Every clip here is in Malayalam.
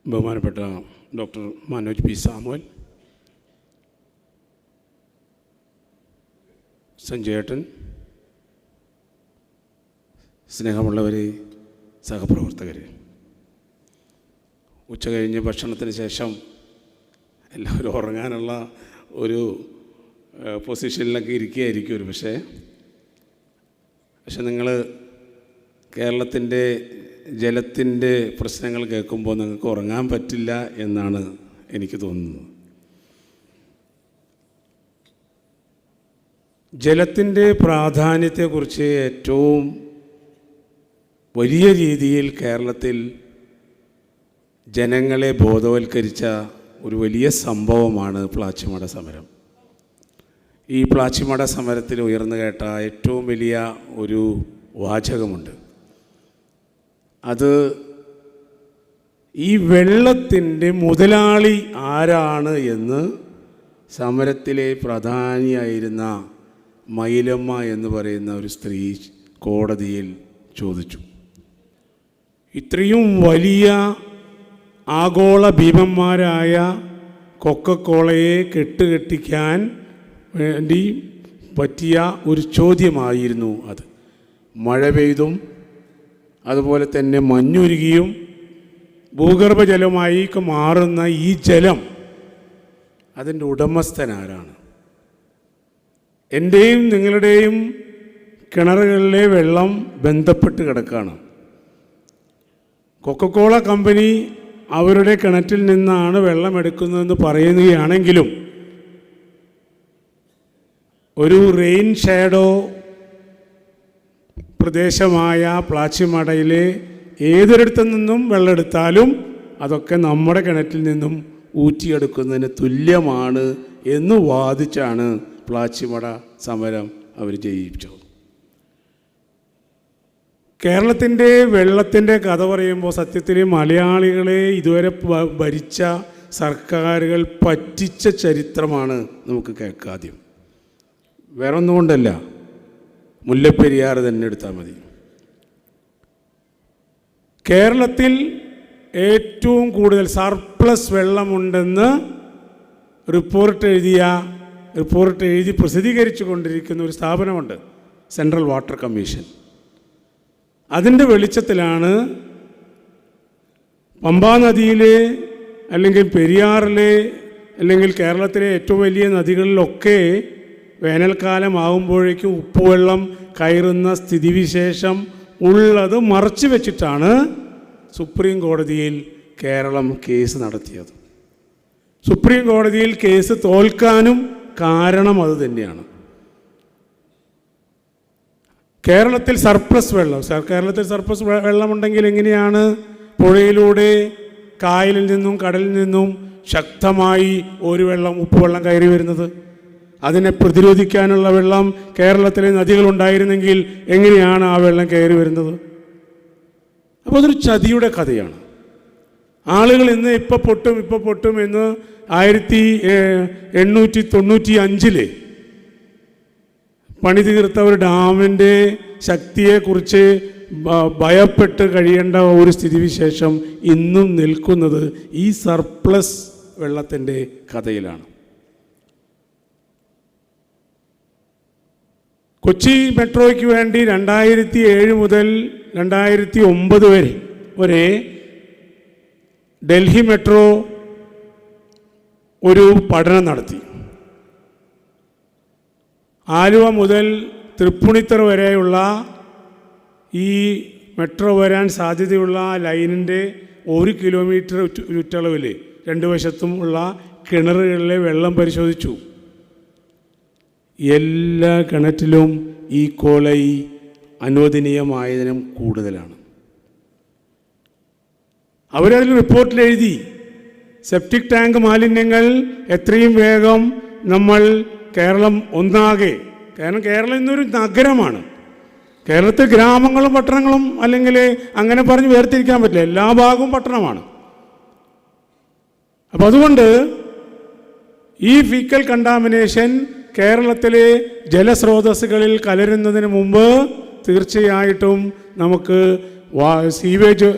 ബഹുമാനപ്പെട്ട ഡോക്ടർ മനോജ് പി സാമുവൽ, സഞ്ജയേട്ടൻ, സ്നേഹമുള്ളവരെ, സഹപ്രവർത്തകർ, ഉച്ച കഴിഞ്ഞ് ഭക്ഷണത്തിന് ശേഷം എല്ലാവരും ഉറങ്ങാനുള്ള ഒരു പൊസിഷനിലൊക്കെ ഇരിക്കുകയായിരിക്കും ഒരു പക്ഷേ നിങ്ങൾ കേരളത്തിൻ്റെ ജലത്തിൻ്റെ പ്രശ്നങ്ങൾ കേൾക്കുമ്പോൾ നിങ്ങൾക്ക് ഉറങ്ങാൻ പറ്റില്ല എന്നാണ് എനിക്ക് തോന്നുന്നത്. ജലത്തിൻ്റെ പ്രാധാന്യത്തെക്കുറിച്ച് ഏറ്റവും വലിയ രീതിയിൽ കേരളത്തിൽ ജനങ്ങളെ ബോധവൽക്കരിച്ച ഒരു വലിയ സംഭവമാണ് പ്ലാച്ചിമട സമരം. ഈ പ്ലാച്ചിമട സമരത്തിൽ ഉയർന്നു കേട്ട ഏറ്റവും വലിയ ഒരു വാചകമുണ്ട്. അത് ഈ വെള്ളത്തിൻ്റെ മുതലാളി ആരാണ് എന്ന് സമരത്തിലെ പ്രധാനിയായിരുന്ന മൈലമ്മ എന്ന് പറയുന്ന ഒരു സ്ത്രീ കോടതിയിൽ ചോദിച്ചു. ഇത്രയും വലിയ ആഗോള ഭീമന്മാരായ കൊക്കക്കോളയെ കെട്ടുകെട്ടിക്കാൻ വേണ്ടി പറ്റിയ ഒരു ചോദ്യമായിരുന്നു അത്. മഴ പെയ്തും അതുപോലെ തന്നെ മഞ്ഞുരുകിയും ഭൂഗർഭജലമായി മാറുന്ന ഈ ജലം അതിൻ്റെ ഉടമസ്ഥൻ ആരാണ്? എൻ്റെയും നിങ്ങളുടെയും കിണറുകളിലെ വെള്ളം ബന്ധപ്പെട്ട് കിടക്കുകയാണ്. കൊക്കക്കോള കമ്പനി അവരുടെ കിണറ്റിൽ നിന്നാണ് വെള്ളം എടുക്കുന്നതെന്ന് പറയുകയാണെങ്കിലും ഒരു റെയിൻ ഷാഡോ പ്രദേശമായ പ്ലാച്ചിമടയിലെ ഏതൊരിടത്തു നിന്നും വെള്ളം എടുത്താലും അതൊക്കെ നമ്മുടെ കിണറ്റിൽ നിന്നും ഊറ്റിയെടുക്കുന്നതിന് തുല്യമാണ് എന്ന് വാദിച്ചാണ് പ്ലാച്ചിമട സമരം അവർ ജയിച്ചത്. കേരളത്തിൻ്റെ വെള്ളത്തിൻ്റെ കഥ പറയുമ്പോൾ സത്യത്തിൽ മലയാളികളെ ഇതുവരെ ഭരിച്ച സർക്കാരുകൾ പറ്റിച്ച ചരിത്രമാണ് നമുക്ക് കേൾക്കാദ്യം. വേറെ ഒന്നുകൊണ്ടല്ല, മുല്ലപ്പെരിയാർ തന്നെ എടുത്താൽ മതി. കേരളത്തിൽ ഏറ്റവും കൂടുതൽ സർപ്ലസ് വെള്ളമുണ്ടെന്ന് റിപ്പോർട്ട് എഴുതി പ്രസിദ്ധീകരിച്ചു കൊണ്ടിരിക്കുന്ന ഒരു സ്ഥാപനമുണ്ട്, സെൻട്രൽ വാട്ടർ കമ്മീഷൻ. അതിൻ്റെ വെളിച്ചത്തിലാണ് പമ്പാ നദിയിലെ അല്ലെങ്കിൽ പെരിയാറിലെ അല്ലെങ്കിൽ കേരളത്തിലെ ഏറ്റവും വലിയ നദികളിലൊക്കെ വേനൽക്കാലമാകുമ്പോഴേക്കും ഉപ്പുവെള്ളം കയറുന്ന സ്ഥിതിവിശേഷം ഉള്ളത് മറച്ചു വെച്ചിട്ടാണ് സുപ്രീം കോടതിയിൽ കേരളം കേസ് നടത്തിയത്. സുപ്രീം കോടതിയിൽ കേസ് തോൽക്കാനും കാരണം അത് തന്നെയാണ്. കേരളത്തിൽ സർപ്ലസ് വെള്ളമുണ്ടെങ്കിൽ എങ്ങനെയാണ് പുഴയിലൂടെ കായലിൽ നിന്നും കടലിൽ നിന്നും ശക്തമായി ഉപ്പുവെള്ളം കയറി വരുന്നത്? അതിനെ പ്രതിരോധിക്കാനുള്ള വെള്ളം കേരളത്തിലെ നദികളുണ്ടായിരുന്നെങ്കിൽ എങ്ങനെയാണ് ആ വെള്ളം കയറി വരുന്നത്? അപ്പോൾ അതൊരു ചതിയുടെ കഥയാണ്. ആളുകൾ ഇന്ന് ഇപ്പോൾ പൊട്ടും എന്ന് 1895 പണി തീർത്ത ഒരു ഡാമിൻ്റെ ശക്തിയെക്കുറിച്ച് ഭയപ്പെട്ട് കഴിയേണ്ട ഒരു സ്ഥിതിവിശേഷം ഇന്നും നിൽക്കുന്നത് ഈ സർപ്ലസ് വെള്ളത്തിൻ്റെ കഥയിലാണ്. കൊച്ചി മെട്രോയ്ക്ക് വേണ്ടി 2007 മുതൽ 2009 വരെ ഡൽഹി മെട്രോ ഒരു പഠനം നടത്തി. ആലുവ മുതൽ തൃപ്പൂണിത്തുറ വരെയുള്ള ഈ മെട്രോ വരാൻ സാധ്യതയുള്ള ലൈനിൻ്റെ 1 കിലോമീറ്റർ ചുറ്റളവിൽ 2 വശത്തും ഉള്ള കിണറുകളിലെ വെള്ളം പരിശോധിച്ചു. എല്ലാ കിണറ്റിലും ഈ കോളൈ അനുവദനീയമായതിനും കൂടുതലാണ്. അവരതിൽ റിപ്പോർട്ടിൽ എഴുതി, സെപ്റ്റിക് ടാങ്ക് മാലിന്യങ്ങൾ എത്രയും വേഗം നമ്മൾ കേരളം ഒന്നാകെ, കാരണം കേരളം ഇന്നൊരു നഗരമാണ്. കേരളത്തിൽ ഗ്രാമങ്ങളും പട്ടണങ്ങളും അല്ലെങ്കിൽ അങ്ങനെ പറഞ്ഞ് വേർതിരിക്കാൻ പറ്റില്ല, എല്ലാ ഭാഗവും പട്ടണമാണ്. അപ്പം അതുകൊണ്ട് ഈ ഫീക്കൽ കണ്ടാമിനേഷൻ കേരളത്തിലെ ജലസ്രോതസ്സുകളിൽ കലരുന്നതിന് മുമ്പ് തീർച്ചയായിട്ടും നമുക്ക് സീവേജ്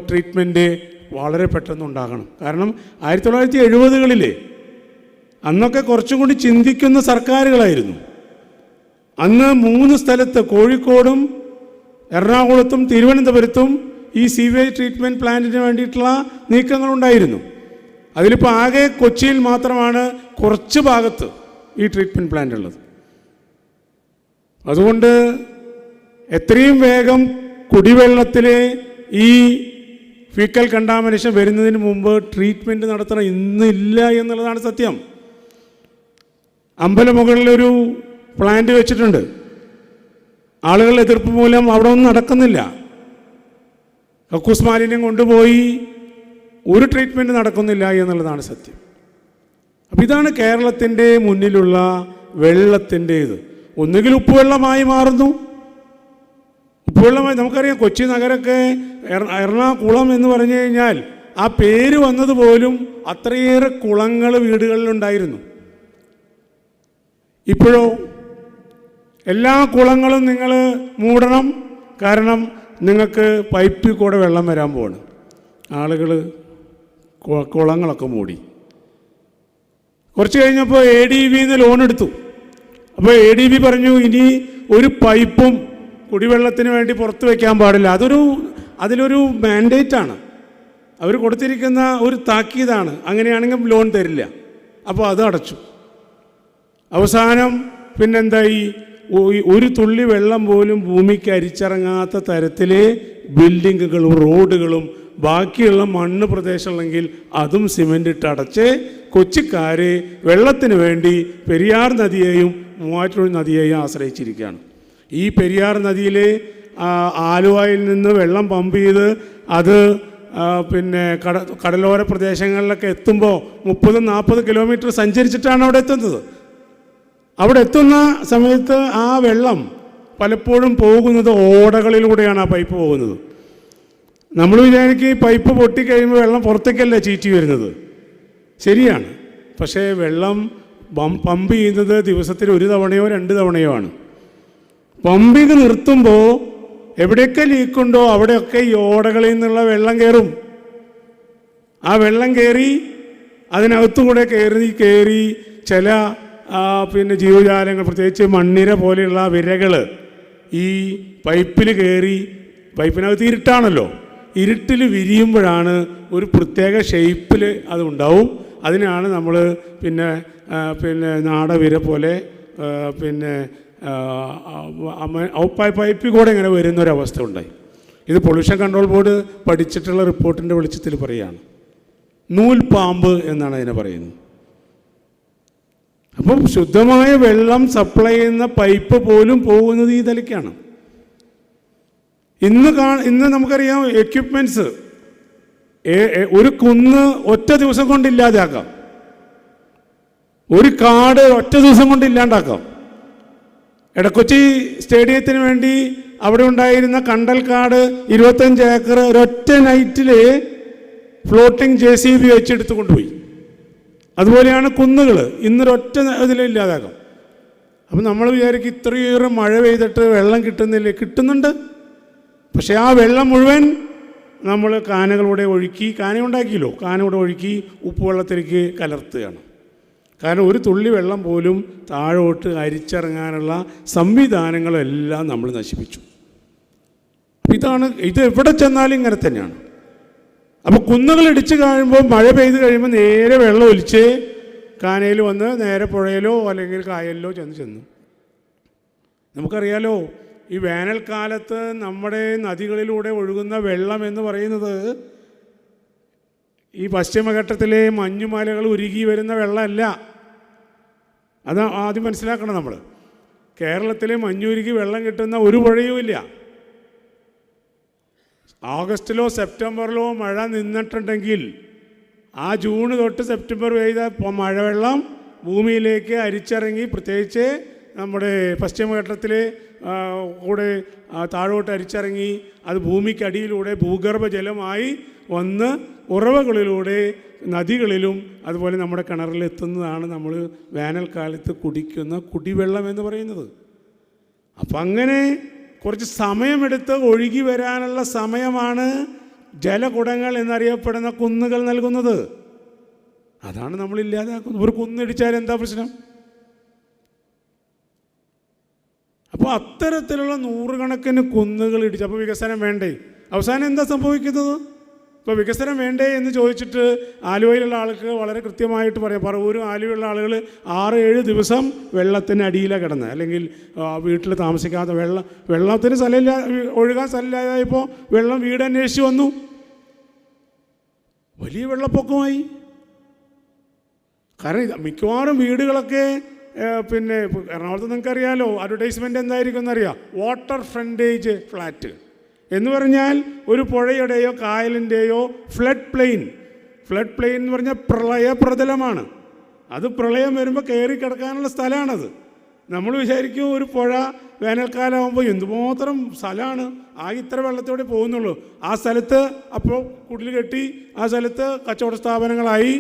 ട്രീറ്റ്മെൻറ്റ് വളരെ പെട്ടെന്നുണ്ടാകണം. കാരണം 1970-കളിലെ അന്നൊക്കെ കുറച്ചും കൂടി ചിന്തിക്കുന്ന സർക്കാരുകളായിരുന്നു. അന്ന് 3 സ്ഥലത്ത്, കോഴിക്കോടും എറണാകുളത്തും തിരുവനന്തപുരത്തും ഈ സീവേജ് ട്രീറ്റ്മെൻറ്റ് പ്ലാന്റിന് വേണ്ടിയിട്ടുള്ള നീക്കങ്ങളുണ്ടായിരുന്നു. അതിലിപ്പോൾ ആകെ കൊച്ചിയിൽ മാത്രമാണ് കുറച്ച് ഭാഗത്ത് ഈ ട്രീറ്റ്മെൻറ്റ് പ്ലാന്റ് ഉള്ളത്. അതുകൊണ്ട് എത്രയും വേഗം കുടിവെള്ളത്തിലെ ഈ ഫീക്കൽ കണ്ടാമിനേഷൻ വരുന്നതിന് മുമ്പ് ട്രീറ്റ്മെൻറ്റ് നടത്തണം. ഇന്നില്ല എന്നുള്ളതാണ് സത്യം. അമ്പലമുകളിലൊരു പ്ലാന്റ് വെച്ചിട്ടുണ്ട്. ആളുകളുടെ എതിർപ്പ് മൂലം അവിടെ ഒന്നും നടക്കുന്നില്ല. കക്കൂസ് മാലിന്യം കൊണ്ടുപോയി ഒരു ട്രീറ്റ്മെൻറ്റ് നടക്കുന്നില്ല എന്നുള്ളതാണ് സത്യം. അപ്പം ഇതാണ് കേരളത്തിൻ്റെ മുന്നിലുള്ള വെള്ളത്തിൻ്റെ ഇത്. ഒന്നുകിൽ ഉപ്പുവെള്ളമായി മാറുന്നു. ഉപ്പുവെള്ളമായി നമുക്കറിയാം, കൊച്ചി നഗരമൊക്കെ എറണാകുളം എന്ന് പറഞ്ഞു കഴിഞ്ഞാൽ ആ പേര് വന്നതുപോലും അത്രയേറെ കുളങ്ങൾ വീടുകളിലുണ്ടായിരുന്നു. ഇപ്പോഴോ എല്ലാ കുളങ്ങളും നിങ്ങൾ മൂടണം. കാരണം നിങ്ങൾക്ക് പൈപ്പിൽ കൂടെ വെള്ളം വരാൻ പോവാണ്. ആളുകൾ കുളങ്ങളൊക്കെ മൂടി. കുറച്ച് കഴിഞ്ഞപ്പോൾ ADB ലോൺ എടുത്തു. അപ്പോൾ ADB പറഞ്ഞു ഇനി ഒരു പൈപ്പും കുടിവെള്ളത്തിന് വേണ്ടി പുറത്ത് വയ്ക്കാൻ പാടില്ല. അതിലൊരു മാൻഡേറ്റാണ്, അവർ കൊടുത്തിരിക്കുന്ന ഒരു താക്കീതാണ്. അങ്ങനെയാണെങ്കിൽ ലോൺ തരില്ല. അപ്പോൾ അത് അടച്ചു. അവസാനം പിന്നെന്തായി, ഒരു തുള്ളി വെള്ളം പോലും ഭൂമിക്ക് അരിച്ചിറങ്ങാത്ത തരത്തിലെ ബിൽഡിങ്ങുകളും റോഡുകളും ബാക്കിയുള്ള മണ്ണ് പ്രദേശമുണ്ടെങ്കിൽ അതും സിമെൻ്റ് ഇട്ട് അടച്ച് കൊച്ചിക്കാർ വെള്ളത്തിന് വേണ്ടി പെരിയാർ നദിയെയും മൂവാറ്റുപുഴ നദിയെയും ആശ്രയിച്ചിരിക്കുകയാണ്. ഈ പെരിയാർ നദിയിൽ ആലുവയിൽ നിന്ന് വെള്ളം പമ്പ് ചെയ്ത് അത് പിന്നെ കടലോര പ്രദേശങ്ങളിലൊക്കെ എത്തുമ്പോൾ 30-40 കിലോമീറ്റർ സഞ്ചരിച്ചിട്ടാണ് അവിടെ എത്തുന്നത്. അവിടെ എത്തുന്ന സമയത്ത് ആ വെള്ളം പലപ്പോഴും പോകുന്നത് ഓടകളിലൂടെയാണ്. ആ പൈപ്പ് പോകുന്നത്. നമ്മൾ വിചാരിക്കും ഈ പൈപ്പ് പൊട്ടിക്കഴിയുമ്പോൾ വെള്ളം പുറത്തേക്കല്ലേ ചീറ്റി വരുന്നത്. ശരിയാണ്. പക്ഷേ വെള്ളം പമ്പ് ചെയ്യുന്നത് ദിവസത്തിൽ 1 തവണയോ 2 തവണയോ ആണ്. പമ്പിങ് നിർത്തുമ്പോൾ എവിടെയൊക്കെ ലീക്കുണ്ടോ അവിടെയൊക്കെ ഈ ഓടകളിൽ നിന്നുള്ള വെള്ളം കയറും. ആ വെള്ളം കയറി അതിനകത്തുകൂടെ കയറി ചില പിന്നെ ജീവജാലങ്ങൾ, പ്രത്യേകിച്ച് മണ്ണിര പോലെയുള്ള വിരകൾ ഈ പൈപ്പിൽ കയറി, പൈപ്പിനകത്ത് ഇരുട്ടാണല്ലോ, ഇരുട്ടിൽ വിരിയുമ്പോഴാണ് ഒരു പ്രത്യേക ഷേപ്പിൽ അത് ഉണ്ടാവും. അതിനാണ് നമ്മൾ പിന്നെ നാടവിര പോലെ പിന്നെ പൈപ്പിൽ കൂടെ ഇങ്ങനെ വരുന്നൊരവസ്ഥ ഉണ്ടായി. ഇത് പൊല്യൂഷൻ കൺട്രോൾ ബോർഡ് പഠിച്ചിട്ടുള്ള റിപ്പോർട്ടിൻ്റെ വെളിച്ചത്തിൽ പറയുകയാണ്. നൂൽപ്പാമ്പ് എന്നാണ് അതിനെ പറയുന്നത്. അപ്പം ശുദ്ധമായ വെള്ളം സപ്ലൈ ചെയ്യുന്ന പൈപ്പ് പോലും പോകുന്നത് ഈ നിലയ്ക്കാണ്. ഇന്ന് നമുക്കറിയാം എക്യുപ്മെൻറ്റ്സ് ഒരു കുന്ന് ഒറ്റ ദിവസം കൊണ്ട് ഇല്ലാതാക്കാം, ഒരു കാട് ഒറ്റ ദിവസം കൊണ്ട് ഇല്ലാണ്ടാക്കാം. എടക്കൊച്ചി സ്റ്റേഡിയത്തിന് വേണ്ടി അവിടെ ഉണ്ടായിരുന്ന കണ്ടൽക്കാട് 25 ഏക്കർ ഒരൊറ്റ നൈറ്റിൽ ഫ്ലോട്ടിംഗ് JCB വെച്ചെടുത്ത് കൊണ്ടുപോയി. അതുപോലെയാണ് കുന്നുകൾ ഇന്നൊരൊറ്റ ഇതിലില്ലാതാക്കാം. അപ്പം നമ്മൾ വിചാരിക്കും ഇത്രയേറെ മഴ പെയ്തിട്ട് വെള്ളം കിട്ടുന്നില്ലേ? കിട്ടുന്നുണ്ട്. പക്ഷേ ആ വെള്ളം മുഴുവൻ നമ്മൾ കാനകളുടെ ഒഴുക്കി, കാനയുണ്ടാക്കിയല്ലോ, കാനയുടെ ഒഴുക്കി ഉപ്പുവെള്ളത്തിലേക്ക് കലർത്തുകയാണ്. കാരണം ഒരു തുള്ളി വെള്ളം പോലും താഴോട്ട് അരിച്ചിറങ്ങാനുള്ള സംവിധാനങ്ങളെല്ലാം നമ്മൾ നശിപ്പിച്ചു. ഇത് എവിടെ ചെന്നാലും ഇങ്ങനെ തന്നെയാണ്. അപ്പോൾ കുന്നുകൾ ഇടിച്ച് കഴിയുമ്പോൾ, മഴ പെയ്ത് കഴിയുമ്പോൾ നേരെ വെള്ളം ഒലിച്ച് കാനയിൽ വന്ന് നേരെ പുഴയിലോ അല്ലെങ്കിൽ കായലിലോ ചെന്നു. നമുക്കറിയാലോ, ഈ വേനൽക്കാലത്ത് നമ്മുടെ നദികളിലൂടെ ഒഴുകുന്ന വെള്ളം എന്ന് പറയുന്നത് ഈ പശ്ചിമഘട്ടത്തിലെ മഞ്ഞുമലകൾ ഉരുകി വരുന്ന വെള്ളമല്ല. അത് ആദ്യം മനസ്സിലാക്കണം നമ്മൾ. കേരളത്തിലെ മഞ്ഞുരുകി വെള്ളം കിട്ടുന്ന ഒരു പുഴയുമില്ല. ഓഗസ്റ്റിലോ സെപ്റ്റംബറിലോ മഴ നിന്നിട്ടുണ്ടെങ്കിൽ ആ ജൂൺ തൊട്ട് സെപ്റ്റംബർ പെയ്ത മഴവെള്ളം ഭൂമിയിലേക്ക് അരിച്ചിറങ്ങി, പ്രത്യേകിച്ച് നമ്മുടെ പശ്ചിമഘട്ടത്തിലെ കൂടെ താഴോട്ട് അരിച്ചിറങ്ങി അത് ഭൂമിക്കടിയിലൂടെ ഭൂഗർഭജലമായി വന്ന് ഉറവകളിലൂടെ നദികളിലും അതുപോലെ നമ്മുടെ കിണറിലെത്തുന്നതാണ് നമ്മൾ വേനൽക്കാലത്ത് കുടിക്കുന്ന കുടിവെള്ളം എന്ന് പറയുന്നത്. അപ്പം അങ്ങനെ കുറച്ച് സമയമെടുത്ത് ഒഴുകി വരാനുള്ള സമയമാണ് ജലകുടങ്ങൾ എന്നറിയപ്പെടുന്ന കുന്നുകൾ നൽകുന്നത്. അതാണ് നമ്മളില്ലാതാക്കുന്നത്. ഒരു കുന്നിടിച്ചാൽ എന്താ പ്രശ്നം? അപ്പോൾ അത്തരത്തിലുള്ള നൂറുകണക്കിന് കുന്നുകൾ ഇടിച്ച്, അപ്പോൾ വികസനം വേണ്ടേ? അവസാനം എന്താ സംഭവിക്കുന്നത്? ഇപ്പോൾ വികസനം വേണ്ടേ എന്ന് ചോദിച്ചിട്ട് ആലുവയിലുള്ള ആൾക്ക് വളരെ കൃത്യമായിട്ട് പറയാം. പറവൂരും ആലുവയുള്ള ആളുകൾ 6-7 ദിവസം വെള്ളത്തിന് അടിയിലാണ് കിടന്നത്. അല്ലെങ്കിൽ വീട്ടിൽ താമസിക്കാത്ത വെള്ളത്തിന് സ്ഥലമില്ല, ഒഴുകാൻ സ്ഥലമില്ലാതായപ്പോൾ വെള്ളം വീട് അന്വേഷിച്ച് വന്നു. വലിയ വെള്ളപ്പൊക്കമായി. കാരണം മിക്കവാറും വീടുകളൊക്കെ പിന്നെ എറണാകുളത്ത് നിങ്ങൾക്കറിയാലോ, അഡ്വർടൈസ്മെൻറ്റ് എന്തായിരിക്കും എന്നറിയാം. വാട്ടർ ഫ്രണ്ടേജ് ഫ്ലാറ്റ് എന്ന് പറഞ്ഞാൽ ഒരു പുഴയുടെയോ കായലിൻ്റെയോ ഫ്ലഡ് പ്ലെയിൻ എന്ന് പറഞ്ഞാൽ പ്രളയപ്രതലമാണ്. അത് പ്രളയം വരുമ്പോൾ കയറി കിടക്കാനുള്ള സ്ഥലമാണത്. നമ്മൾ വിചാരിക്കും ഒരു പുഴ വേനൽക്കാലം ആകുമ്പോൾ എന്തുമാത്രം സ്ഥലമാണ്, ഇത്ര വെള്ളത്തോടെ പോകുന്നുള്ളൂ. ആ സ്ഥലത്ത് അപ്പോൾ കുടിൽ കെട്ടി, ആ സ്ഥലത്ത് കച്ചവട സ്ഥാപനങ്ങളായി.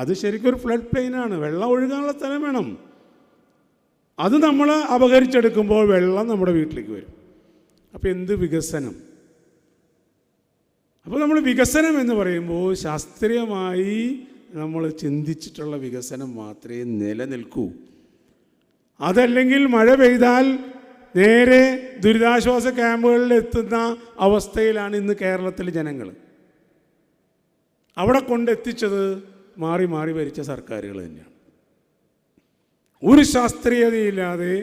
അത് ശരിക്കും ഒരു ഫ്ലഡ് പ്ലെയിനാണ്. വെള്ളം ഒഴുകാനുള്ള സ്ഥലം വേണം. അത് നമ്മൾ അപഹരിച്ചെടുക്കുമ്പോൾ വെള്ളം നമ്മുടെ വീട്ടിലേക്ക് വരും. അപ്പോൾ എന്ത് വികസനം? അപ്പോൾ നമ്മൾ വികസനം എന്ന് പറയുമ്പോൾ ശാസ്ത്രീയമായി നമ്മൾ ചിന്തിച്ചിട്ടുള്ള വികസനം മാത്രമേ നിലനിൽക്കൂ. അതല്ലെങ്കിൽ മഴ പെയ്താൽ നേരെ ദുരിതാശ്വാസ ക്യാമ്പുകളിൽ എത്തുന്ന അവസ്ഥയിലാണ് ഇന്ന് കേരളത്തിലെ ജനങ്ങൾ. അവിടെ കൊണ്ടെത്തിച്ചത് മാറി മാറി ഭരിച്ച സർക്കാരുകൾ തന്നെയാണ്. ഒരു ശാസ്ത്രീയതയില്ലാതെ.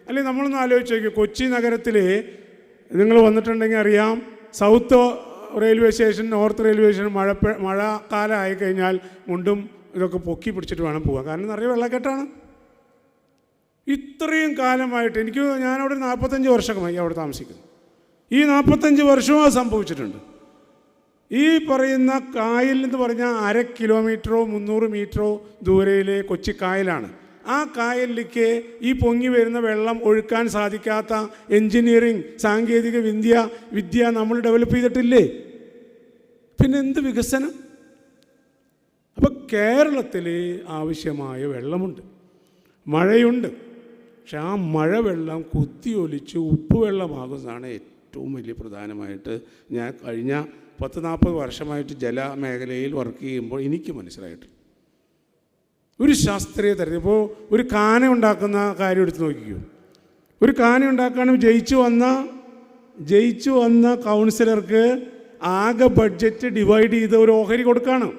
അല്ലെങ്കിൽ നമ്മളൊന്ന് ആലോചിച്ച് നോക്കി, കൊച്ചി നഗരത്തിൽ നിങ്ങൾ വന്നിട്ടുണ്ടെങ്കിൽ അറിയാം, south railway station, north railway station മഴക്കാലം ആയിക്കഴിഞ്ഞാൽ മുണ്ടും ഇതൊക്കെ പൊക്കി പിടിച്ചിട്ട് വേണം പോകാൻ. കാരണം നിറയെ വെള്ളക്കെട്ടാണ്. ഇത്രയും കാലമായിട്ട് ഞാനവിടെ 45 വർഷമായി അവിടെ താമസിക്കുന്നു. ഈ 45 വർഷവും അത് സംഭവിച്ചിട്ടുണ്ട്. ഈ പറയുന്ന കായൽ എന്ന് പറഞ്ഞാൽ 1/2 കിലോമീറ്ററോ 300 മീറ്ററോ ദൂരയിലെ കൊച്ചി കായലാണ്. ആ കായലിലേക്ക് ഈ പൊങ്ങി വരുന്ന വെള്ളം ഒഴുക്കാൻ സാധിക്കാത്ത എൻജിനീയറിംഗ് സാങ്കേതിക വിദ്യ നമ്മൾ ഡെവലപ്പ് ചെയ്തിട്ടില്ലേ? പിന്നെ എന്ത് വികസനം? അപ്പോൾ കേരളത്തിൽ ആവശ്യമായ വെള്ളമുണ്ട്, മഴയുണ്ട്. പക്ഷെ ആ മഴവെള്ളം കുത്തിയൊലിച്ച് ഉപ്പുവെള്ളമാകുന്നതാണ് ഏറ്റവും വലിയ പ്രധാനമായിട്ട് ഞാൻ കഴിഞ്ഞ 10-40 വർഷമായിട്ട് ജലമേഖലയിൽ വർക്ക് ചെയ്യുമ്പോൾ എനിക്ക് മനസ്സിലായിട്ട്. ഒരു ശാസ്ത്രീയ തരത്തിൽ ഇപ്പോൾ ഒരു കാന ഉണ്ടാക്കുന്ന കാര്യം എടുത്ത് നോക്കിക്കോ. ഒരു കാന ഉണ്ടാക്കാൻ ജയിച്ചു വന്ന കൗൺസിലർക്ക് ആകെ ബഡ്ജറ്റ് ഡിവൈഡ് ചെയ്ത് ഒരു ഓഹരി കൊടുക്കുകയാണ്.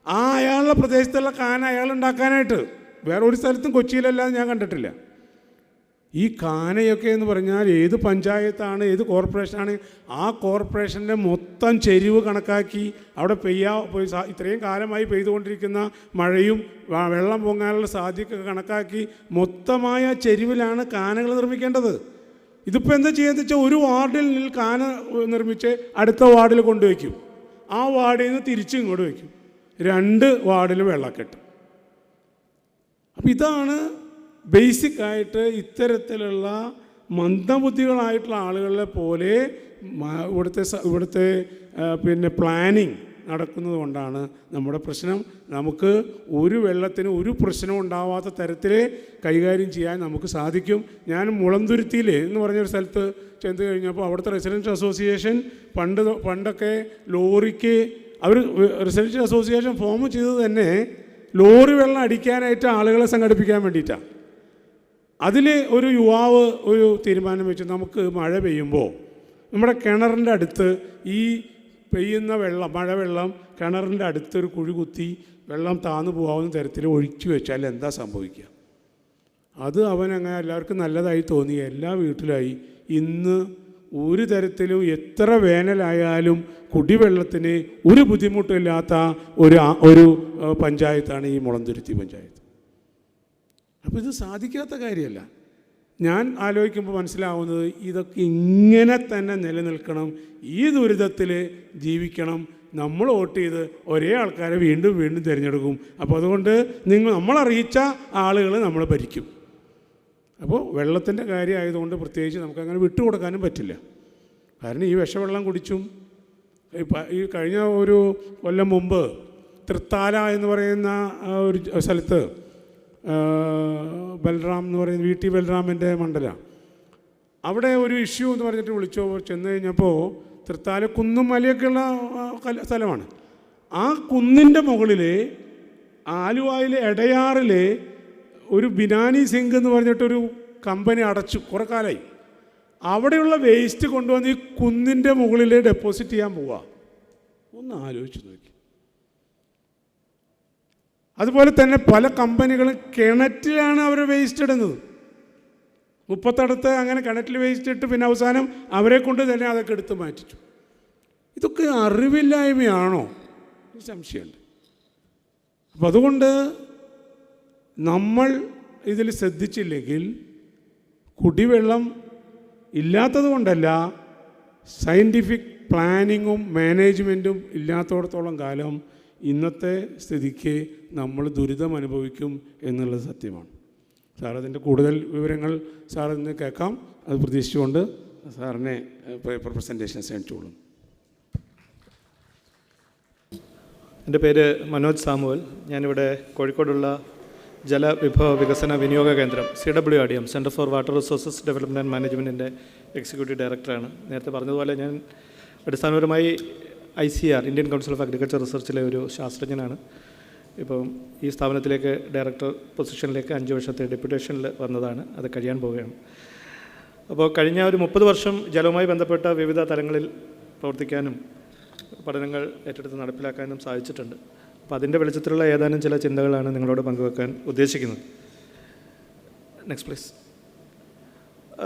അയാളുടെ പ്രദേശത്തുള്ള കാന അയാൾ ഉണ്ടാക്കാനായിട്ട്. വേറെ ഒരു സ്ഥലത്തും കൊച്ചിയിലല്ലാതെ ഞാൻ കണ്ടിട്ടില്ല. ഈ കാനയൊക്കെ എന്ന് പറഞ്ഞാൽ ഏത് പഞ്ചായത്താണ്, ഏത് കോർപ്പറേഷനാണ്, ആ കോർപ്പറേഷൻ്റെ മൊത്തം ചെരിവ് കണക്കാക്കി അവിടെ ഇത്രയും കാലമായി പെയ്തുകൊണ്ടിരിക്കുന്ന മഴയും വെള്ളം പൊങ്ങാനുള്ള സാധ്യതയൊക്കെ കണക്കാക്കി മൊത്തമായ ചെരിവിലാണ് കാനകൾ നിർമ്മിക്കേണ്ടത്. ഇതിപ്പോൾ എന്താ ചെയ്യുന്നത് വെച്ചാൽ ഒരു വാർഡിൽ കാന നിർമ്മിച്ച് അടുത്ത വാർഡിൽ കൊണ്ടുവയ്ക്കും. ആ വാർഡിൽ നിന്ന് തിരിച്ച് ഇങ്ങോട്ട് വയ്ക്കും. 2 വാർഡിലും വെള്ളക്കെട്ട്. അപ്പം ഇതാണ് ബേസിക്കായിട്ട് ഇത്തരത്തിലുള്ള മന്ദബുദ്ധികളായിട്ടുള്ള ആളുകളെ പോലെ ഇവിടുത്തെ പിന്നെ പ്ലാനിങ് നടക്കുന്നത് കൊണ്ടാണ് നമ്മുടെ പ്രശ്നം. നമുക്ക് ഒരു വെള്ളത്തിന് ഒരു പ്രശ്നം ഉണ്ടാവാത്ത തരത്തിൽ കൈകാര്യം ചെയ്യാൻ നമുക്ക് സാധിക്കും. ഞാൻ മുളന്തുരുത്തിയിൽ എന്ന് പറഞ്ഞൊരു സ്ഥലത്ത് ചെന്ന് കഴിഞ്ഞപ്പോൾ അവിടുത്തെ റെസിഡൻഷ്യൽ അസോസിയേഷൻ പണ്ടൊക്കെ ലോറിക്ക് അവർ റെസിഡൻഷ്യൽ അസോസിയേഷൻ ഫോം ചെയ്തത് തന്നെ ലോറി വെള്ളം അടിക്കാനായിട്ട് ആളുകളെ സംഘടിപ്പിക്കാൻ വേണ്ടിയിട്ടാണ്. അതിൽ ഒരു യുവാവ് ഒരു തീരുമാനം വെച്ചു, നമുക്ക് മഴ പെയ്യുമ്പോൾ നമ്മുടെ കിണറിൻ്റെ അടുത്ത് ഈ പെയ്യുന്ന മഴവെള്ളം കിണറിൻ്റെ അടുത്തൊരു കുഴി കുത്തി വെള്ളം താന്നു പോകാവുന്ന തരത്തിൽ ഒഴിച്ചു വെച്ചാൽ എന്താ സംഭവിക്കുക? അത് അവനങ്ങനെ എല്ലാവർക്കും നല്ലതായി തോന്നി. എല്ലാ വീട്ടിലായി. ഇന്ന് ഒരു തരത്തിലും എത്ര വേനലായാലും കുടിവെള്ളത്തിന് ഒരു ബുദ്ധിമുട്ടില്ലാത്ത ഒരു പഞ്ചായത്താണ് ഈ മുളന്തുരുത്തി പഞ്ചായത്ത്. അപ്പോൾ ഇത് സാധിക്കാത്ത കാര്യമല്ല. ഞാൻ ആലോചിക്കുമ്പോൾ മനസ്സിലാവുന്നത് ഇതൊക്കെ ഇങ്ങനെ തന്നെ നിലനിൽക്കണം, ഈ ദുരിതത്തിൽ ജീവിക്കണം. നമ്മൾ വോട്ട് ചെയ്ത് ഒരേ ആൾക്കാരെ വീണ്ടും വീണ്ടും തിരഞ്ഞെടുക്കും. അപ്പോൾ അതുകൊണ്ട് നമ്മളറിയിച്ച ആളുകൾ നമ്മളെ ഭരിക്കും. അപ്പോൾ വെള്ളത്തിൻ്റെ കാര്യമായതുകൊണ്ട് പ്രത്യേകിച്ച് നമുക്കങ്ങനെ വിട്ടുകൊടുക്കാനും പറ്റില്ല. കാരണം ഈ വിഷവെള്ളം കുടിച്ചും ഈ കഴിഞ്ഞ ഒരു കൊല്ലം മുമ്പ് തൃത്താല എന്ന് പറയുന്ന ഒരു സ്ഥലത്ത് ബൽറാം എന്ന് പറയുന്ന VT ബൽറാമിൻ്റെ മണ്ഡലം, അവിടെ ഒരു ഇഷ്യൂ എന്ന് പറഞ്ഞിട്ട് ചെന്ന് കഴിഞ്ഞപ്പോൾ തൃത്താല കുന്നും മലയൊക്കെയുള്ള സ്ഥലമാണ്. ആ കുന്നിൻ്റെ മുകളിൽ ആലുവയിലെ എടയാറിൽ ഒരു ബിനാനി സിങ്ക് എന്ന് പറഞ്ഞിട്ടൊരു കമ്പനി അടച്ചു കുറേ കാലമായി. അവിടെയുള്ള വേസ്റ്റ് കൊണ്ടുവന്ന് ഈ കുന്നിൻ്റെ മുകളിൽ ഡെപ്പോസിറ്റ് ചെയ്യാൻ പോവുക. ഒന്ന് ആലോചിച്ച് നോക്കി. അതുപോലെ തന്നെ പല കമ്പനികളും കിണറ്റിലാണ് അവർ വേസ്റ്റ് ഇടുന്നത്. മുപ്പത്തടുത്ത് അങ്ങനെ കിണറ്റിൽ വേസ്റ്റ് ഇട്ട് പിന്നെ അവസാനം അവരെ കൊണ്ട് തന്നെ അതൊക്കെ എടുത്ത് മാറ്റിച്ചു. ഇതൊക്കെ അറിവില്ലായ്മയാണോ? സംശയമുണ്ട്. അപ്പം അതുകൊണ്ട് നമ്മൾ ഇതിൽ ശ്രദ്ധിച്ചില്ലെങ്കിൽ കുടിവെള്ളം ഇല്ലാത്തത് കൊണ്ടല്ല, സയൻറ്റിഫിക് പ്ലാനിങ്ങും മാനേജ്മെൻറ്റും ഇല്ലാത്തടത്തോളം കാലം ഇന്നത്തെ സ്ഥിതിക്ക് നമ്മൾ ദുരിതം അനുഭവിക്കും എന്നുള്ളത് സത്യമാണ്. സാർ അതിൻ്റെ കൂടുതൽ വിവരങ്ങൾ സാർ ഇന്ന് കേൾക്കാം. അത് പ്രതീക്ഷിച്ചുകൊണ്ട് സാറിനെ പേപ്പർ പ്രസൻറ്റേഷൻ ക്ഷണിച്ചോളും. എൻ്റെ പേര് മനോജ് സാമുവൽ. ഞാനിവിടെ കോഴിക്കോടുള്ള ജലവിഭവ വികസന വിനിയോഗ കേന്ദ്രം CWRDM centre for water resources development and മാനേജ്മെൻറ്റിൻ്റെ എക്സിക്യൂട്ടീവ് ഡയറക്ടറാണ്. നേരത്തെ പറഞ്ഞതുപോലെ ഞാൻ അടിസ്ഥാനപരമായി ICR Indian council of agriculture റിസർച്ചിലെ ഒരു ശാസ്ത്രജ്ഞനാണ്. ഇപ്പം ഈ സ്ഥാപനത്തിലേക്ക് ഡയറക്ടർ പൊസിഷനിലേക്ക് 5 വർഷത്തെ ഡെപ്യൂട്ടേഷനിൽ വന്നതാണ്. അത് കഴിയാൻ പോവുകയാണ്. അപ്പോൾ കഴിഞ്ഞ ഒരു 30 വർഷം ജലവുമായി ബന്ധപ്പെട്ട വിവിധ തലങ്ങളിൽ പ്രവർത്തിക്കാനും പഠനങ്ങൾ ഏറ്റെടുത്ത് നടപ്പിലാക്കാനും സാധിച്ചിട്ടുണ്ട്. അപ്പോൾ അതിൻ്റെ വെളിച്ചത്തിലുള്ള ഏതാനും ചില ചിന്തകളാണ് നിങ്ങളോട് പങ്കുവെക്കാൻ ഉദ്ദേശിക്കുന്നത്. Next please.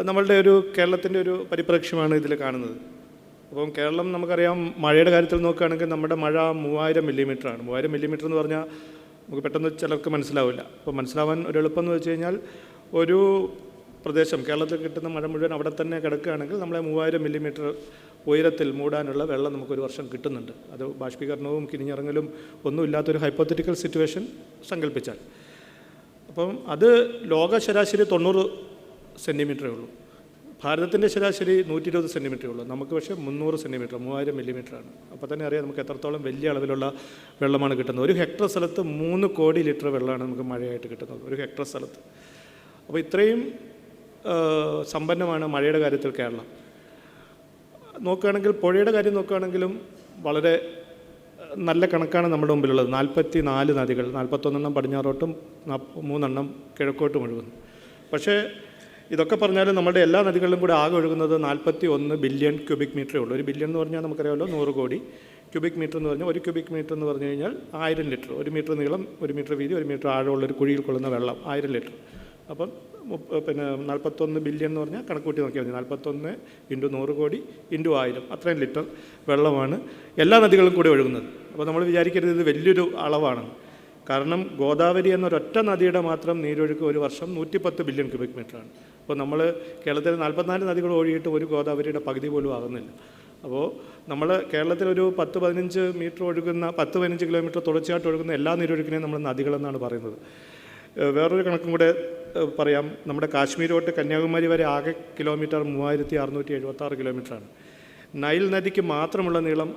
നമ്മളുടെ ഒരു കേരളത്തിൻ്റെ ഒരു പരിപ്രേക്ഷ്യമാണ് ഇതിൽ കാണുന്നത്. അപ്പം കേരളം നമുക്കറിയാം, മഴയുടെ കാര്യത്തിൽ നോക്കുകയാണെങ്കിൽ നമ്മുടെ മഴ 3000 മില്ലിമീറ്ററാണ്. 3000 മില്ലിമീറ്റർ എന്ന് പറഞ്ഞാൽ നമുക്ക് പെട്ടെന്ന് ചിലർക്ക് മനസ്സിലാവില്ല. അപ്പോൾ മനസ്സിലാവാൻ ഒരു എളുപ്പം എന്ന് വെച്ച് കഴിഞ്ഞാൽ, ഒരു പ്രദേശം കേരളത്തിൽ കിട്ടുന്ന മഴ മുഴുവൻ അവിടെ തന്നെ കിടക്കുകയാണെങ്കിൽ നമ്മളെ 3000 മില്ലിമീറ്റർ ഉയരത്തിൽ മൂടാനുള്ള വെള്ളം നമുക്കൊരു വർഷം കിട്ടുന്നുണ്ട്. അത് ബാഷ്പീകരണവും കിനിഞ്ഞിറങ്ങലും ഒന്നുമില്ലാത്തൊരു ഹൈപ്പോത്തറ്റിക്കൽ സിറ്റുവേഷൻ സങ്കല്പിച്ചാൽ. അപ്പം അത് ലോക ശരാശരി 90 സെൻറ്റിമീറ്ററേ ഉള്ളൂ. ഭാരതത്തിൻ്റെ ശരാശരി 120 സെൻറ്റിമീറ്ററേ ഉള്ളൂ. നമുക്ക് പക്ഷേ 300 സെൻറ്റിമീറ്റർ, 3000 മില്ലിമീറ്ററാണ്. അപ്പോൾ തന്നെ അറിയാം നമുക്ക് എത്രത്തോളം വലിയ അളവിലുള്ള വെള്ളമാണ് കിട്ടുന്നത്. ഒരു ഹെക്ടർ സ്ഥലത്ത് 3 കോടി ലിറ്റർ വെള്ളമാണ് നമുക്ക് മഴയായിട്ട് കിട്ടുന്നത്, ഒരു ഹെക്ടർ സ്ഥലത്ത്. അപ്പോൾ ഇത്രയും സമ്പന്നമാണ് മഴയുടെ കാര്യത്തിൽ കേരളം. നോക്കുകയാണെങ്കിൽ പുഴയുടെ കാര്യം നോക്കുകയാണെങ്കിലും വളരെ നല്ല കണക്കാണ് നമ്മുടെ മുമ്പിലുള്ളത്. 44 നദികൾ, 41 പടിഞ്ഞാറോട്ടും 3 കിഴക്കോട്ടും ഒഴുകുന്നു. പക്ഷേ ഇതൊക്കെ പറഞ്ഞാലും നമ്മുടെ എല്ലാ നദികളിലും കൂടെ ആകെ ഒഴുകുന്നത് 41 ബില്യൺ ക്യൂബിക് മീറ്ററേ ഉള്ളൂ. ഒരു ബില്യൺ എന്ന് പറഞ്ഞാൽ നമുക്കറിയാമല്ലോ 100 കോടി. ക്യൂബിക് മീറ്റർ എന്ന് പറഞ്ഞാൽ, ഒരു ക്യൂബിക് മീറ്റർ എന്ന് പറഞ്ഞു കഴിഞ്ഞാൽ 1000 ലിറ്റർ. 1 മീറ്റർ നീളം, 1 മീറ്റർ വീതി, 1 മീറ്റർ ആഴമുള്ളൊരു കുഴിയിൽ കൊള്ളുന്ന വെള്ളം 1000 ലിറ്റർ. അപ്പം പിന്നെ 41 ബില്യൺ എന്ന് പറഞ്ഞാൽ കണക്കൂട്ടി നോക്കിയാൽ മതി. 41 × 100 കോടി × 1000, അത്രയും ലിറ്റർ വെള്ളമാണ് എല്ലാ നദികളും കൂടി ഒഴുകുന്നത്. അപ്പോൾ നമ്മൾ വിചാരിക്കരുത് ഇത് വലിയൊരു അളവാണ്. കാരണം ഗോദാവരി എന്നൊരൊറ്റ നദിയുടെ മാത്രം നീരൊഴുക്ക് ഒരു വർഷം 110 ബില്യൺ ക്യൂബിക് മീറ്ററാണ്. അപ്പോൾ നമ്മൾ കേരളത്തിൽ 44 നദികൾ ഒഴുകിയിട്ട് ഒരു ഗോദാവരിയുടെ പകുതി പോലും ആകുന്നില്ല. അപ്പോൾ നമ്മൾ കേരളത്തിലൊരു 10-15 മീറ്റർ ഒഴുകുന്ന, 10-15 കിലോമീറ്റർ തുടർച്ചയായിട്ട് ഒഴുകുന്ന എല്ലാ നീരൊഴുക്കിനെയും നമ്മൾ നദികളെന്നാണ് പറയുന്നത്. വേറൊരു കണക്കും കൂടെ പറയാം. നമ്മുടെ കാശ്മീർ തൊട്ട് കന്യാകുമാരി വരെ ആകെ കിലോമീറ്റർ 3676 കിലോമീറ്ററാണ്. നൈൽ നദിക്ക് മാത്രമുള്ള നീളം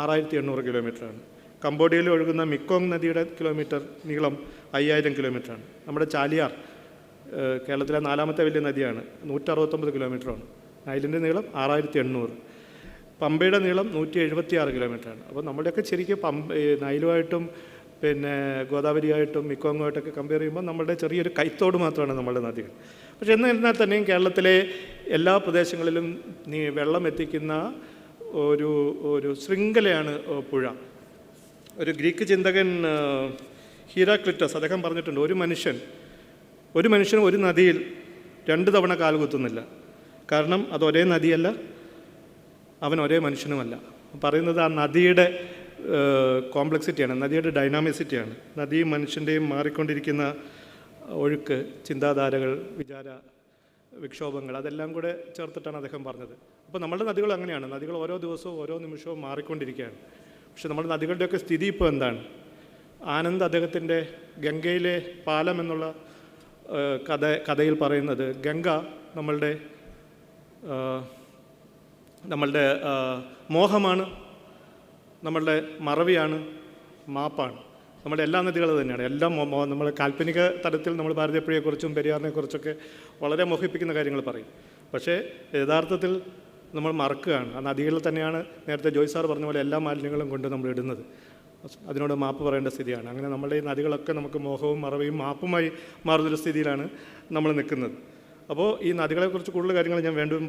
6800 കിലോമീറ്ററാണ്. കംബോഡിയയിൽ ഒഴുകുന്ന മിക്കോങ് നദിയുടെ കിലോമീറ്റർ നീളം 5000 കിലോമീറ്ററാണ്. നമ്മുടെ ചാലിയാർ കേരളത്തിലെ 4ാമത്തെ വലിയ നദിയാണ്, 169 കിലോമീറ്ററാണ്. നൈലിൻ്റെ നീളം 6800. പമ്പയുടെ നീളം 176 കിലോമീറ്ററാണ്. അപ്പോൾ നമ്മുടെയൊക്കെ ശരിക്കും നൈലുമായിട്ടും പിന്നെ ഗോദാവരിയായിട്ടും മിക്കോങ്ങുമായിട്ടൊക്കെ കമ്പയർ ചെയ്യുമ്പോൾ നമ്മളുടെ ചെറിയൊരു കൈത്തോട് മാത്രമാണ് നമ്മളുടെ നദികൾ. പക്ഷേ എന്നാൽ തന്നെയും കേരളത്തിലെ എല്ലാ പ്രദേശങ്ങളിലും വെള്ളം എത്തിക്കുന്ന ഒരു ശൃംഖലയാണ് പുഴ. ഒരു ഗ്രീക്ക് ചിന്തകൻ ഹീരാക്ലിറ്റസ് അദ്ദേഹം പറഞ്ഞിട്ടുണ്ട്, ഒരു മനുഷ്യൻ ഒരു നദിയിൽ 2 തവണ കാലുകുത്തുന്നില്ല. കാരണം അത് ഒരേ നദിയല്ല, അവൻ ഒരേ മനുഷ്യനുമല്ല. പറയുന്നത് ആ നദിയുടെ കോംപ്ലക്സിറ്റിയാണ്, നദിയുടെ ഡൈനാമിസിറ്റിയാണ്. നദിയും മനുഷ്യൻ്റെയും മാറിക്കൊണ്ടിരിക്കുന്ന ഒഴുക്ക്, ചിന്താധാരകൾ, വിക്ഷോഭങ്ങൾ, അതെല്ലാം കൂടെ ചേർത്തിട്ടാണ് അദ്ദേഹം പറഞ്ഞത്. അപ്പോൾ നമ്മുടെ നദികൾ അങ്ങനെയാണ്. നദികൾ ഓരോ ദിവസവും ഓരോ നിമിഷവും മാറിക്കൊണ്ടിരിക്കുകയാണ്. പക്ഷെ നമ്മുടെ നദികളുടെയൊക്കെ സ്ഥിതി ഇപ്പോൾ എന്താണ്? ആനന്ദ് അദ്ദേഹത്തിൻ്റെ ഗംഗയിലെ പാലം എന്നുള്ള കഥയിൽ പറയുന്നത്, ഗംഗ നമ്മളുടെ മോഹമാണ്, നമ്മളുടെ മറവിയാണ്, മാപ്പാണ്. നമ്മുടെ എല്ലാ നദികളും തന്നെയാണ്. എല്ലാം നമ്മൾ കാൽപ്പനിക തലത്തിൽ നമ്മൾ ഭാരതപ്പുഴയെക്കുറിച്ചും പെരിയാറിനെക്കുറിച്ചൊക്കെ വളരെ മോഹിപ്പിക്കുന്ന കാര്യങ്ങൾ പറയും. പക്ഷേ യഥാർത്ഥത്തിൽ നമ്മൾ മറക്കുകയാണ്. ആ നദികളിൽ തന്നെയാണ് നേരത്തെ ജോയ് സാർ പറഞ്ഞ പോലെ എല്ലാ മാലിന്യങ്ങളും കൊണ്ട് നമ്മൾ ഇടുന്നത്. അതിനോട് മാപ്പ് പറയേണ്ട സ്ഥിതിയാണ്. അങ്ങനെ നമ്മുടെ ഈ നദികളൊക്കെ നമുക്ക് മോഹവും മറവിയും മാപ്പുമായി മാറുന്നൊരു സ്ഥിതിയിലാണ് നമ്മൾ നിൽക്കുന്നത്. അപ്പോൾ ഈ നദികളെക്കുറിച്ച് കൂടുതൽ കാര്യങ്ങൾ ഞാൻ വീണ്ടും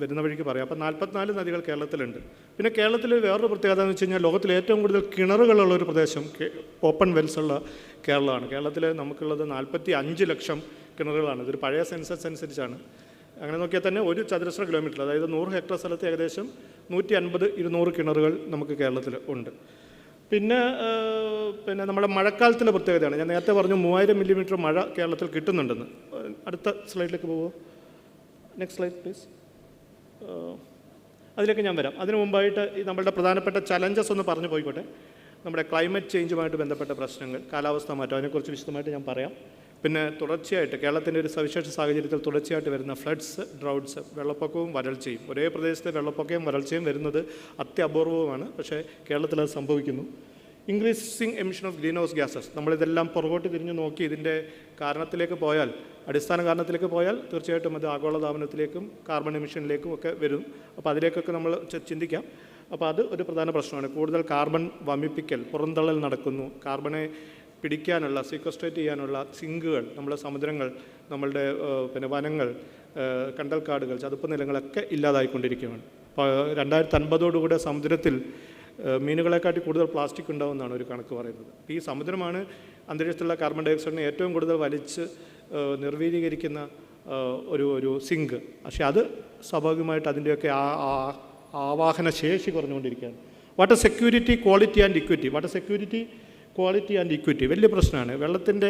വരുന്ന വഴിക്ക് പറയാം. അപ്പോൾ 44 നദികൾ കേരളത്തിലുണ്ട്. പിന്നെ കേരളത്തിൽ വേറൊരു പ്രത്യേകത എന്ന് വെച്ച് കഴിഞ്ഞാൽ ലോകത്തിൽ ഏറ്റവും കൂടുതൽ കിണറുകളുള്ളൊരു പ്രദേശം ഓപ്പൺ വെൽസ് ഉള്ള കേരളമാണ്. കേരളത്തിൽ നമുക്കുള്ളത് 45 ലക്ഷം കിണറുകളാണ്. ഇതൊരു പഴയ സെൻസസ് അനുസരിച്ചാണ്. അങ്ങനെ നോക്കിയാൽ തന്നെ ഒരു ചതുരശ്ര കിലോമീറ്റർ, അതായത് 100 ഹെക്ടർ സ്ഥലത്ത് ഏകദേശം 150-200 കിണറുകൾ നമുക്ക് കേരളത്തിൽ ഉണ്ട്. പിന്നെ നമ്മുടെ മഴക്കാലത്തിൻ്റെ പ്രത്യേകതയാണ്. ഞാൻ നേരത്തെ പറഞ്ഞു 3000 മില്ലിമീറ്റർ മഴ കേരളത്തിൽ കിട്ടുന്നുണ്ടെന്ന്. അടുത്ത സ്ലൈഡിലേക്ക് പോവുക. Next slide please. അതിലേക്ക് ഞാൻ വരാം. അതിനു മുമ്പായിട്ട് ഈ നമ്മളുടെ പ്രധാനപ്പെട്ട ചലഞ്ചസ് ഒന്ന് പറഞ്ഞു പോയിക്കോട്ടെ. നമ്മുടെ ക്ലൈമറ്റ് ചേഞ്ചുമായിട്ട് ബന്ധപ്പെട്ട പ്രശ്നങ്ങൾ, കാലാവസ്ഥാ മാറ്റം, അതിനെക്കുറിച്ച് വിശദമായിട്ട് ഞാൻ പറയാം. പിന്നെ തുടർച്ചയായിട്ട് കേരളത്തിൻ്റെ ഒരു സവിശേഷ സാഹചര്യത്തിൽ തുടർച്ചയായിട്ട് വരുന്ന ഫ്ലഡ്സ്, ഡ്രൗട്ട്സ്, വെള്ളപ്പൊക്കവും വരൾച്ചയും. ഒരേ പ്രദേശത്തെ വെള്ളപ്പൊക്കവും വരൾച്ചയും വരുന്നത് അത്യപൂർവമാണ്, പക്ഷേ കേരളത്തിൽ അത് സംഭവിക്കുന്നു. Increasing emission of greenhouse gases. നമ്മളിതെല്ലാം പുറകോട്ട് തിരിഞ്ഞു നോക്കി ഇതിൻ്റെ കാരണത്തിലേക്ക് പോയാൽ, അടിസ്ഥാന കാരണത്തിലേക്ക് പോയാൽ തീർച്ചയായിട്ടും അത് ആഗോളതാപനത്തിലേക്കും കാർബൺ എമിഷനിലേക്കും ഒക്കെ വരും. അപ്പോൾ അതിലേക്കൊക്കെ നമ്മൾ ചിന്തിക്കാം. അപ്പോൾ അത് ഒരു പ്രധാന പ്രശ്നമാണ്. കൂടുതൽ കാർബൺ വമിപ്പിക്കൽ, പുറന്തള്ളൽ നടക്കുന്നു. കാർബണെ പിടിക്കാനുള്ള, സീക്വസ്ട്രേറ്റ് ചെയ്യാനുള്ള സിങ്കുകൾ, നമ്മുടെ സമുദ്രങ്ങൾ, നമ്മളുടെ വനങ്ങൾ, കണ്ടൽക്കാടുകൾ, ചതുപ്പ് നിലങ്ങളൊക്കെ ഇല്ലാതായിക്കൊണ്ടിരിക്കുകയാണ്. അപ്പോൾ 2050 സമുദ്രത്തിൽ മീനുകളെക്കാട്ടി കൂടുതൽ പ്ലാസ്റ്റിക് ഉണ്ടാവുമെന്നാണ് ഒരു കണക്ക് പറയുന്നത്. ഈ സമുദ്രമാണ് അന്തരീക്ഷത്തിലുള്ള കാർബൺ ഡൈ ഓക്സൈഡിനെ ഏറ്റവും കൂടുതൽ വലിച്ച് നിർവീരീകരിക്കുന്ന ഒരു സിങ്ക്. പക്ഷേ അത് സ്വാഭാവികമായിട്ട് അതിൻ്റെയൊക്കെ ആവാഹന ശേഷി കുറഞ്ഞുകൊണ്ടിരിക്കുകയാണ്. Water security, quality and equity. Water security, quality and equity വലിയ പ്രശ്നമാണ്. വെള്ളത്തിൻ്റെ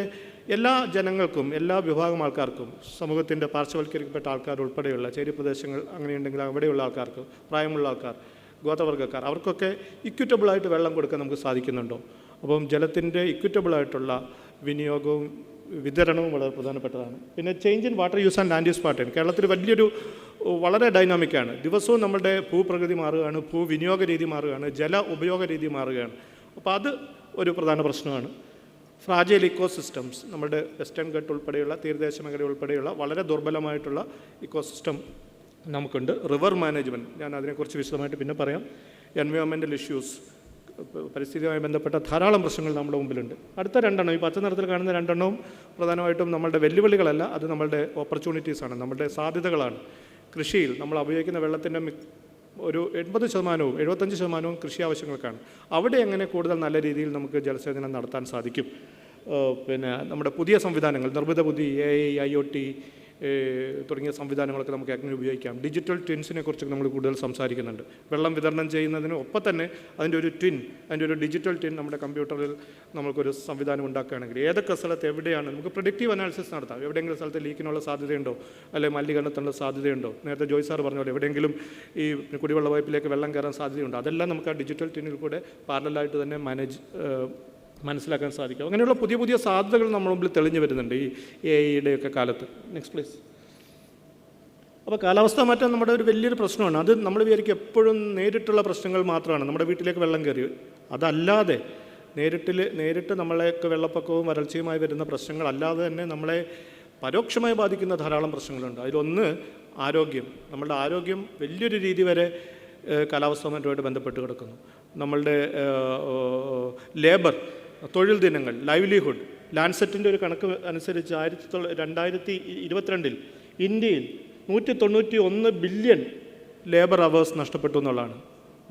എല്ലാ ജനങ്ങൾക്കും, എല്ലാ വിഭാഗം ആൾക്കാർക്കും, സമൂഹത്തിൻ്റെ പാർശ്വവൽക്കരിക്കപ്പെട്ട ആൾക്കാർ ഉൾപ്പെടെയുള്ള ചേരി പ്രദേശങ്ങൾ അങ്ങനെയുണ്ടെങ്കിൽ അവിടെയുള്ള ആൾക്കാർക്ക്, പ്രായമുള്ള ആൾക്കാർ, ഗോത്രവർഗ്ഗക്കാർ, അവർക്കൊക്കെ ഇക്വിറ്റബിളായിട്ട് വെള്ളം കൊടുക്കാൻ നമുക്ക് സാധിക്കുന്നുണ്ടോ? അപ്പം ജലത്തിൻ്റെ ഇക്വിറ്റബിളായിട്ടുള്ള വിനിയോഗവും വിതരണവും വളരെ പ്രധാനപ്പെട്ടതാണ്. പിന്നെ change in water use and land use pattern. കേരളത്തിൽ വലിയൊരു വളരെ ഡൈനാമിക്കാണ്. ദിവസവും നമ്മുടെ ഭൂപ്രകൃതി മാറുകയാണ്, ഭൂവിനിയോഗ രീതി മാറുകയാണ്, ജല ഉപയോഗ രീതി മാറുകയാണ്. അപ്പോൾ അത് ഒരു പ്രധാന പ്രശ്നമാണ്. ഫ്രാജൈൽ ഇക്കോസിസ്റ്റംസ്, നമ്മുടെ വെസ്റ്റേൺ ഘട്ട് ഉൾപ്പെടെയുള്ള തീരദേശ മേഖല ഉൾപ്പെടെയുള്ള വളരെ ദുർബലമായിട്ടുള്ള ഇക്കോസിസ്റ്റം നമുക്കുണ്ട്. റിവർ മാനേജ്മെൻറ്റ്, ഞാൻ അതിനെക്കുറിച്ച് വിശദമായിട്ട് പിന്നെ പറയാം. എൻവയോൺമെൻറ്റൽ ഇഷ്യൂസ്, പരിസ്ഥിതിയുമായി ബന്ധപ്പെട്ട ധാരാളം പ്രശ്നങ്ങൾ നമ്മുടെ മുമ്പിലുണ്ട്. അടുത്ത രണ്ടെണ്ണം, ഈ പച്ച നിറത്തിൽ കാണുന്ന രണ്ടെണ്ണവും പ്രധാനമായിട്ടും നമ്മളുടെ വെല്ലുവിളികളല്ല, അത് നമ്മളുടെ ഓപ്പർച്യൂണിറ്റീസാണ്, നമ്മളുടെ സാധ്യതകളാണ്. കൃഷിയിൽ നമ്മൾ ഉപയോഗിക്കുന്ന വെള്ളത്തിൻ്റെ ഒരു 80%, 75% കൃഷി ആവശ്യങ്ങൾക്കാണ്. അവിടെ എങ്ങനെ കൂടുതൽ നല്ല രീതിയിൽ നമുക്ക് ജലസേചനം നടത്താൻ സാധിക്കും? പിന്നെ നമ്മുടെ പുതിയ സംവിധാനങ്ങൾ, നിർമ്മിത ബുദ്ധി, AI, IoT തുടങ്ങിയ സംവിധാനങ്ങളൊക്കെ നമുക്ക് എങ്ങനെ ഉപയോഗിക്കാം? ഡിജിറ്റൽ ട്വിൻസിനെ കുറിച്ച് നമ്മൾ കൂടുതൽ സംസാരിക്കുന്നുണ്ട്. വെള്ളം വിതരണം ചെയ്യുന്നതിന് ഒപ്പം തന്നെ അതിൻ്റെ ഒരു ട്വിൻ, അതിൻ്റെ ഒരു ഡിജിറ്റൽ ട്വിൻ നമ്മുടെ കമ്പ്യൂട്ടറിൽ നമുക്കൊരു സംവിധാനം ഉണ്ടാക്കുകയാണെങ്കിൽ ഏതൊക്കെ സ്ഥലത്ത് എവിടെയാണ് നമുക്ക് പ്രിഡിക്റ്റീവ് അനാലിസിസ് നടത്താം. എവിടെയെങ്കിലും സ്ഥലത്ത് ലീക്കിനുള്ള സാധ്യതയുണ്ടോ, അല്ലെങ്കിൽ മലിനീകരണത്തിനുള്ള സാധ്യതയുണ്ടോ? നേരത്തെ ജോയ് സാർ പറഞ്ഞ പോലെ എവിടെയെങ്കിലും ഈ കുടിവെള്ള പൈപ്പിലേക്ക് വെള്ളം കയറാൻ സാധ്യതയുണ്ടോ? അതെല്ലാം നമുക്ക് ആ ഡിജിറ്റൽ ട്വിനിൽ കൂടെ പാരലലായിട്ട് തന്നെ മനസ്സിലാക്കാൻ സാധിക്കും. അങ്ങനെയുള്ള പുതിയ പുതിയ സാധ്യതകൾ നമ്മുടെ മുമ്പിൽ തെളിഞ്ഞു വരുന്നുണ്ട് ഈ AIയുടെയൊക്കെ കാലത്ത്. Next please. അപ്പോൾ കാലാവസ്ഥാ മാറ്റം നമ്മുടെ ഒരു വലിയൊരു പ്രശ്നമാണ്. അത് നമ്മൾ വിചാരിക്കും എപ്പോഴും നേരിട്ടുള്ള പ്രശ്നങ്ങൾ മാത്രമാണ്, നമ്മുടെ വീട്ടിലേക്ക് വെള്ളം കയറി. അതല്ലാതെ നേരിട്ട് നമ്മളെയൊക്കെ വെള്ളപ്പൊക്കവും വരൾച്ചയുമായി വരുന്ന പ്രശ്നങ്ങൾ അല്ലാതെ തന്നെ നമ്മളെ പരോക്ഷമായി ബാധിക്കുന്ന ധാരാളം പ്രശ്നങ്ങളുണ്ട്. അതിലൊന്ന് ആരോഗ്യം. നമ്മളുടെ ആരോഗ്യം വലിയൊരു രീതി വരെ കാലാവസ്ഥാ മാറ്റവുമായിട്ട് ബന്ധപ്പെട്ട് കിടക്കുന്നു. നമ്മളുടെ ലേബർ, തൊഴിൽ ദിനങ്ങൾ, ലൈവ്ലിഹുഡ്. ലാൻസെറ്റിൻ്റെ ഒരു കണക്ക് അനുസരിച്ച് 2022 ഇന്ത്യയിൽ 191 ബില്യൺ ലേബർ അവേഴ്സ് നഷ്ടപ്പെട്ടു എന്നുള്ളതാണ്.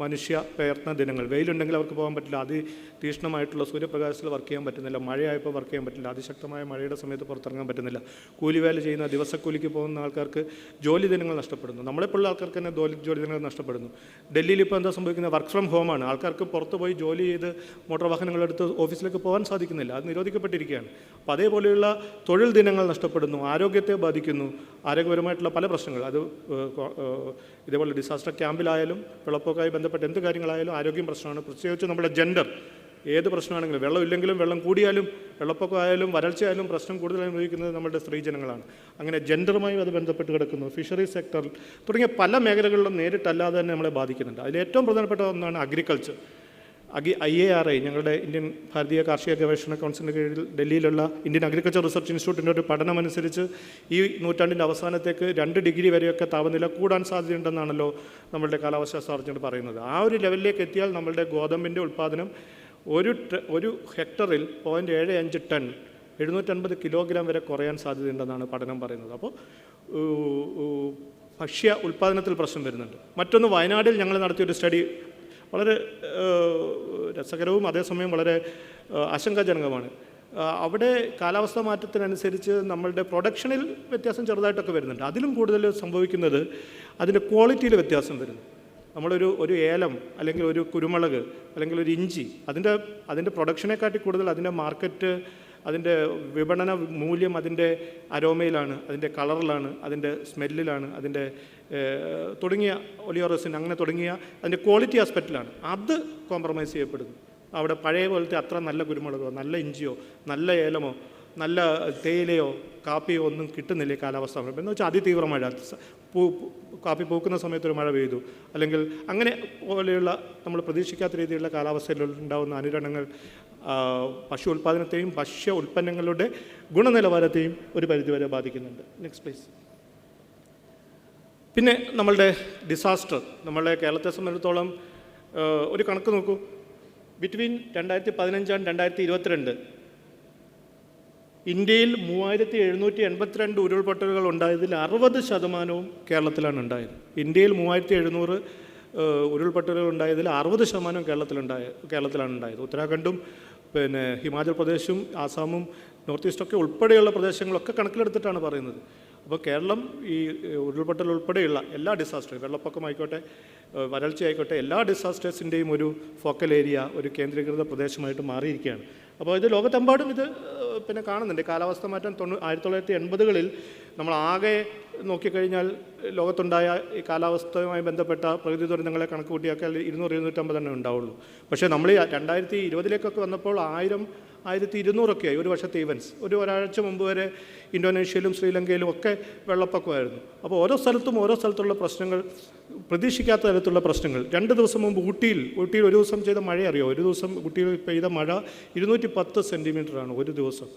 മനുഷ്യ പ്രയത്ന ദിനങ്ങൾ. വെയിലുണ്ടെങ്കിൽ അവർക്ക് പോകാൻ പറ്റില്ല, അതിതീക്ഷ്ണമായിട്ടുള്ള സൂര്യപ്രകാശത്തിൽ വർക്ക് ചെയ്യാൻ പറ്റുന്നില്ല, മഴയായപ്പോൾ വർക്ക് ചെയ്യാൻ പറ്റില്ല, അതിശക്തമായ മഴയുടെ സമയത്ത് പുറത്തിറങ്ങാൻ പറ്റുന്നില്ല, കൂലിവേല ചെയ്യുന്ന ദിവസക്കൂലിക്ക് പോകുന്ന ആൾക്കാർക്ക് ജോലി ദിനങ്ങൾ നഷ്ടപ്പെടുന്നു. നമ്മളെപ്പോലുള്ള ആൾക്കാർക്ക് തന്നെ ജോലി ദിനങ്ങൾ നഷ്ടപ്പെടുന്നു. ഡൽഹിയിൽ ഇപ്പോൾ എന്താ സംഭവിക്കുന്നത്? വർക്ക് ഫ്രം ഹോമാണ്. ആൾക്കാർക്ക് പുറത്ത് പോയി ജോലി ചെയ്ത് മോട്ടോർ വാഹനങ്ങളെടുത്ത് ഓഫീസിലേക്ക് പോകാൻ സാധിക്കുന്നില്ല, അത് നിരോധിക്കപ്പെട്ടിരിക്കുകയാണ്. അപ്പോൾ അതേപോലെയുള്ള തൊഴിൽ ദിനങ്ങൾ നഷ്ടപ്പെടുന്നു, ആരോഗ്യത്തെ ബാധിക്കുന്നു, ആരോഗ്യപരമായിട്ടുള്ള പല പ്രശ്നങ്ങൾ. അത് ഇതേപോലെ ഡിസാസ്റ്റർ ക്യാമ്പിലായാലും വെള്ളപ്പൊക്കമായി ബന്ധപ്പെട്ട എന്ത് കാര്യങ്ങളായാലും ആരോഗ്യം പ്രശ്നമാണ്. പ്രത്യേകിച്ച് നമ്മുടെ ജെൻഡർ, ഏത് പ്രശ്നമാണെങ്കിലും, വെള്ളം ഇല്ലെങ്കിലും വെള്ളം കൂടിയാലും വെള്ളപ്പൊക്കമായാലും വരൾച്ചയായാലും പ്രശ്നം കൂടുതലായി അനുഭവിക്കുന്നത് നമ്മുടെ സ്ത്രീജനങ്ങളാണ്. അങ്ങനെ ജെൻഡറുമായും അത് ബന്ധപ്പെട്ട് കിടക്കുന്നു. ഫിഷറീസ് സെക്ടർ തുടങ്ങിയ പല മേഖലകളിലും നേരിട്ടല്ലാതെ തന്നെ നമ്മളെ ബാധിക്കുന്നുണ്ട്. അതിൽ ഏറ്റവും പ്രധാനപ്പെട്ട ഒന്നാണ് അഗ്രികൾച്ചർ. IARI ഞങ്ങളുടെ ഇന്ത്യൻ ഭാരതീയ കാർഷിക ഗവേഷണ കൗൺസിലിൻ്റെ കീഴിൽ ഡൽഹിയിലുള്ള ഇന്ത്യൻ അഗ്രികൾച്ചർ റിസർച്ച് ഇൻസ്റ്റിറ്റ്യൂട്ടിൻ്റെ ഒരു പഠനമനുസരിച്ച് ഈ നൂറ്റാണ്ടിൻ്റെ അവസാനത്തേക്ക് 2 ഡിഗ്രി വരെയൊക്കെ താപനില കൂടാൻ സാധ്യതയുണ്ടെന്നാണല്ലോ നമ്മളുടെ കാലാവസ്ഥാ ശാസ്ത്രജ്ഞർ പറയുന്നത്. ആ ഒരു ലെവലിലേക്ക് എത്തിയാൽ നമ്മളുടെ ഗോതമ്പിൻ്റെ ഉൽപ്പാദനം ഒരു ഹെക്ടറിൽ 0.75 ടൺ 750 കിലോഗ്രാം വരെ കുറയാൻ സാധ്യതയുണ്ടെന്നാണ് പഠനം പറയുന്നത്. അപ്പോൾ ഭക്ഷ്യ ഉൽപ്പാദനത്തിൽ പ്രശ്നം വരുന്നുണ്ട്. മറ്റൊന്ന്, വയനാട്ടിൽ ഞങ്ങൾ നടത്തിയൊരു സ്റ്റഡി വളരെ രസകരവും അതേസമയം വളരെ ആശങ്കാജനകമാണ്. അവിടെ കാലാവസ്ഥാ മാറ്റത്തിനനുസരിച്ച് നമ്മളുടെ പ്രൊഡക്ഷനിൽ വ്യത്യാസം ചെറുതായിട്ടൊക്കെ വരുന്നുണ്ട്. അതിലും കൂടുതൽ സംഭവിക്കുന്നത് അതിൻ്റെ ക്വാളിറ്റിയിൽ വ്യത്യാസം വരുന്നു. നമ്മളൊരു ഏലം അല്ലെങ്കിൽ ഒരു കുരുമുളക് അല്ലെങ്കിൽ ഒരു ഇഞ്ചി അതിൻ്റെ പ്രൊഡക്ഷനെക്കാട്ടി കൂടുതൽ അതിൻ്റെ മാർക്കറ്റ്, അതിൻ്റെ വിപണന മൂല്യം അതിൻ്റെ അരോമയിലാണ്, അതിൻ്റെ കളറിലാണ്, അതിൻ്റെ സ്മെല്ലിലാണ്, അതിൻ്റെ തുടങ്ങിയ ഒലിയോറസിൻ അങ്ങനെ തുടങ്ങിയ അതിൻ്റെ ക്വാളിറ്റി ആസ്പെക്റ്റിലാണ്. അത് കോംപ്രമൈസ് ചെയ്യപ്പെടുന്നു. അവിടെ പഴയ പോലത്തെ അത്ര നല്ല കുരുമുളകോ നല്ല ഇഞ്ചിയോ നല്ല ഏലമോ നല്ല തേയിലയോ കാപ്പിയോ ഒന്നും കിട്ടുന്നില്ല ഈ കാലാവസ്ഥ. എന്ന് വെച്ചാൽ അതിതീവ്ര മഴ, കാപ്പി പൂക്കുന്ന സമയത്തൊരു മഴ പെയ്തു, അല്ലെങ്കിൽ അങ്ങനെ പോലെയുള്ള നമ്മൾ പ്രതീക്ഷിക്കാത്ത രീതിയിലുള്ള കാലാവസ്ഥയിലുണ്ടാകുന്ന അനുരണങ്ങൾ ഭക്ഷ്യ ഉൽപ്പാദനത്തെയും ഭക്ഷ്യ ഉൽപ്പന്നങ്ങളുടെ ഗുണനിലവാരത്തെയും ഒരു പരിധിവരെ ബാധിക്കുന്നുണ്ട്. Next please. പിന്നെ നമ്മളുടെ ഡിസാസ്റ്റർ, നമ്മളെ കേരളത്തെ സംബന്ധിച്ചിടത്തോളം ഒരു കണക്ക് നോക്കൂ. ബിറ്റ്വീൻ 2015 and 2022 ഇന്ത്യയിൽ 3782 ഉരുൾപൊട്ടലുകൾ ഉണ്ടായതിൽ 60% കേരളത്തിലാണ് ഉണ്ടായത്. ഇന്ത്യയിൽ 3700 ഉരുൾപൊട്ടലുകൾ ഉണ്ടായതിൽ 60% കേരളത്തിലാണ് ഉണ്ടായത്. ഉത്തരാഖണ്ഡും പിന്നെ ഹിമാചൽ പ്രദേശും ആസാമും നോർത്ത് ഈസ്റ്റൊക്കെ ഉൾപ്പെടെയുള്ള പ്രദേശങ്ങളൊക്കെ കണക്കിലെടുത്തിട്ടാണ് പറയുന്നത്. അപ്പോൾ കേരളം ഈ ഉരുൾപൊട്ടൽ ഉൾപ്പെടെയുള്ള എല്ലാ ഡിസാസ്റ്റേഴ്സ്, വെള്ളപ്പൊക്കമായിക്കോട്ടെ വരൾച്ചയായിക്കോട്ടെ, എല്ലാ ഡിസാസ്റ്റേഴ്സിൻ്റെയും ഒരു ഫോക്കൽ ഏരിയ, ഒരു കേന്ദ്രീകൃത പ്രദേശമായിട്ട് മാറിയിരിക്കുകയാണ്. അപ്പോൾ ഇത് ലോകത്തെമ്പാടും ഇത് പിന്നെ കാണുന്നുണ്ട്. കാലാവസ്ഥ മാറ്റം 1980-കളിൽ നമ്മൾ ആകെ നോക്കിക്കഴിഞ്ഞാൽ ലോകത്തുണ്ടായ ഈ കാലാവസ്ഥയുമായി ബന്ധപ്പെട്ട പ്രകൃതി ദുരന്തങ്ങളെ കണക്ക് കൂട്ടിയാൽ 200-250 തന്നെ ഉണ്ടാവുള്ളൂ. പക്ഷേ നമ്മൾ 2020-ലേക്കൊക്കെ വന്നപ്പോൾ 1000-1200 ഒരു വർഷത്തെ ഈവൻസ്. ഒരാഴ്ച മുമ്പ് വരെ ഇന്തോനേഷ്യയിലും ശ്രീലങ്കയിലും ഒക്കെ വെള്ളപ്പൊക്കമായിരുന്നു. അപ്പോൾ ഓരോ സ്ഥലത്തുള്ള പ്രശ്നങ്ങൾ, പ്രതീക്ഷിക്കാത്ത തരത്തിലുള്ള പ്രശ്നങ്ങൾ. 2 ദിവസം മുമ്പ് ഊട്ടിയിൽ ഒരു ദിവസം ചെയ്ത മഴ അറിയോ? ഒരു ദിവസം ഊട്ടിയിൽ പെയ്ത മഴ 210 സെൻറ്റിമീറ്ററാണ് ഒരു ദിവസം.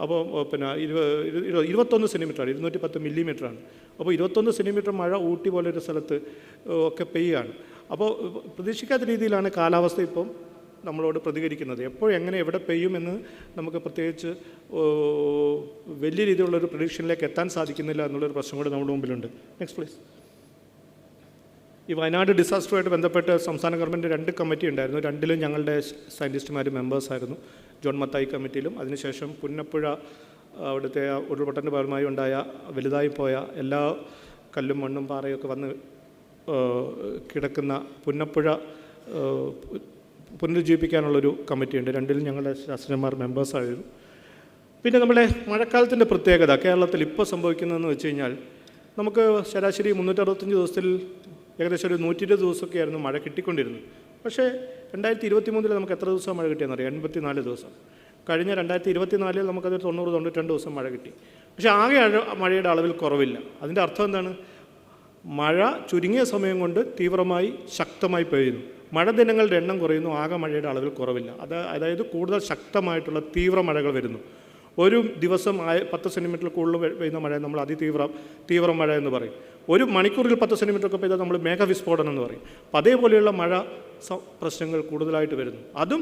അപ്പോൾ പിന്നെ 21 സെൻറ്റിമീറ്ററാണ്, 210 മില്ലിമീറ്ററാണ്. അപ്പോൾ 21 സെൻറ്റിമീറ്റർ മഴ ഊട്ടി പോലൊരു സ്ഥലത്ത് ഒക്കെ പെയ്യുകയാണ്. അപ്പോൾ പ്രതീക്ഷിക്കാത്ത രീതിയിലാണ് കാലാവസ്ഥ ഇപ്പം നമ്മളോട് പ്രതികരിക്കുന്നത്. എങ്ങനെ എവിടെ പെയ്യുമെന്ന് നമുക്ക് പ്രത്യേകിച്ച് വലിയ രീതിയിലുള്ളൊരു പ്രഡിക്ഷനിലേക്ക് എത്താൻ സാധിക്കുന്നില്ല എന്നുള്ളൊരു പ്രശ്നം കൂടി നമ്മുടെ മുമ്പിലുണ്ട്. Next please. ഈ വയനാട് ഡിസാസ്റ്ററുമായിട്ട് ബന്ധപ്പെട്ട് സംസ്ഥാന ഗവൺമെൻറ് 2 കമ്മിറ്റി ഉണ്ടായിരുന്നു. 2ലും ഞങ്ങളുടെ സയൻറ്റിസ്റ്റുമാർ മെമ്പേഴ്സായിരുന്നു. ജോൺ മത്തായി കമ്മിറ്റിയിലും അതിനുശേഷം പുന്നപ്പുഴ അവിടുത്തെ ഉരുൾപൊട്ടലിൻ്റെ ഭാഗമായി ഉണ്ടായ വലുതായി പോയ എല്ലാ കല്ലും മണ്ണും പാറയൊക്കെ വന്ന് കിടക്കുന്ന പുന്നപ്പുഴ പുനരുജ്ജീവിപ്പിക്കാനുള്ളൊരു കമ്മിറ്റിയുണ്ട്. 2ലും ഞങ്ങളുടെ ശാസ്ത്രജ്ഞന്മാർ മെമ്പേഴ്സായിരുന്നു. പിന്നെ നമ്മുടെ മഴക്കാലത്തിൻ്റെ പ്രത്യേകത കേരളത്തിൽ ഇപ്പോൾ സംഭവിക്കുന്നതെന്ന് വെച്ച് കഴിഞ്ഞാൽ, നമുക്ക് ശരാശരി 365 ദിവസത്തിൽ ഏകദേശം ഒരു 120 ദിവസമൊക്കെയായിരുന്നു മഴ കിട്ടിക്കൊണ്ടിരുന്നത്. പക്ഷേ 2023 നമുക്ക് എത്ര ദിവസം മഴ കിട്ടിയെന്നറിയാം? 84 ദിവസം. കഴിഞ്ഞ 2024 നമുക്കത് 90-92 ദിവസം മഴ കിട്ടി. പക്ഷേ ആകെ മഴയുടെ അളവിൽ കുറവില്ല. അതിൻ്റെ അർത്ഥം എന്താണ്? മഴ ചുരുങ്ങിയ സമയം കൊണ്ട് തീവ്രമായി ശക്തമായി പെയ്യുന്നു. മഴ ദിനങ്ങളുടെ എണ്ണം കുറയുന്നു, ആകെ മഴയുടെ അളവിൽ കുറവില്ല. അതായത് കൂടുതൽ ശക്തമായിട്ടുള്ള തീവ്ര മഴകൾ വരുന്നു. ഒരു ദിവസം 10 സെൻറ്റിമീറ്റർ കൂടുതൽ പെയ്യുന്ന മഴ നമ്മൾ തീവ്ര മഴ എന്ന് പറയും. ഒരു മണിക്കൂറിൽ 10 സെൻറ്റിമീറ്ററൊക്കെ പെയ്താൽ നമ്മൾ മേഘവിസ്ഫോടനം എന്ന് പറയും. അപ്പം അതേപോലെയുള്ള മഴ പ്രശ്നങ്ങൾ കൂടുതലായിട്ട് വരുന്നു. അതും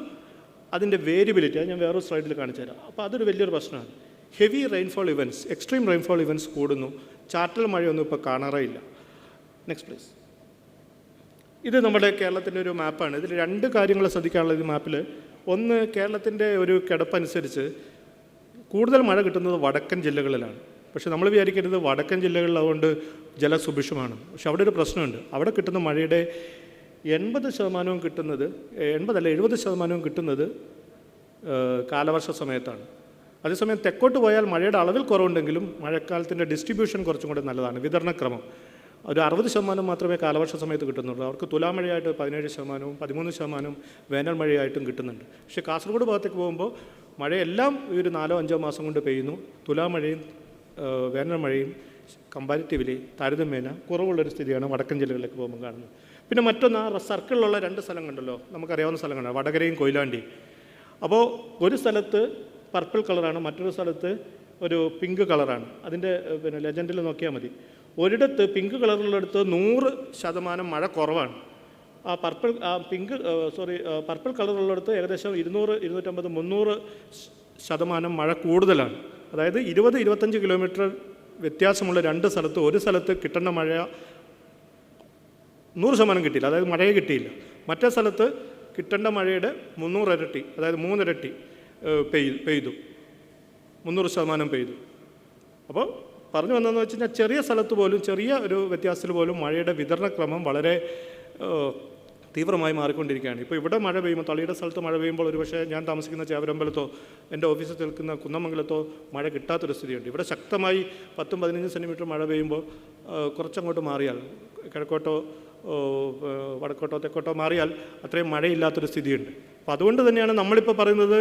അതിൻ്റെ വേരിയബിലിറ്റി അത് ഞാൻ വേറൊരു സ്ലൈഡിൽ കാണിച്ചു തരാം. അപ്പോൾ അതൊരു വലിയൊരു പ്രശ്നമാണ്. Heavy rainfall events, extreme rainfall events കൂടുന്നു. ചാറ്റൽ മഴയൊന്നും ഇപ്പോൾ കാണാറേയില്ല. Next please. ഇത് നമ്മുടെ കേരളത്തിൻ്റെ ഒരു മാപ്പാണ്. ഇതിൽ 2 കാര്യങ്ങൾ ശ്രദ്ധിക്കാനുള്ള ഈ മാപ്പിൽ. ഒന്ന്, കേരളത്തിൻ്റെ ഒരു കിടപ്പനുസരിച്ച് കൂടുതൽ മഴ കിട്ടുന്നത് വടക്കൻ ജില്ലകളിലാണ്. പക്ഷേ നമ്മൾ വിചാരിക്കരുത് വടക്കൻ ജില്ലകളിലാവുകൊണ്ട് ജലസുഭിക്ഷമാണ്. പക്ഷെ അവിടെ ഒരു പ്രശ്നമുണ്ട്. അവിടെ കിട്ടുന്ന മഴയുടെ 80% കിട്ടുന്നത് 70% കിട്ടുന്നത് കാലവർഷ സമയത്താണ്. അതേസമയം തെക്കോട്ട് പോയാൽ മഴയുടെ അളവിൽ കുറവുണ്ടെങ്കിലും മഴക്കാലത്തിൻ്റെ ഡിസ്ട്രിബ്യൂഷൻ കുറച്ചും കൂടെ നല്ലതാണ്. വിതരണക്രമം ഒരു 60% മാത്രമേ കാലവർഷ സമയത്ത് കിട്ടുന്നുള്ളൂ. അവർക്ക് തുലാമഴയായിട്ട് 17%, 13% വേനൽ മഴയായിട്ടും കിട്ടുന്നുണ്ട്. പക്ഷേ കാസർഗോഡ് ഭാഗത്തേക്ക് പോകുമ്പോൾ മഴയെല്ലാം ഒരു 4-5 മാസം കൊണ്ട് പെയ്യുന്നു. തുലാമഴയും വേനൽ മഴയും കമ്പാരിറ്റീവ്ലി താരതമ്യേന കുറവുള്ളൊരു സ്ഥിതിയാണ് വടക്കൻ ജില്ലകളിലേക്ക് പോകുമ്പോൾ കാണുന്നത്. പിന്നെ മറ്റൊന്ന് ആ സർക്കിളിലുള്ള 2 സ്ഥലം കണ്ടല്ലോ, നമുക്കറിയാവുന്ന സ്ഥലം കണ്ടോ, വടകരയും കൊയിലാണ്ടിയും. അപ്പോൾ ഒരു സ്ഥലത്ത് പർപ്പിൾ കളറാണ്, മറ്റൊരു സ്ഥലത്ത് ഒരു പിങ്ക് കളറാണ്. അതിൻ്റെ പിന്നെ ലെജൻഡിൽ നോക്കിയാൽ മതി. ഒരിടത്ത് പിങ്ക് കളറിലുള്ളടത്ത് 100% മഴ കുറവാണ്. പർപ്പിൾ കളറുള്ളിടത്ത് ഏകദേശം 200, 250, 300% മഴ കൂടുതലാണ്. അതായത് 20-25 കിലോമീറ്റർ വ്യത്യാസമുള്ള 2 സ്ഥലത്ത് ഒരു സ്ഥലത്ത് കിട്ടേണ്ട മഴ 100% കിട്ടിയില്ല, അതായത് മഴയെ കിട്ടിയില്ല. മറ്റേ സ്ഥലത്ത് കിട്ടേണ്ട മഴയുടെ 300 ഇരട്ടി, അതായത് 3 ഇരട്ടി പെയ്തു, 300% പെയ്തു. അപ്പോൾ പറഞ്ഞു വന്നതെന്ന് വെച്ച് കഴിഞ്ഞാൽ ചെറിയ സ്ഥലത്ത് പോലും, ചെറിയ ഒരു വ്യത്യാസത്തിൽ പോലും മഴയുടെ വിതരണക്രമം വളരെ തീവ്രമായി മാറിക്കൊണ്ടിരിക്കുകയാണ്. ഇപ്പോൾ ഇവിടെ മഴ പെയ്യുമ്പോൾ, തളിയുടെ സ്ഥലത്ത് മഴ പെയ്യുമ്പോൾ ഒരുപക്ഷെ ഞാൻ താമസിക്കുന്ന ചേവരമ്പലത്തോ എൻ്റെ ഓഫീസിൽ നിൽക്കുന്ന കുന്നമംഗലത്തോ മഴ കിട്ടാത്തൊരു സ്ഥിതിയുണ്ട്. ഇവിടെ ശക്തമായി 10-15 സെൻറ്റിമീറ്റർ മഴ പെയ്യുമ്പോൾ കുറച്ചങ്ങോട്ട് മാറിയാൽ, കിഴക്കോട്ടോ വടക്കോട്ടോ തെക്കോട്ടോ മാറിയാൽ അത്രയും മഴയില്ലാത്തൊരു സ്ഥിതിയുണ്ട്. അപ്പോൾ അതുകൊണ്ട് തന്നെയാണ് നമ്മളിപ്പോൾ പറയുന്നത്